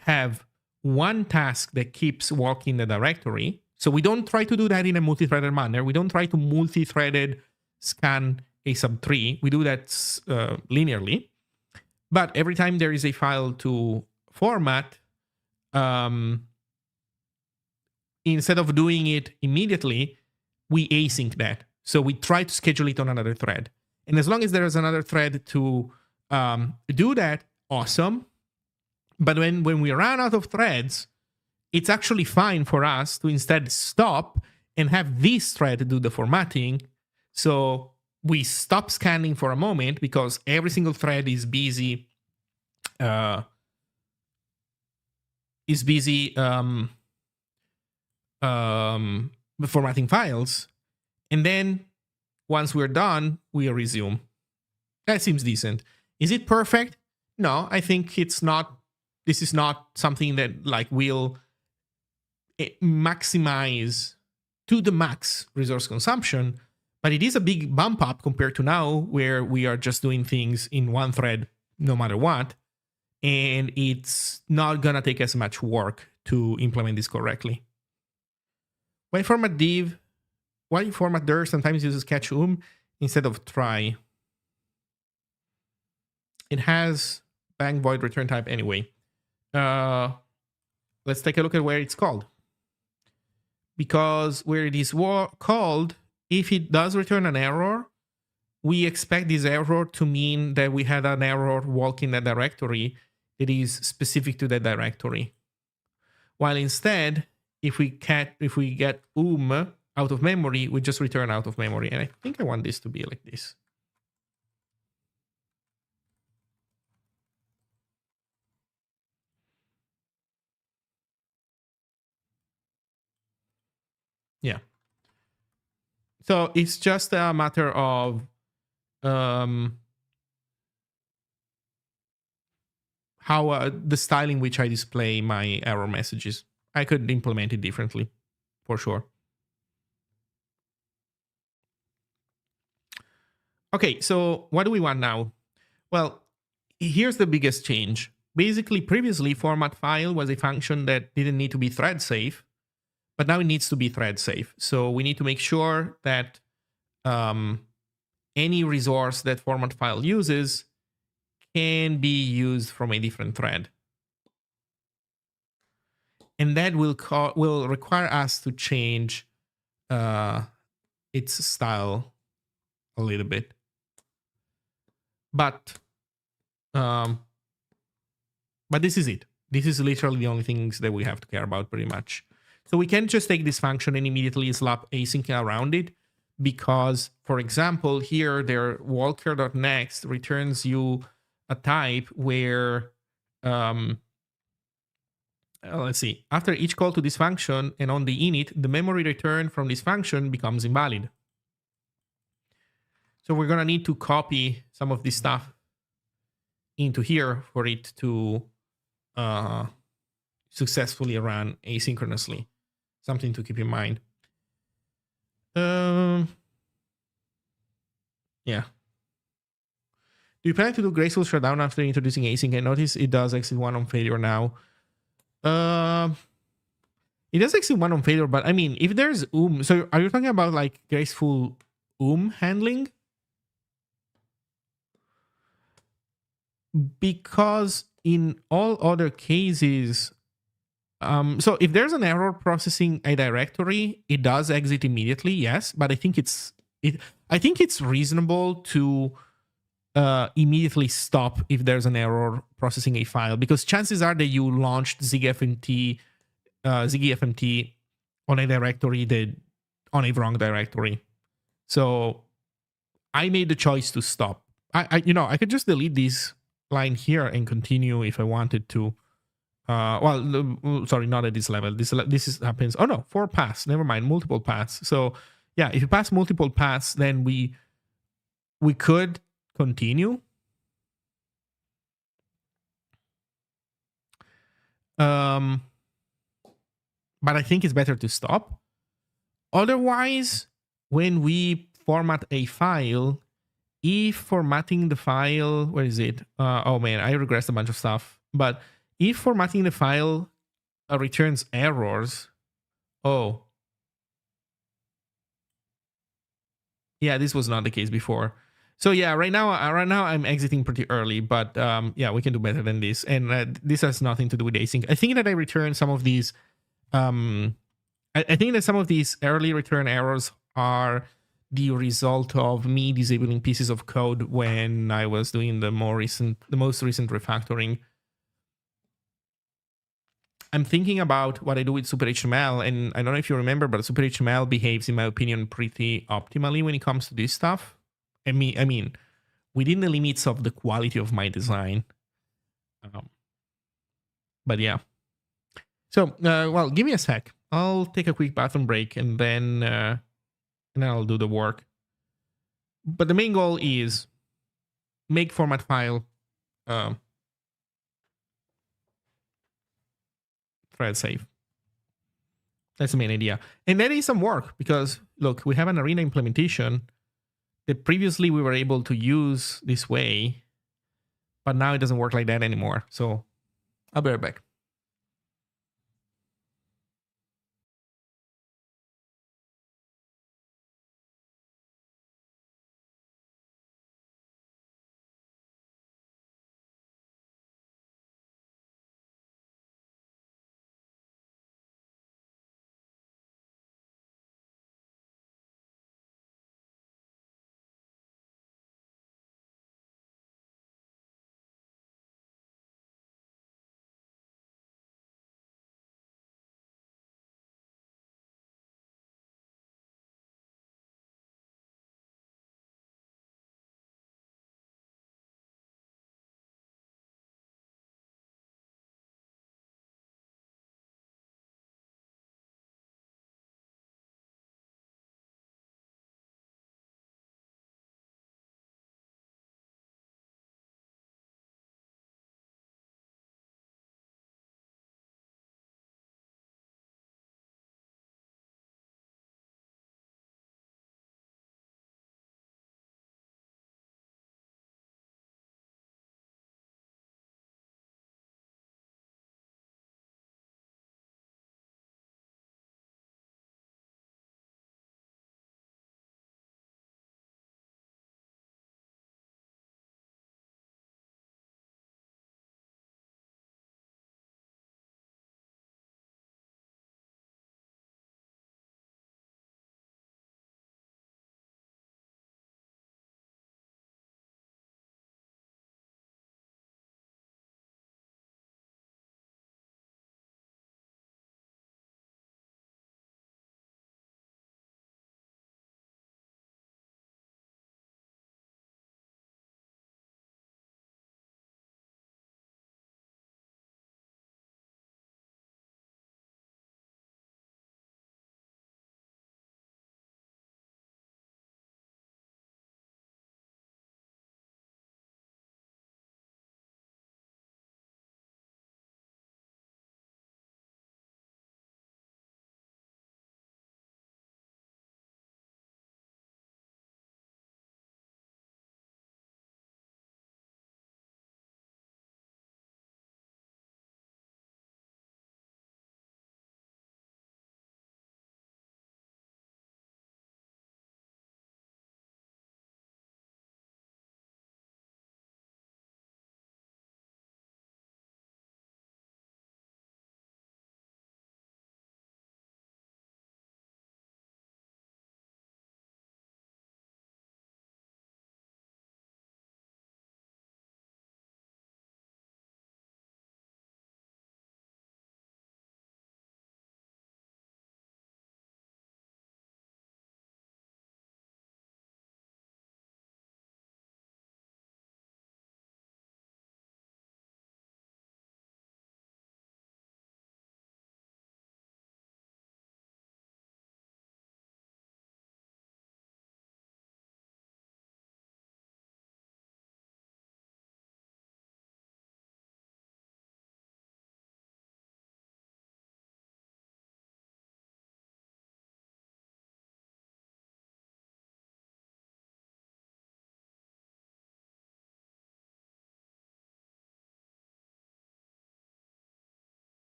have one task that keeps walking the directory. So we don't try to do that in a multi-threaded manner. We don't try to multi-threaded scan a sub 3. We do that linearly. But every time there is a file to format, instead of doing it immediately, we async that. So we try to schedule it on another thread. And as long as there is another thread to do that, awesome. But when we run out of threads, it's actually fine for us to instead stop and have this thread do the formatting. So we stop scanning for a moment because every single thread is busy formatting files. And then once we're done, we resume. That seems decent. Is it perfect? No, I think it's not. This is not something that like will maximize to the max resource consumption, but it is a big bump up compared to now where we are just doing things in one thread no matter what. And it's not gonna take as much work to implement this correctly. Why format dir sometimes uses catch instead of try? It has bang void return type anyway. Let's take a look at where it's called. Because where it is called, if it does return an error, we expect this error to mean that we had an error walking that directory that is specific to that directory. While instead, if we get out of memory, we just return out of memory. And I think I want this to be like this. Yeah. So it's just a matter of how the style in which I display my error messages. I could implement it differently, for sure. Okay, so what do we want now? Well, here's the biggest change. Basically, previously, format file was a function that didn't need to be thread safe, but now it needs to be thread safe. So we need to make sure that any resource that format file uses can be used from a different thread. And that will require us to change its style a little bit. But this is it. This is literally the only things that we have to care about pretty much. So we can just take this function and immediately slap async around it because, for example, here their walker.next returns you a type where, let's see, after each call to this function and on the init, the memory return from this function becomes invalid. So we're going to need to copy some of this stuff into here for it to successfully run asynchronously. Something to keep in mind. Yeah. Do you plan to do graceful shutdown after introducing async? I notice it does exit one on failure now. It does exit one on failure, but I mean, if there's so are you talking about like graceful handling? Because in all other cases, so if there's an error processing a directory, it does exit immediately, yes. But I think it's reasonable to immediately stop if there's an error processing a file, because chances are that you launched ZigFMT on a directory on a wrong directory. So I made the choice to stop. I could just delete this line here and continue if I wanted to. Sorry, not at this level. Happens. Oh no, 4 paths. Never mind, multiple paths. So yeah, if you pass multiple paths, then we could continue. But I think it's better to stop. Otherwise, when we format a file, if formatting the file, where is it? Oh man, I regressed a bunch of stuff. But if formatting the file returns errors, oh yeah, this was not the case before. So yeah, right now I'm exiting pretty early, but yeah, we can do better than this. And this has nothing to do with async. I think that I returned some of these. I think that some of these early return errors are the result of me disabling pieces of code when I was doing the most recent refactoring. I'm thinking about what I do with Super HTML, and I don't know if you remember, but Super HTML behaves, in my opinion, pretty optimally when it comes to this stuff. I mean, within the limits of the quality of my design. But yeah. So, well, give me a sec. I'll take a quick bathroom break, and then I'll do the work. But the main goal is make format file thread safe. That's the main idea. And that is some work because look, we have an arena implementation that previously we were able to use this way, but now it doesn't work like that anymore. So I'll be right back.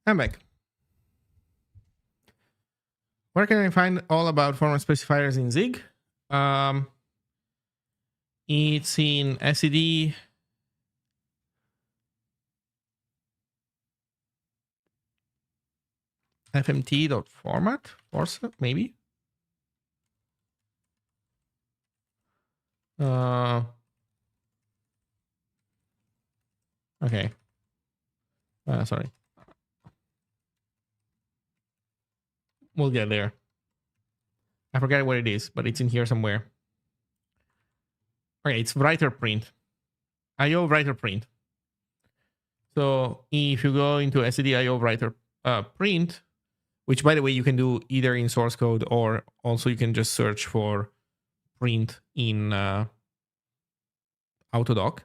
I'm back. Where can I find all about format specifiers in Zig? It's in SED. fmt.format, maybe. Okay. Sorry. We'll get there. I forget what it is, but it's in here somewhere. Okay, it's writer print. IO writer print. So if you go into SED IO writer print, which by the way you can do either in source code or also you can just search for print in Autodoc.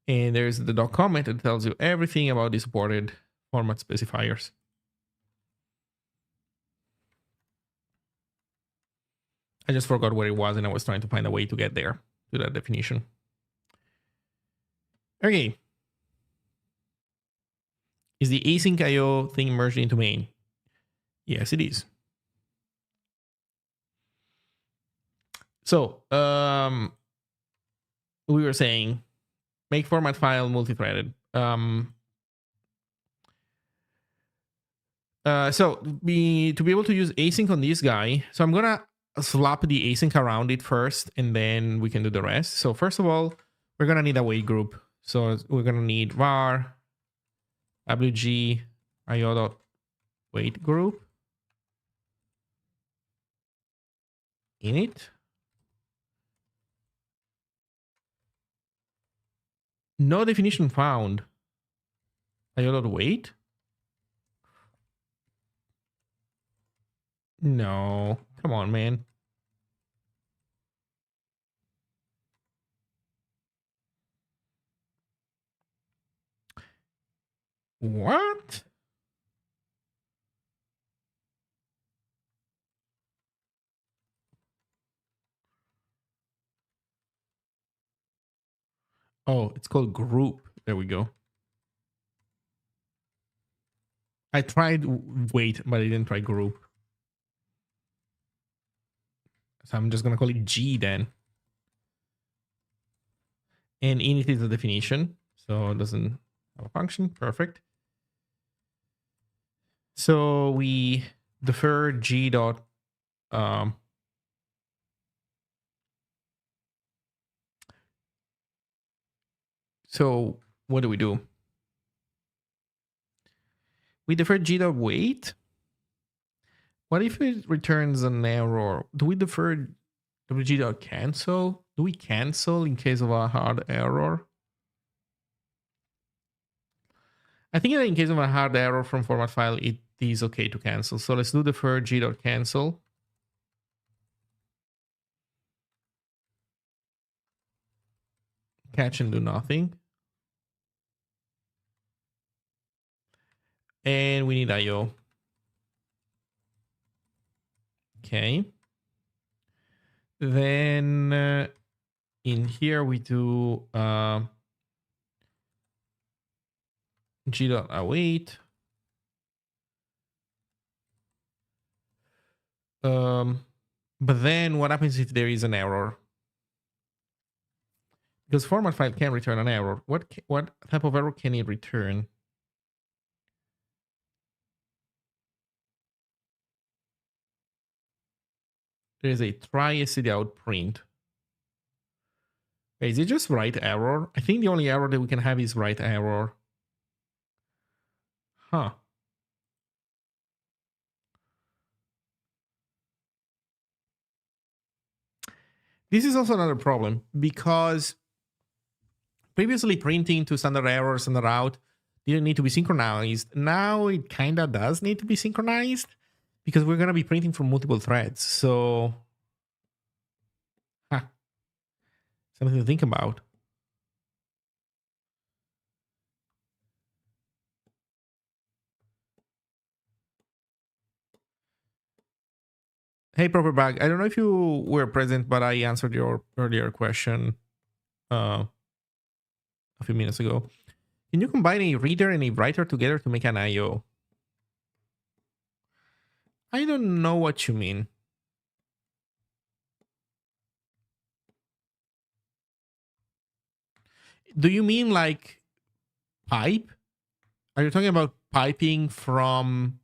And there's the doc comment that tells you everything about the supported format specifiers. I just forgot where it was and I was trying to find a way to get there to that definition. Okay. Is the async IO thing merged into main? Yes, it is. So, we were saying make format file multi-threaded. So to be able to use async on this guy, so I'm gonna slap the async around it first, and then we can do the rest. So first of all, we're gonna need a wait group. So we're gonna need var wg io.wait group init. No definition found. io.wait. No, come on, man. What? Oh, it's called group. There we go. I tried wait, but I didn't try group. So I'm just going to call it G then. And init is the definition. So it doesn't have a function. Perfect. So we defer G dot so what do? We defer G dot wait. What if it returns an error? Do we defer WG dot cancel? Do we cancel in case of a hard error? I think that in case of a hard error from format file, it is okay to cancel. So let's do defer G dot cancel. Catch and do nothing. And we need IO. Okay. Then in here we do g.await. But then what happens if there is an error? Because format file can return an error. What type of error can it return? There is a try std out print. Okay, is it just write error? I think the only error that we can have is write error. Huh. This is also another problem because previously printing to standard errors and the route didn't need to be synchronized. Now it kind of does need to be synchronized because we're going to be printing from multiple threads. So, something to think about. Hey, Proper Bag, I don't know if you were present, but I answered your earlier question a few minutes ago. Can you combine a reader and a writer together to make an IO? I don't know what you mean. Do you mean like pipe? Are you talking about piping from...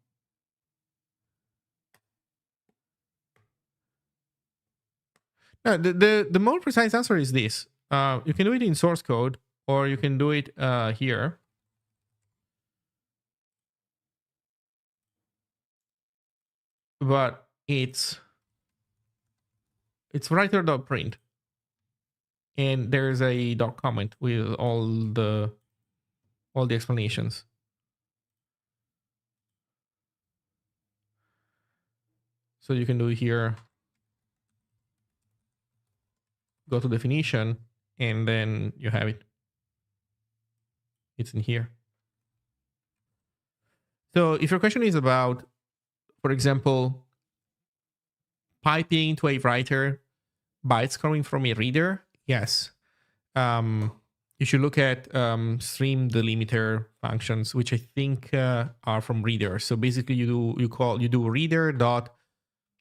No, the more precise answer is this. You can do it in source code, or you can do it here. But it's writer.print. And there's a doc comment with all the explanations. So you can do here, go to definition, and then you have it. It's in here. So if your question is about, for example, piping to a writer, bytes coming from a reader, yes. You should look at stream delimiter functions, which I think are from reader. So basically, you do reader dot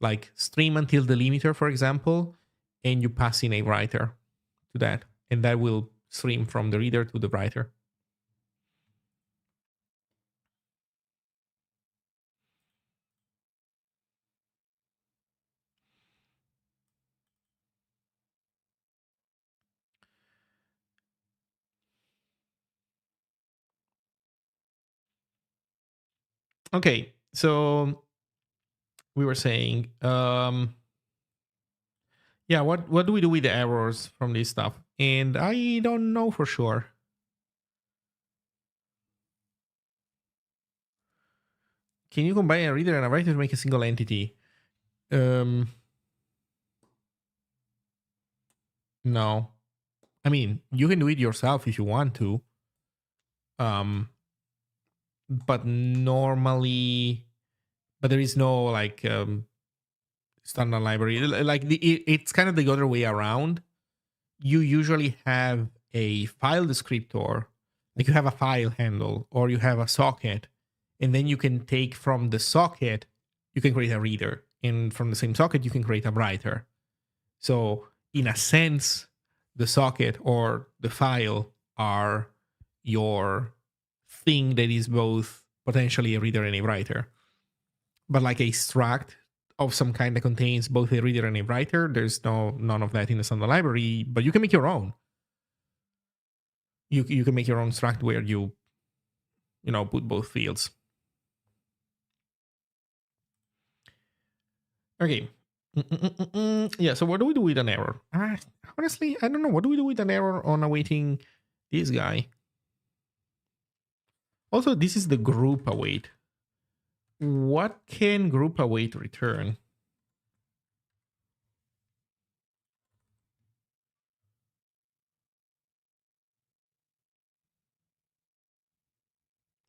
like stream until delimiter, for example, and you pass in a writer to that, and that will stream from the reader to the writer. Okay, so we were saying, yeah, what do we do with the errors from this stuff? And I don't know for sure. Can you combine a reader and a writer to make a single entity? No. I mean, you can do it yourself if you want to. But normally, but there is no like standard library. Like it's kind of the other way around. You usually have a file descriptor, like you have a file handle or you have a socket, and then you can take from the socket, you can create a reader, and from the same socket, you can create a writer. So in a sense, the socket or the file are your thing that is both potentially a reader and a writer. But like a struct of some kind that contains both a reader and a writer, there's none of that in the standard library, but you can make your own. You can make your own struct where you put both fields. Okay. Yeah, so what do we do with an error? Honestly, I don't know. What do we do with an error on awaiting this guy? Also, this is the group await. What can group await return?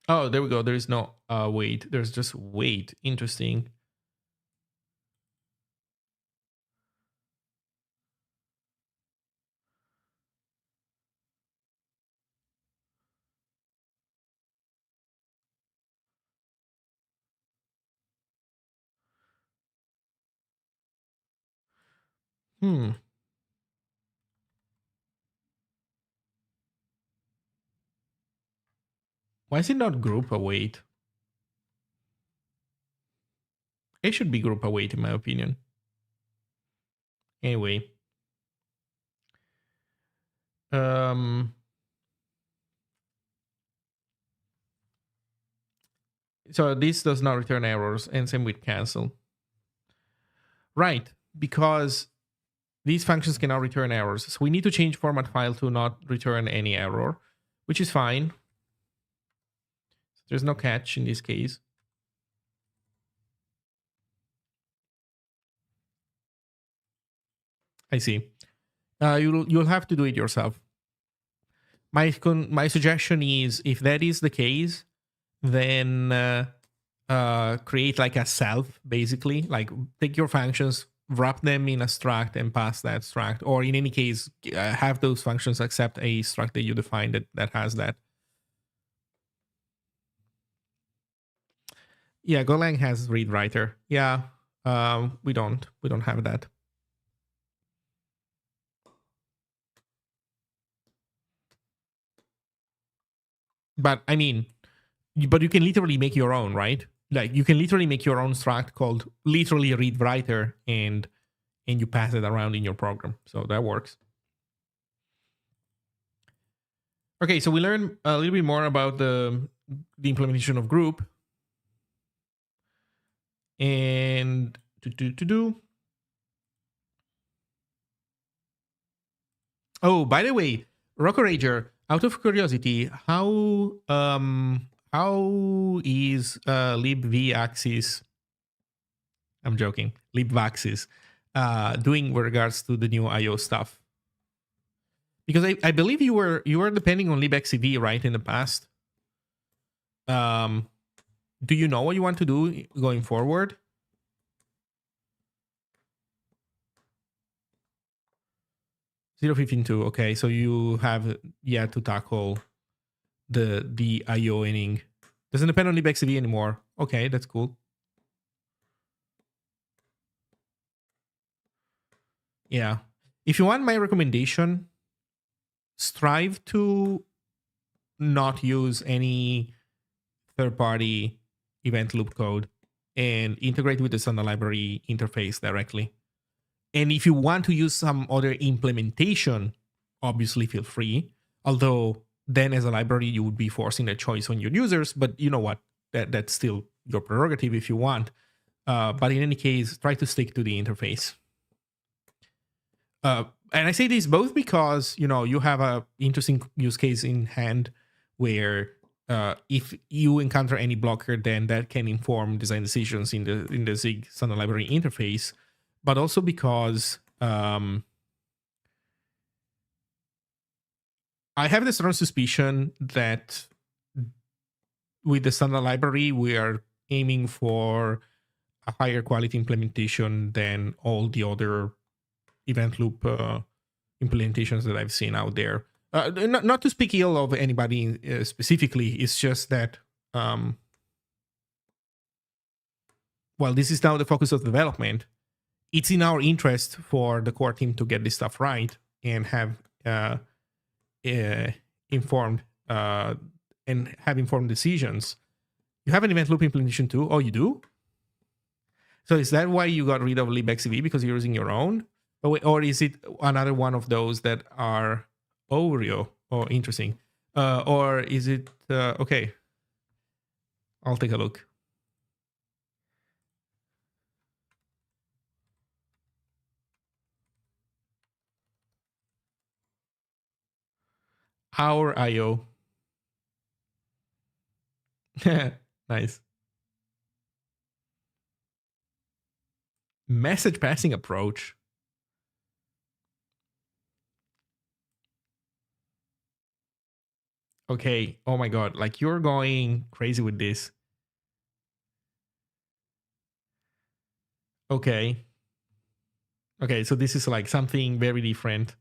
Oh, there we go. There is no wait. There's just wait. Interesting. Why is it not group await? It should be group await in my opinion. Anyway. So this does not return errors, and same with cancel. Right, because these functions cannot return errors. So we need to change format file to not return any error, which is fine. There's no catch in this case. I see. You'll have to do it yourself. My suggestion is, if that is the case, then create like a self, basically. Like take your functions, wrap them in a struct, and pass that struct. Or in any case, have those functions accept a struct that you define that has that. Yeah, Golang has read writer. Yeah, we don't have that. But I mean, but you can literally make your own, right? Like you can literally make your own struct called literally read writer, and you pass it around in your program. So that works. Okay, so we learned a little bit more about the implementation of group, and to do. Oh, by the way, Rocco Rager, out of curiosity, how is libv axis? I'm joking. Libvaxis doing with regards to the new IO stuff? Because I believe you were depending on libxcv, right, in the past. Do you know what you want to do going forward? 0.15.2. Okay, so you have yet to tackle the IO inning. Doesn't depend on libxcv anymore. Okay, that's cool. Yeah. If you want my recommendation, strive to not use any third-party event loop code and integrate with the standard library interface directly. And if you want to use some other implementation, obviously feel free. Although then as a library, you would be forcing that choice on your users. But you know what? That's still your prerogative if you want. But in any case, try to stick to the interface. And I say this both because you have a interesting use case in hand where if you encounter any blocker, then that can inform design decisions in the Zig standard library interface, but also because I have the strong suspicion that with the standard library we are aiming for a higher quality implementation than all the other event loop implementations that I've seen out there. Not to speak ill of anybody specifically, it's just that, well, this is now the focus of development. It's in our interest for the core team to get this stuff right and have informed and have informed decisions. You have an event loop implementation too? Oh, you do? So is that why you got rid of libxcv, because you're using your own? Or is it another one of those that are Oreo? Oh, interesting. Or is it okay? I'll take a look. Our IO. Nice. Message passing approach. Okay. Oh my god. Like you're going crazy with this. Okay. Okay. So this is like something very different.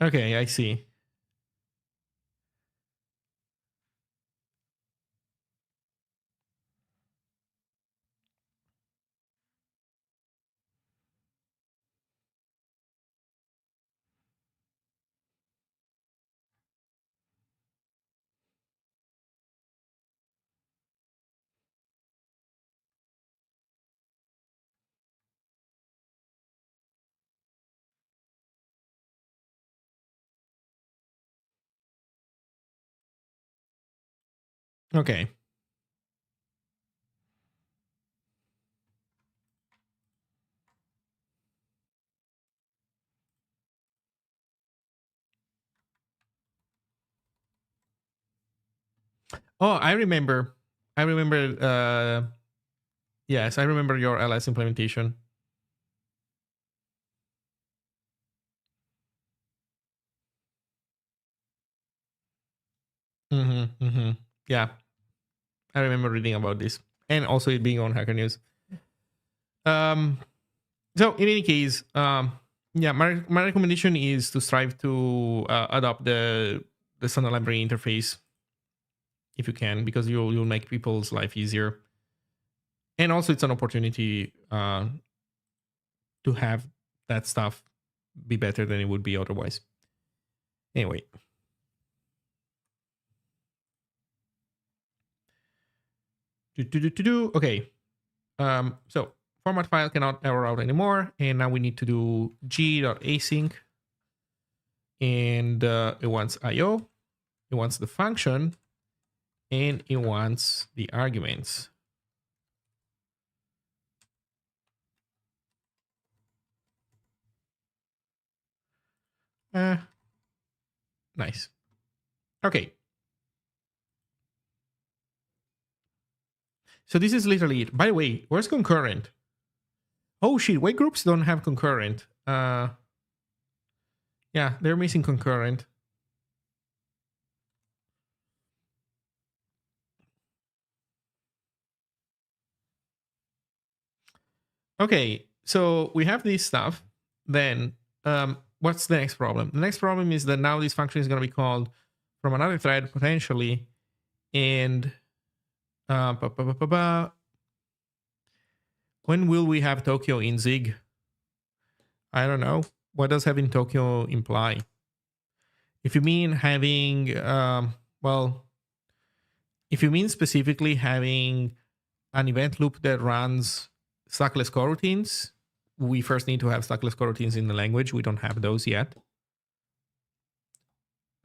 Okay. I see. Okay. Oh, I remember. I remember. Yes, I remember your LS implementation. Mm-hmm, mm-hmm. Yeah, I remember reading about this, and also it being on Hacker News. So in any case, Yeah, my recommendation is to strive to adopt the standard library interface if you can, because you'll make people's life easier, and also it's an opportunity to have that stuff be better than it would be otherwise. Anyway, okay. So format file cannot error out anymore, and now we need to do g.async, and it wants IO, it wants the function, and it wants the arguments. Nice. Okay. So this is literally it. By the way, where's concurrent? Oh shit, wait, groups don't have concurrent. Yeah, they're missing concurrent. Okay, so we have this stuff. Then what's the next problem? The next problem is that now this function is going to be called from another thread potentially, and when will we have Tokyo in Zig? I don't know. What does having Tokyo imply? If you mean having, well, if you mean specifically having an event loop that runs stackless coroutines, we first need to have stackless coroutines in the language. We don't have those yet.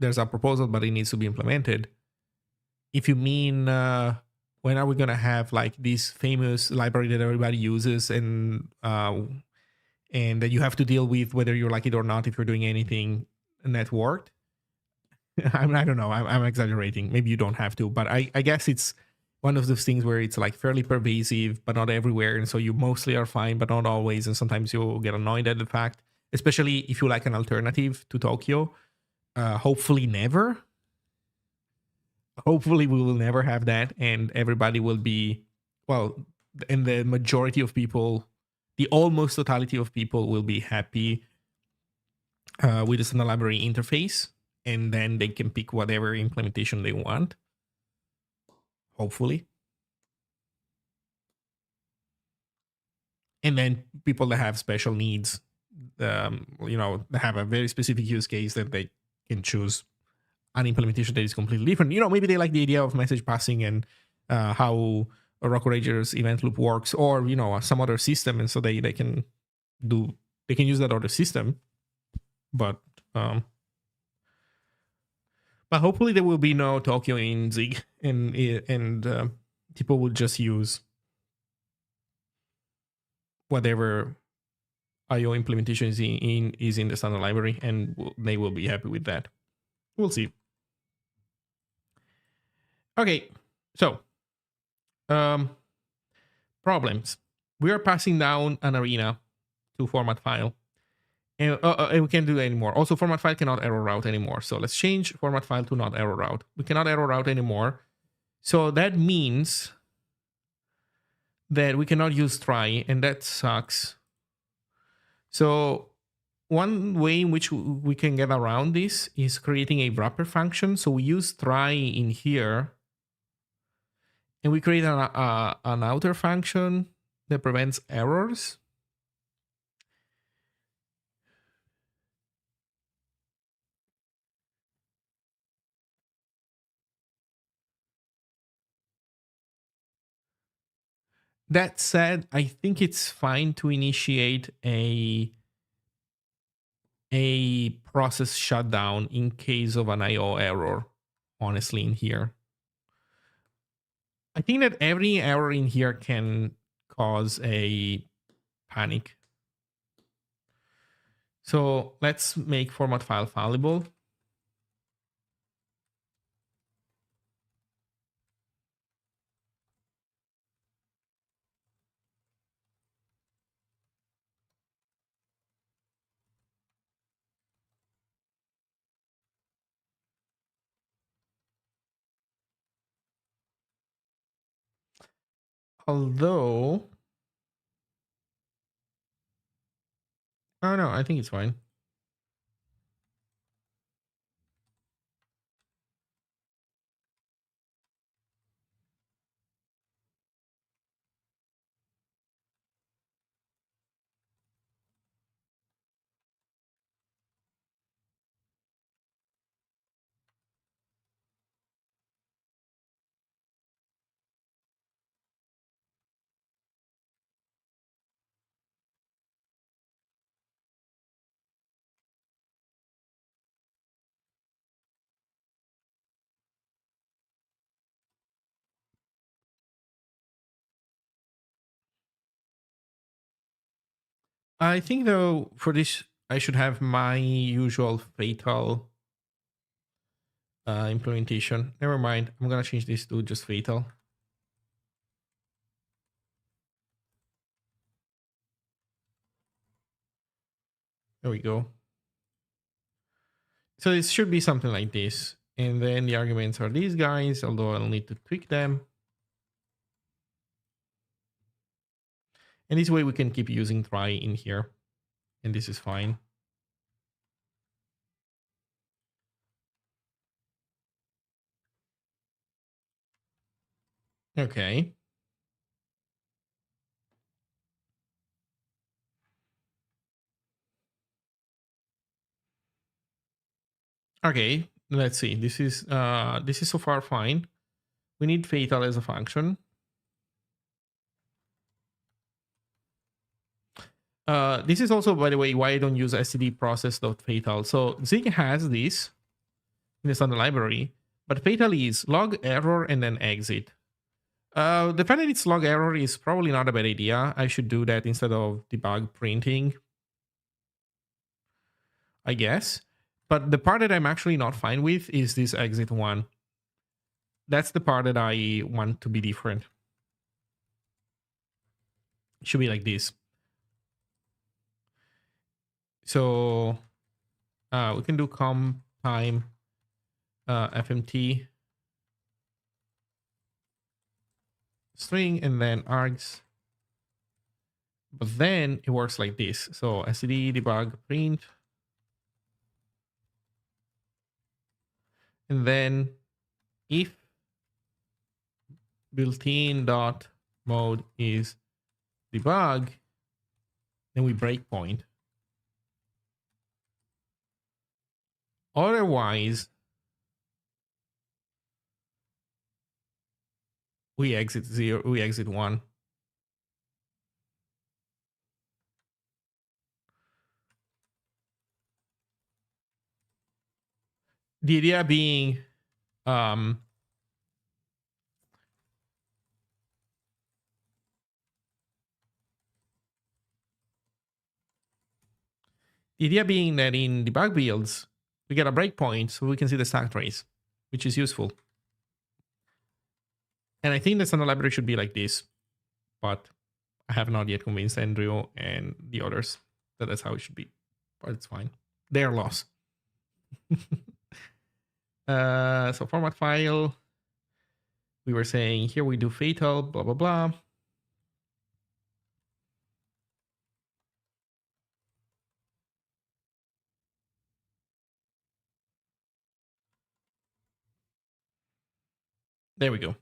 There's a proposal, but it needs to be implemented. If you mean when are we gonna have like this famous library that everybody uses and that you have to deal with whether you like it or not if you're doing anything networked? I don't know. I'm exaggerating. Maybe you don't have to, but I guess it's one of those things where it's like fairly pervasive, but not everywhere. And so you mostly are fine, but not always. And sometimes you'll get annoyed at the fact, especially if you like an alternative to Tokyo. Hopefully never. Hopefully we will never have that. And everybody will be, well, and the majority of people, the almost totality of people will be happy with the standard library interface. And then they can pick whatever implementation they want. Hopefully. And then people that have special needs, have a very specific use case that they can choose an implementation that is completely different. Maybe they like the idea of message passing and how a Rock Rager's event loop works, or some other system, and so they can use that other system. But hopefully there will be no Tokyo in Zig, and people will just use whatever IO implementation is in the standard library, and they will be happy with that. We'll see. Okay, so problems. We are passing down an arena to format file, and we can't do that anymore. Also, format file cannot error route anymore. So let's change format file to not error route. We cannot error route anymore. So that means that we cannot use try, and that sucks. So one way in which we can get around this is creating a wrapper function. So we use try in here, and we create an outer function that prevents errors. That said, I think it's fine to initiate a process shutdown in case of an IO error, honestly, in here. I think that every error in here can cause a panic. So let's make format file fallible. Although Oh no, I think it's fine. I think though for this I should have my usual fatal implementation. Never mind. I'm gonna change this to just fatal. There we go. So it should be something like this. And then the arguments are these guys, although I'll need to tweak them. And this way we can keep using try in here. And this is fine. Okay. Okay, let's see. This is so far fine. We need fatal as a function. This is also, by the way, why I don't use std process.fatal. So Zig has this in the standard library, but fatal is log error and then exit. The fact that it's log error is probably not a bad idea. I should do that instead of debug printing, I guess. But the part that I'm actually not fine with is this exit one. That's the part that I want to be different. It should be like this. So we can do com time fmt string and then args. But then it works like this. So std debug print. And then if built-in dot mode is debug, then we breakpoint. Otherwise, we exit 0, we exit 1. The idea being the idea being that in debug builds, we get a breakpoint so we can see the stack trace, which is useful. And I think the standard library should be like this, but I have not yet convinced Andrew and the others that that's how it should be. But it's fine. Their loss. So format file. We were saying here we do fatal, blah, blah, blah. There we go.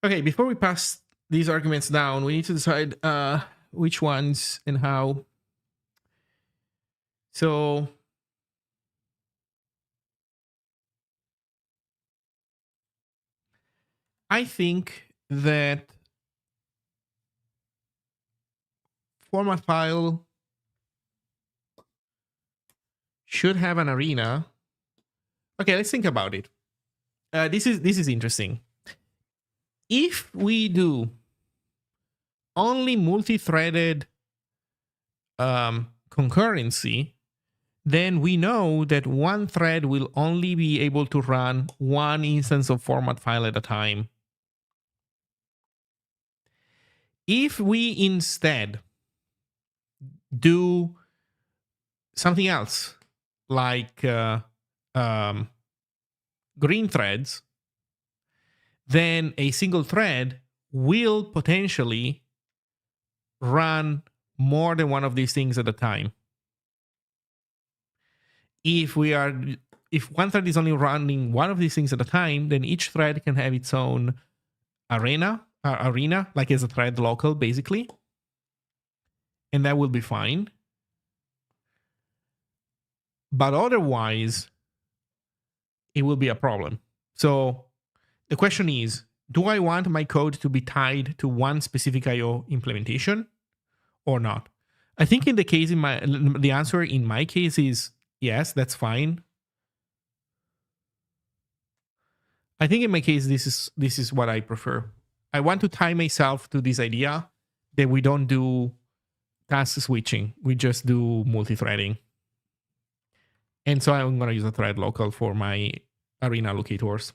Okay, before we pass these arguments down, we need to decide which ones and how. So I think that format file should have an arena. Okay, let's think about it. This is interesting. If we do only multi-threaded concurrency, then we know that one thread will only be able to run one instance of format file at a time. If we instead do something else, like green threads, then a single thread will potentially run more than one of these things at a time. If one thread is only running one of these things at a time, then each thread can have its own arena, like as a thread local, basically, and that will be fine. But otherwise, it will be a problem. So the question is, do I want my code to be tied to one specific IO implementation or not? I think in the answer in my case is yes, that's fine. I think in my case, this is what I prefer. I want to tie myself to this idea that we don't do task switching. We just do multi-threading. And so I'm going to use a thread local for my arena allocators.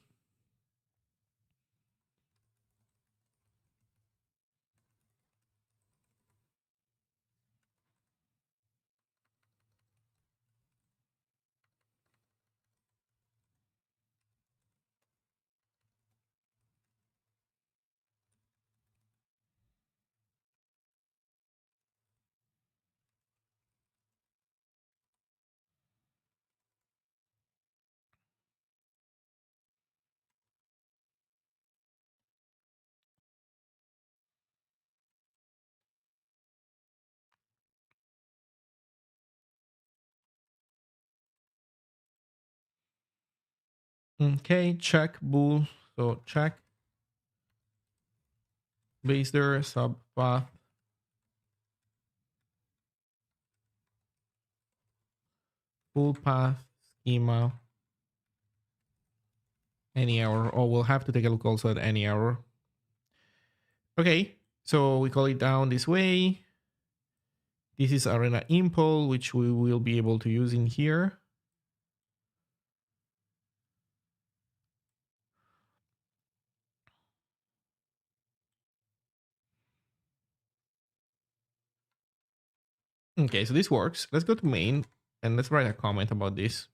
Okay, check bool. So check base there subpath full path schema any error. Or we'll have to take a look also at any error. Okay, so we call it down this way. This is arena impl, which we will be able to use in here. Okay, so this works. Let's go to main and let's write a comment about this.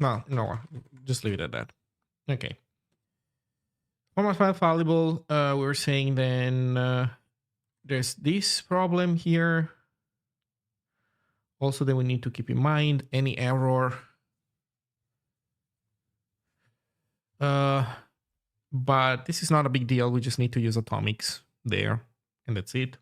No, just leave it at that. Okay. Format file fallible. We're saying then there's this problem here. Also, then we need to keep in mind any error. But this is not a big deal. We just need to use atomics there, and that's it.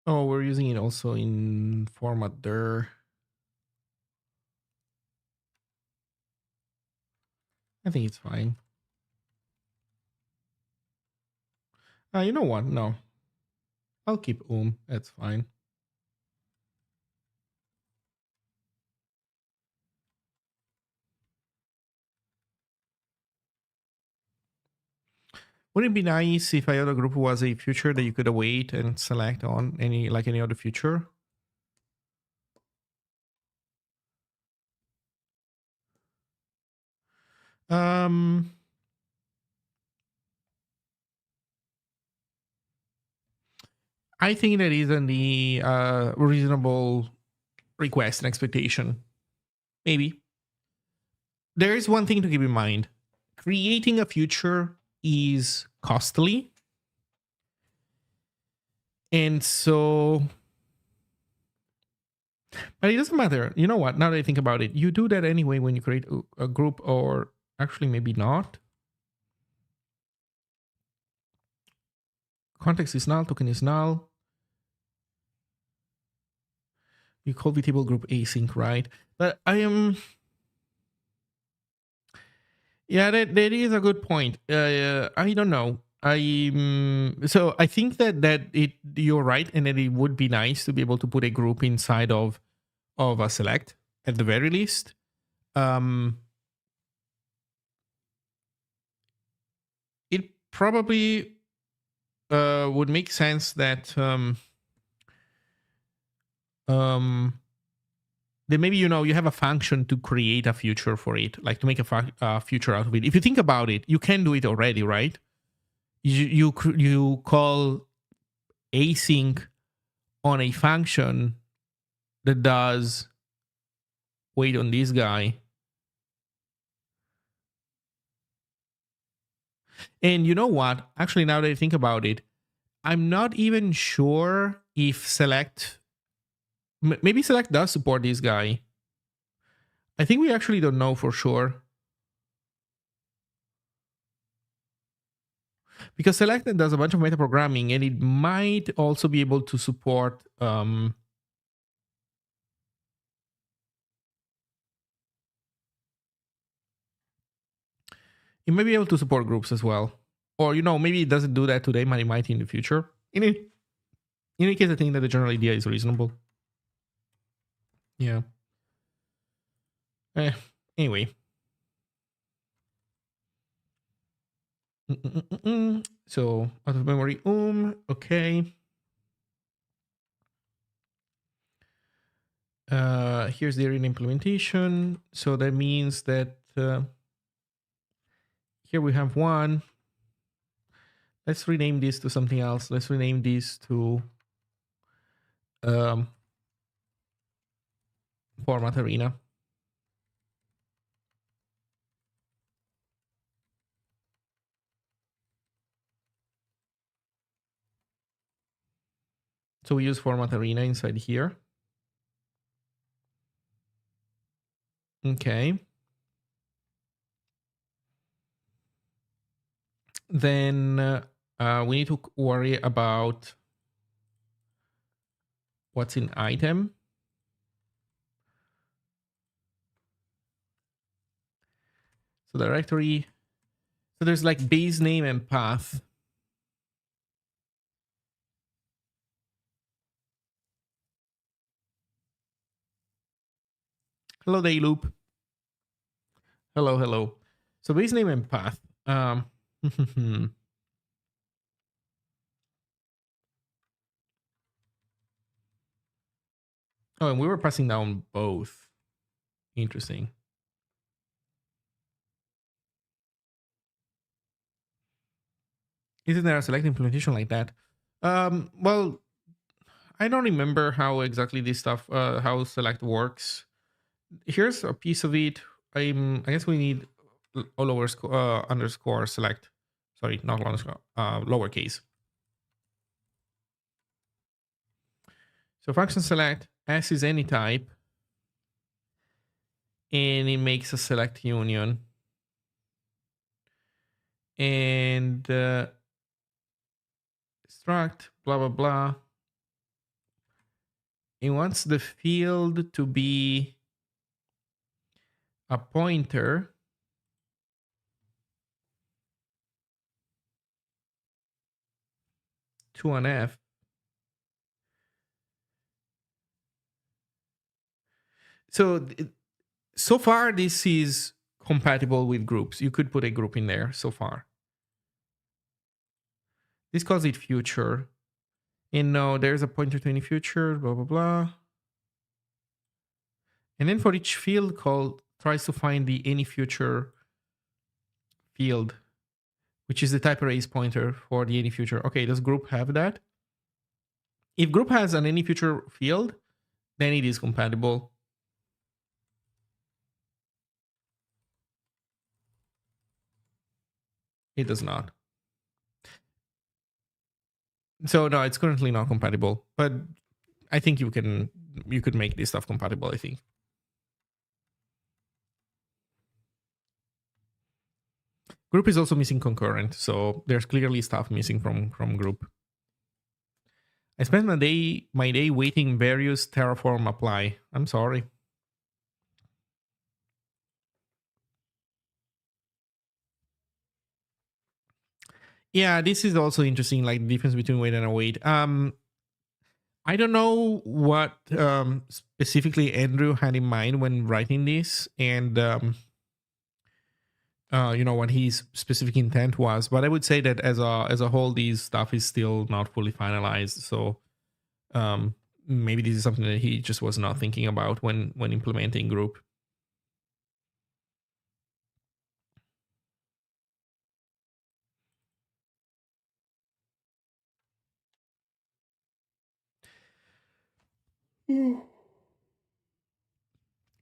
Oh, we're using it also in format dir. I think it's fine. You know what? No, I'll keep That's fine. Would it be nice if either group was a future that you could await and select on any other future? Um, I think that isn't the reasonable request and expectation. Maybe. There is one thing to keep in mind. Creating a future is costly. And so, but it doesn't matter. You know what? Now that I think about it, you do that anyway when you create a group, or actually maybe not. Context is null, token is null. You call the table group async, right? But I am, yeah, that is a good point. I don't know. So I think that you're right, and that it would be nice to be able to put a group inside of a select at the very least. It probably would make sense that then maybe you have a function to create a future for it, like to make a future out of it. If you think about it, you can do it already, right? You call async on a function that does wait on this guy. And you know what? Actually, now that I think about it, I'm not even sure if select, maybe select does support this guy. I think we actually don't know for sure. Because selected does a bunch of metaprogramming, and it might also be able to support it may be able to support groups as well. Or maybe it doesn't do that today, but it might in the future. In any case, I think that the general idea is reasonable. Yeah. Anyway. So out of memory, okay. Here's the arena implementation. So that means that here we have one. Let's rename this to something else. Let's rename this to format arena. So we use format arena inside here. Okay. Then we need to worry about what's in item. So directory. So there's like base name and path. Hello, day loop. Hello, hello. So base name and path. Oh, and we were passing down both. Interesting. Isn't there a select implementation like that? Well, I don't remember how exactly this stuff, how select works. Here's a piece of it. I guess we need underscore select. Sorry, not underscore, lowercase. So function select, S is any type, and it makes a select union. And struct, blah, blah, blah. It wants the field to be a pointer. to an F. So so far, this is compatible with groups. You could put a group in there so far. This calls it future. And no, there's a pointer to any future, blah, blah, blah. And then for each field called, tries to find the any future field, which is the type arrays pointer for the any future. Okay, does group have that? If group has an any future field, then it is compatible. It does not. So no, it's currently not compatible, but I think you could make this stuff compatible, I think. Group is also missing concurrent, so there's clearly stuff missing from group. I spent my day waiting various Terraform apply. I'm sorry. Yeah, this is also interesting, like the difference between wait and await. I don't know what specifically Andrew had in mind when writing this, and what his specific intent was. But I would say that as a whole, these stuff is still not fully finalized. So maybe this is something that he just was not thinking about when implementing group.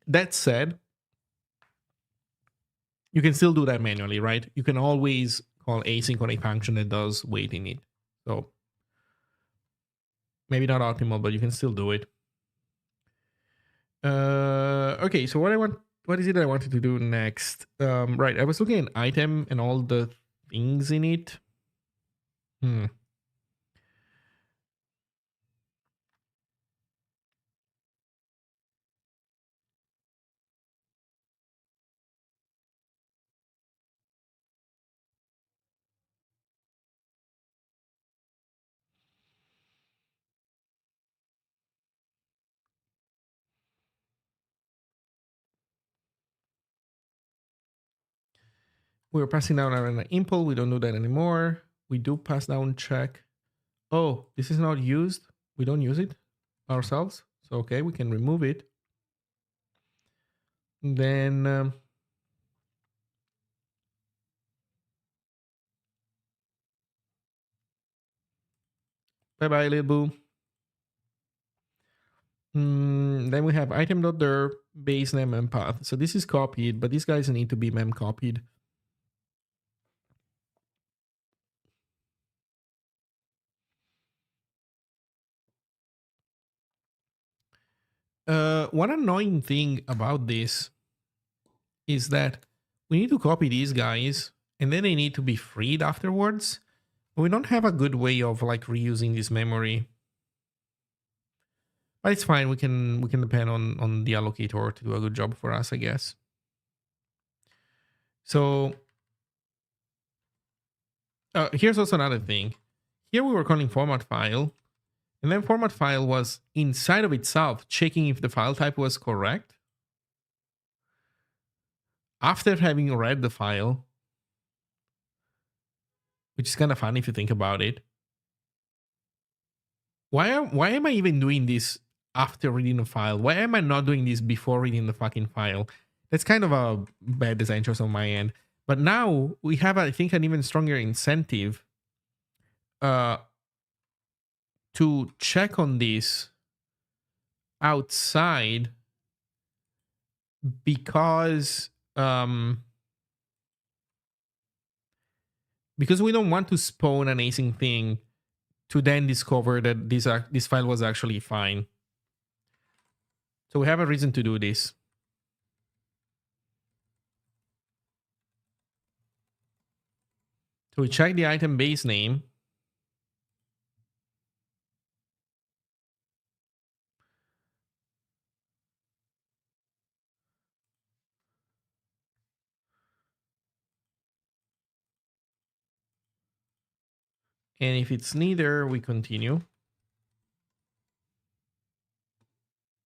That said, you can still do that manually, right? You can always call async on a function that does wait in it. So maybe not optimal, but you can still do it. Okay, so what is it I wanted to do next? Right, I was looking at item and all the things in it. We were passing down an impl. We don't do that anymore. We do pass down check. Oh, this is not used. We don't use it ourselves. So okay, we can remove it. And then bye bye, little boo. Then we have item.dir base name and path. So this is copied, but these guys need to be mem copied. One annoying thing about this is that we need to copy these guys and then they need to be freed afterwards. We don't have a good way of like reusing this memory. But it's fine. We can depend on the allocator to do a good job for us, I guess. So here's also another thing. Here we were calling format file, and then format file was inside of itself checking if the file type was correct. After having read the file, which is kind of fun if you think about it. Why am I even doing this after reading the file? Why am I not doing this before reading the fucking file? That's kind of a bad design choice on my end. But now we have, I think, an even stronger incentive to check on this outside because we don't want to spawn an async thing to then discover that this file was actually fine. So we have a reason to do this. So we check the item base name. And if it's neither, we continue.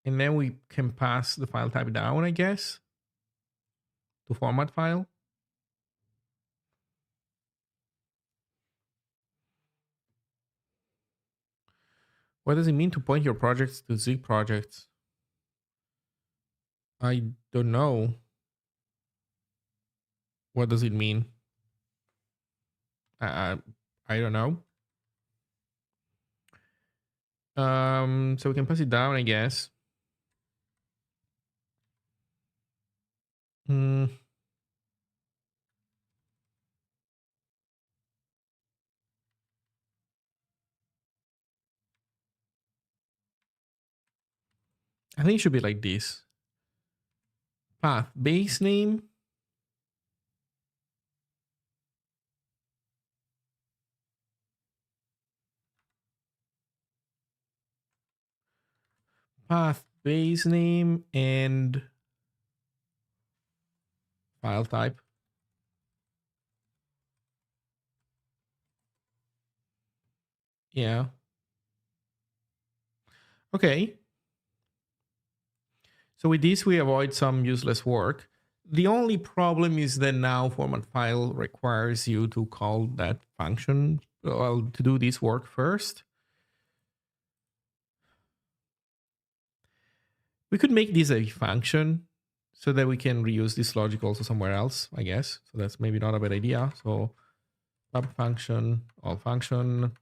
And then we can pass the file type down, I guess, to format file. What does it mean to point your projects to Zig projects? I don't know. What does it mean? I don't know. So we can pass it down, I guess. Hmm. I think it should be like this. Path base name. Path base name and file type. Yeah. Okay. So with this, we avoid some useless work. The only problem is that now format file requires you to call that function, well, to do this work first. We could make this a function so that we can reuse this logic also somewhere else, I guess. So that's maybe not a bad idea. So pub function, all function.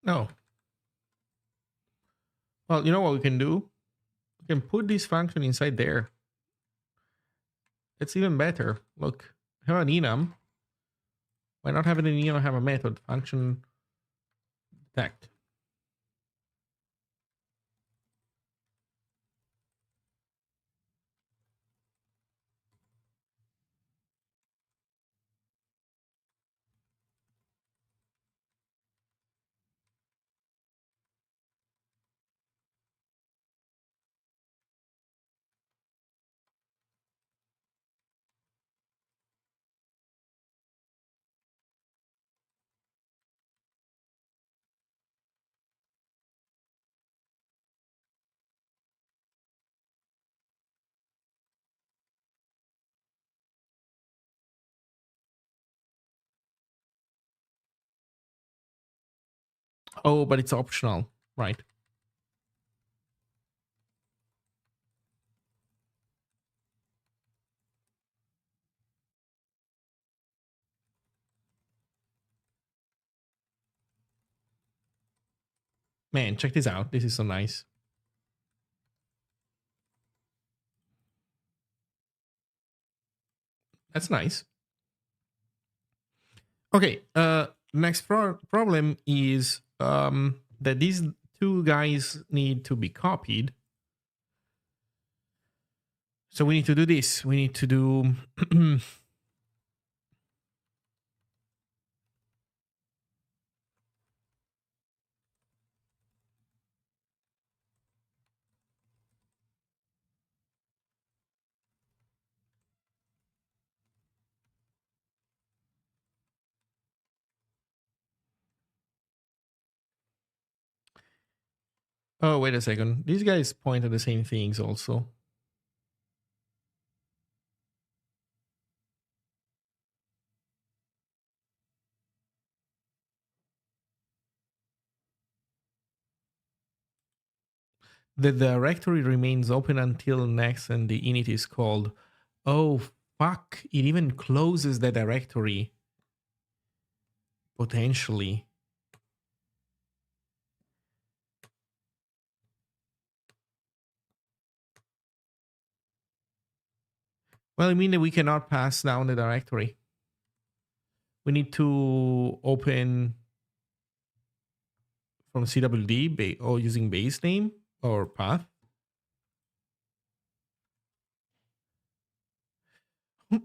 No. Well, you know what we can do? We can put this function inside there. It's even better. Look, have an enum. Why not have an enum have a method function detect? Oh, but it's optional, right? Man, check this out. This is so nice. That's nice. Okay. Next problem is that these two guys need to be copied. So we need to do this. We need to do. Oh, wait a second. These guys point at the same things also. The directory remains open until next and the init is called. Oh, fuck. It even closes the directory. Potentially. Well, I mean that we cannot pass down the directory. We need to open from CWD or using base name or path.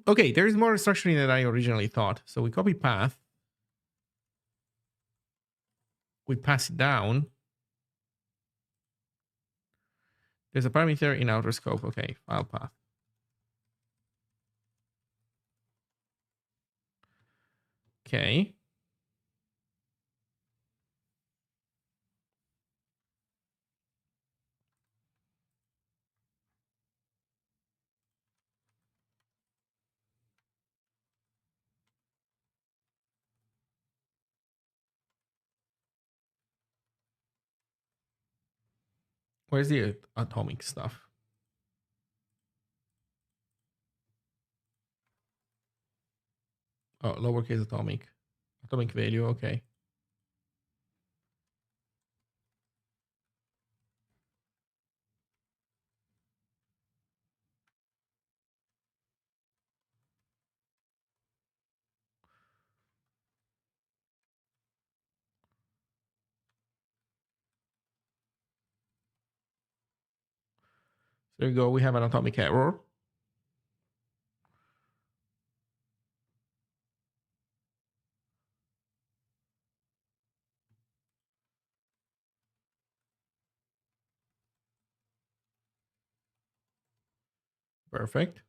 Okay, there is more restructuring than I originally thought. So we copy path. we pass it down. There's a parameter in outer scope. Okay, file path. Okay. Where's the atomic stuff? Oh, lowercase atomic. Atomic value, okay. There you go. We have an atomic error. Perfect.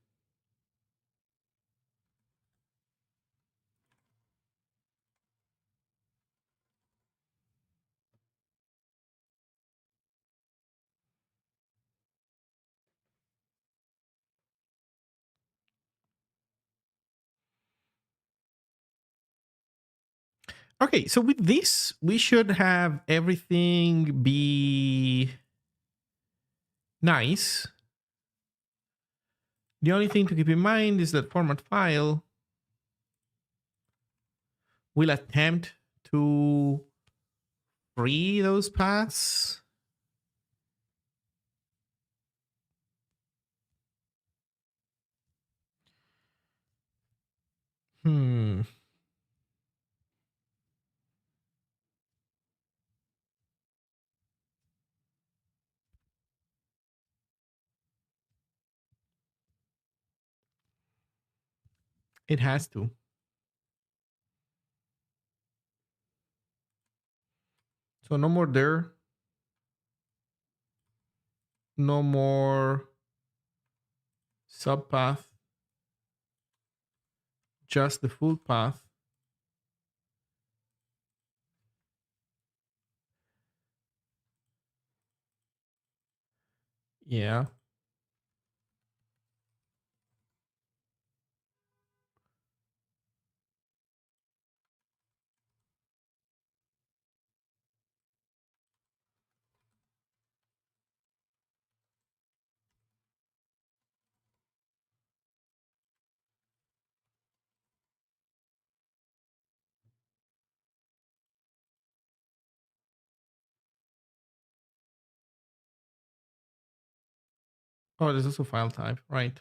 Okay, so with this, we should have everything be nice. The only thing to keep in mind is that format file will attempt to free those paths. It has to. So no more there. No more subpath. Just the full path. Yeah. Oh, there's also file type, right?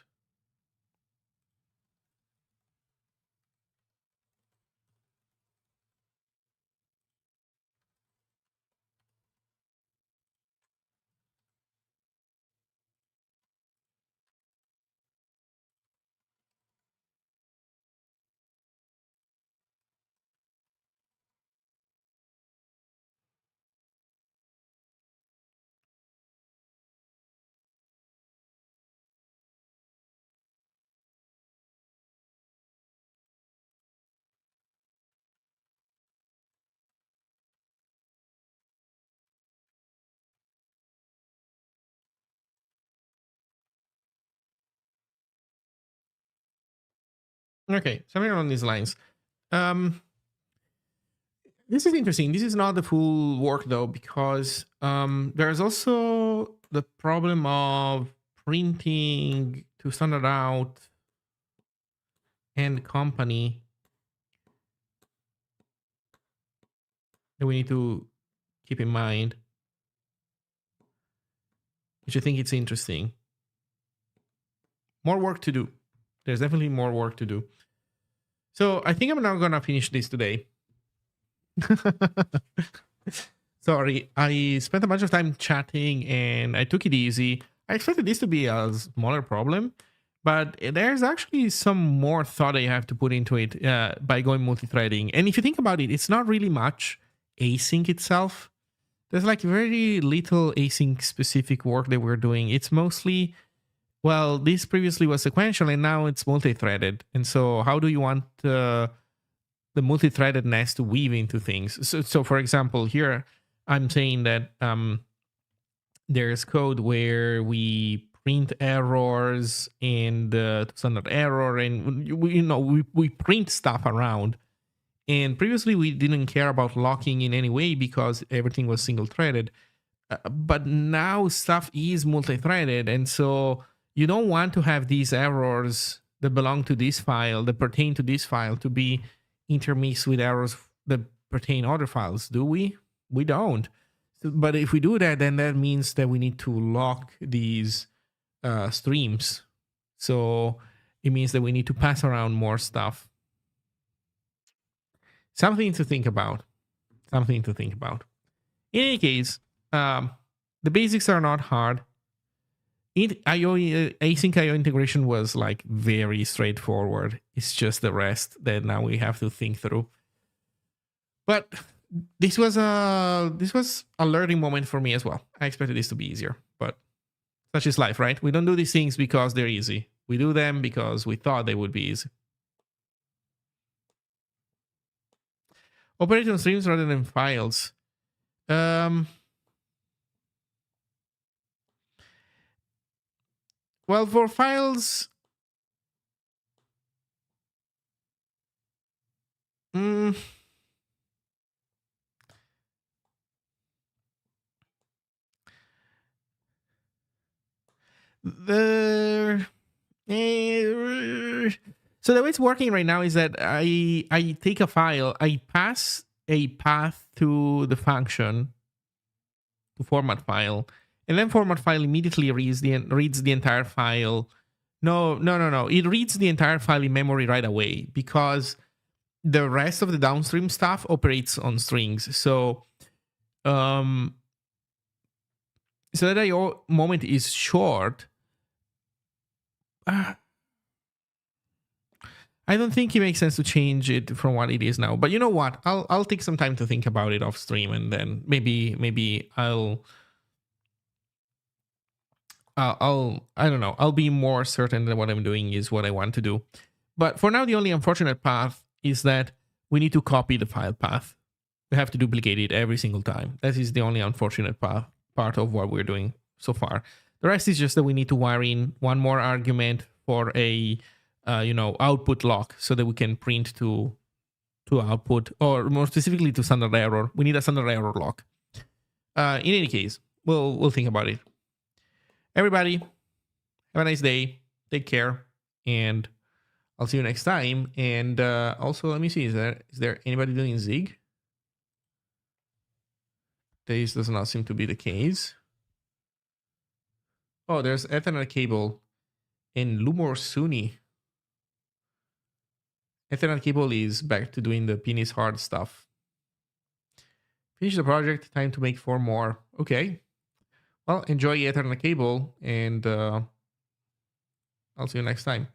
Okay, something along these lines. This is interesting. This is not the full work though, because there's also the problem of printing to standard out and company that we need to keep in mind, which I think it's interesting. More work to do. There's definitely more work to do. So I think I'm not gonna finish this today. Sorry, I spent a bunch of time chatting and I took it easy. I expected this to be a smaller problem, but there's actually some more thought I have to put into it by going multi-threading. And if you think about it, it's not really much. async itself. There's like very little async specific work that we're doing. It's mostly, well, this previously was sequential and now it's multi-threaded. And so how do you want the multi-threadedness to weave into things? So for example, here I'm saying that there's code where we print errors and standard error, and we print stuff around. And previously we didn't care about locking in any way because everything was single threaded. But now stuff is multi-threaded, and so you don't want to have these errors that belong to this file, that pertain to this file, to be intermixed with errors that pertain other files, do we? We don't. But if we do that, then that means that we need to lock these streams. So it means that we need to pass around more stuff. Something to think about. Something to think about. In any case, the basics are not hard. Async IO integration was like very straightforward. It's just the rest that now we have to think through. But this was a learning moment for me as well. I expected this to be easier, but such is life, right? We don't do these things because they're easy. We do them because we thought they would be easy. Operate on streams rather than files. Well, for files, so the way it's working right now is that I take a file, I pass a path to the function, to format file, and then format file immediately reads the entire file. No. It reads the entire file in memory right away because the rest of the downstream stuff operates on strings. So that IO moment is short. I don't think it makes sense to change it from what it is now. But you know what? I'll take some time to think about it off stream, and then maybe I'll I don't know. I'll be more certain that what I'm doing is what I want to do. But for now, the only unfortunate path is that we need to copy the file path. We have to duplicate it every single time. That is the only unfortunate part of what we're doing so far. The rest is just that we need to wire in one more argument for a output lock so that we can print to output, or more specifically to standard error. We need a standard error lock. In any case, we'll think about it. Everybody, have a nice day. Take care, and I'll see you next time. And also, let me see, is there anybody doing Zig? This does not seem to be the case. Oh, there's Ethernet cable in Lumor Suni. Ethernet cable is back to doing the penis hard stuff. Finish the project. Time to make 4 more. Okay. Well, enjoy Ethernet cable, and I'll see you next time.